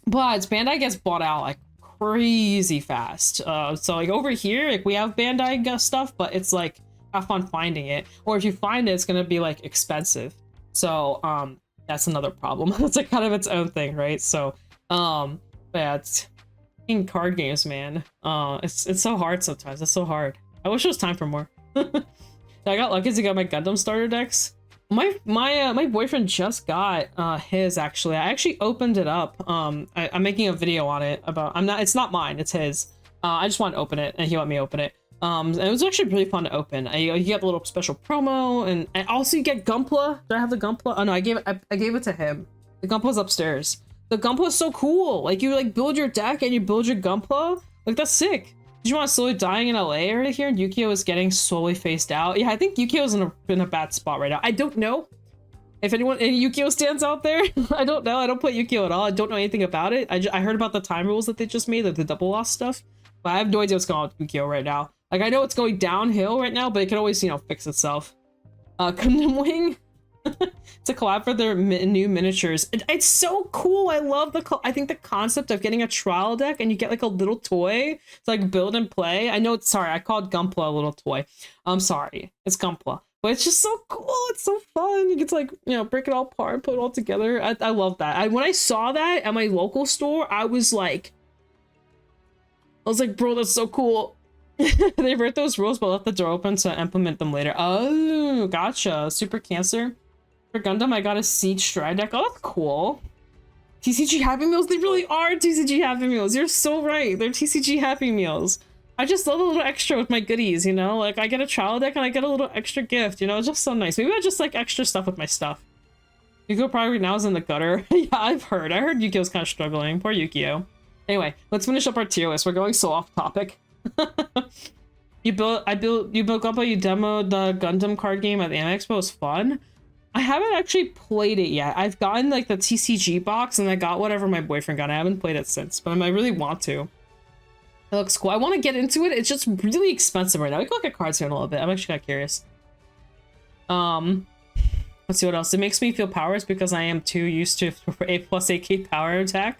Bandai gets bought out like crazy fast. So like over here, like we have Bandai stuff, but it's like have fun finding it. Or if you find it, it's gonna be like expensive. So that's another problem. It's like kind of its own thing, right? So yeah, it's in card games, man. It's so hard sometimes. It's so hard. I wish there was time for more. I got lucky to get my Gundam starter decks. My boyfriend just got his actually. I actually opened it up. I'm making a video on it about it's not mine, it's his. I just want to open it and he let me open it. And it was actually really fun to open. You get a little special promo, and also you get Gunpla. Do I have the Gunpla? Oh no, I gave it to him. The Gunpla's upstairs. The Gunpla is so cool. Like you like build your deck and you build your Gunpla. Like that's sick. Did you want slowly dying in LA right here? And Yu-Gi-Oh is getting slowly phased out. Yeah, I think Yu-Gi-Oh is in a bad spot right now. I don't know if any Yu-Gi-Oh stands out there. I don't know. I don't play Yu-Gi-Oh at all. I don't know anything about it. I heard about the time rules that they just made, like the double loss stuff, but I have no idea what's going on with Yu-Gi-Oh right now. Like, I know it's going downhill right now, but it can always, you know, fix itself. Gundam Wing. It's a collab for their new miniatures. It's so cool. I love I think the concept of getting a trial deck and you get like a little toy to like build and play. I know sorry, I called Gunpla a little toy. I'm sorry. It's Gunpla. But it's just so cool. It's so fun. You get to like, you know, break it all apart, put it all together. I love that. When I saw that at my local store, I was like, bro, that's so cool. They wrote those rules but left the door open to implement them later. Oh, gotcha. Super Cancer. For Gundam, I got a Siege Stride deck. Oh, that's cool. TCG Happy Meals? They really are TCG Happy Meals. You're so right. They're TCG Happy Meals. I just love a little extra with my goodies, you know? Like, I get a trial deck and I get a little extra gift, you know? It's just so nice. Maybe I just like extra stuff with my stuff. Yu-Gi-Oh probably now is in the gutter. Yeah, I've heard. I heard Yu-Gi-Oh's kind of struggling. Poor Yu-Gi-Oh. Anyway, let's finish up our tier list. We're going so off topic. You built Gunpla, you demoed the Gundam card game at the Anime Expo. It was fun. I haven't actually played it yet. I've gotten like the TCG box and I got whatever my boyfriend got. I haven't played it since, but I really want to. It looks cool. I want to get into it. It's just really expensive right now. We can look at cards here in a little bit. I'm actually kind of curious. Let's see what else. It makes me feel powers because I am too used to A plus AK power attack.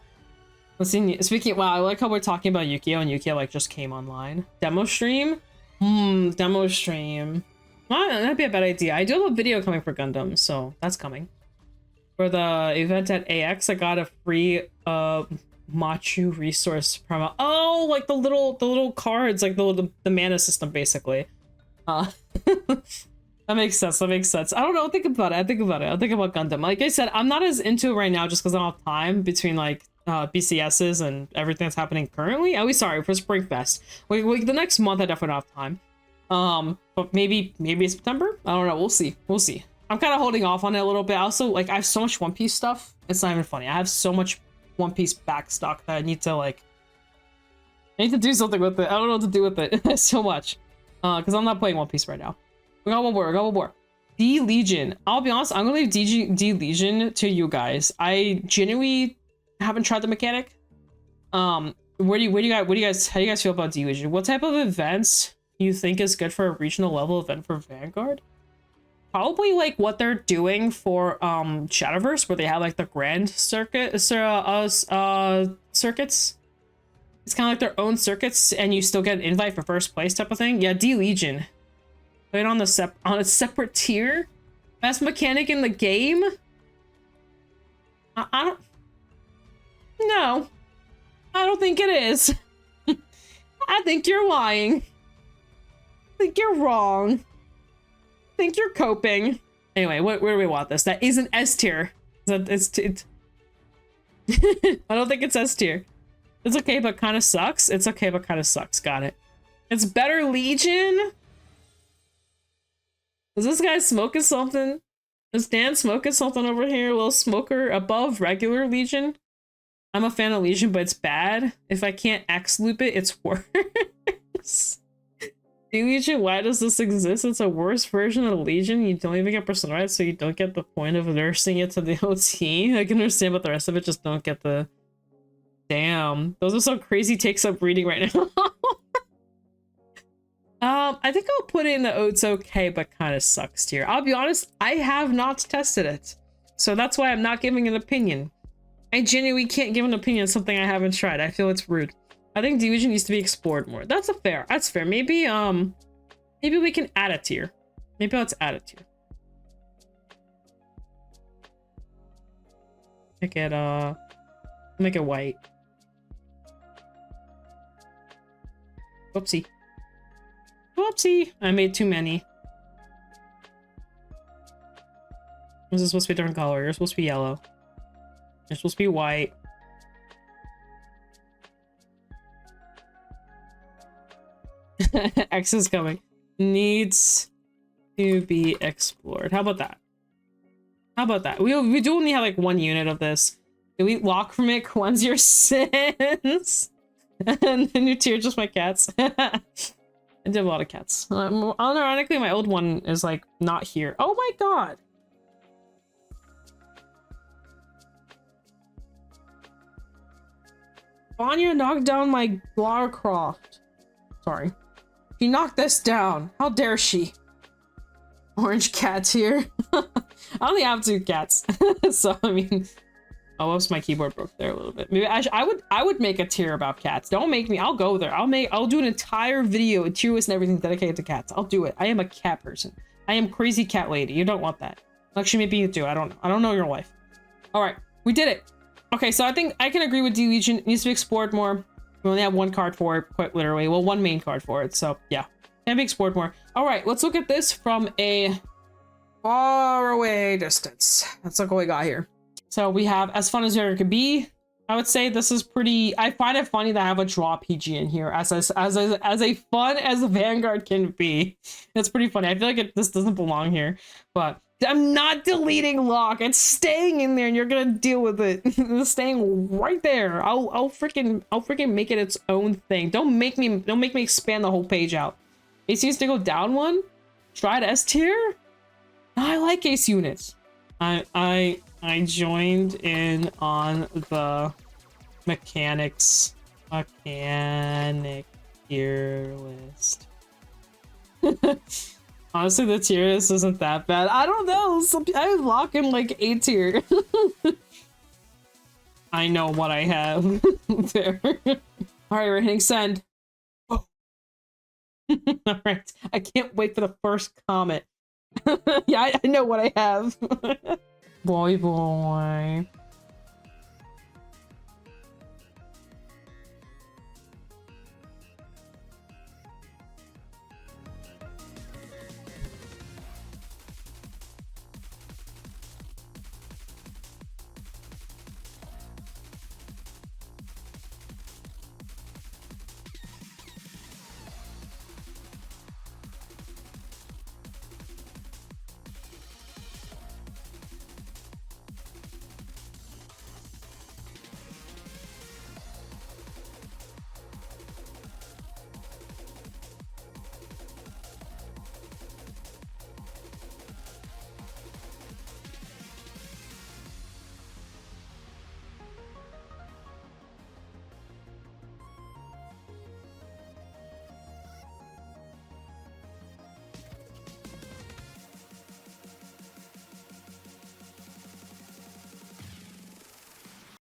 Let's see. Speaking, wow, I like how we're talking about Yu-Gi-Oh and Yu-Gi-Oh like just came online. Demo stream? Demo stream. Well, that'd be a bad idea. I do have a video coming for Gundam, so that's coming. For the event at AX, I got a free Machu resource promo. Oh, like the little cards, like the mana system basically. That makes sense. That makes sense. I don't know. Think about it. I'll think about Gundam. Like I said, I'm not as into it right now just because I don't have time between like BCSs and everything that's happening currently. Oh, sorry, for Spring Fest. Wait, the next month I definitely don't have time. But maybe September. I don't know. We'll see. I'm kind of holding off on it a little bit. Also, like I have so much One Piece stuff. It's not even funny. I have so much One Piece back stock that I need to like. I need to do something with it. I don't know what to do with it so much. Because I'm not playing One Piece right now. We got one more. We got one more. D Legion. I'll be honest. I'm gonna leave D Legion to you guys. I genuinely haven't tried the mechanic. How do you guys feel about D Legion? What type of events you think is good for a regional level event for Vanguard? Probably like what they're doing for Shadowverse, where they have like the grand circuit circuits. It's kind of like their own circuits, and you still get an invite for first place type of thing. Yeah, D Legion. Put it on a separate tier. Best mechanic in the game. I don't. No, I don't think it is. I think you're lying. I think you're wrong. I think you're coping. Anyway, where do we want this? That isn't S tier. I don't think it's S tier. It's okay, but kind of sucks. It's okay, but kind of sucks. Got it. It's better Legion. Is this guy smoking something? Is Dan smoking something over here? A little smoker above regular Legion. I'm a fan of Legion, but it's bad. If I can't X loop it, it's worse. Legion, why does this exist? It's a worse version of Legion. You don't even get personalized, so you don't get the point of nursing it to the OT. I can understand, but the rest of it just don't get the... Damn. Those are some crazy takes I'm reading right now. I think I'll put it in the it's okay, but kind of sucks tier. I'll be honest, I have not tested it. So that's why I'm not giving an opinion. I genuinely can't give an opinion on something I haven't tried. I feel it's rude. I think Division needs to be explored more. That's fair. That's fair. Maybe maybe we can add a tier. Maybe let's add a tier. Make it white. Whoopsie. Whoopsie. I made too many. This is supposed to be a different color. You're supposed to be yellow. You're supposed to be white. X is coming. Needs to be explored. How about that? How about that? We do only have like one unit of this. Do we lock from it? Cleanse your sins. And the new tier, just my cats. I did a lot of cats. Unironically, my old one is like not here. Oh my god. Vanya knocked down my Lara Croft. Sorry. She knocked this down. How dare she? Orange cats here. I only have 2 cats. So I mean, oh, whoops, my keyboard broke there a little bit. Maybe I would make a tier about cats. Don't make me. I'll go there. I'll do an entire video, a tier list and everything dedicated to cats. I'll do it. I am a cat person. I am crazy cat lady. You don't want that. Actually, maybe you do. I don't know. I don't know your life. All right, we did it. Okay, so I think I can agree with D Legion. It needs to be explored more. We only have 1 card for it, quite literally. Well, 1 main card for it. So yeah, can be explored more. All right, let's look at this from a far away distance. Let's look what we got here. So we have as fun as there could be. I would say this is pretty. I find it funny that I have a draw PG in here as a fun as a Vanguard can be. It's pretty funny. I feel like this doesn't belong here, but I'm not deleting lock. It's staying in there, and you're gonna deal with it. It's staying right there. I'll freaking make it its own thing. Don't make me expand the whole page out. Ace needs to go down 1. Tried S tier. I like Ace units. I joined in on the mechanic tier list. Honestly, the tier list isn't that bad. I don't know. I lock in like A tier. I know what I have there. All right, we're hitting send. Oh. All right. I can't wait for the first comment. Yeah, I know what I have. Boy.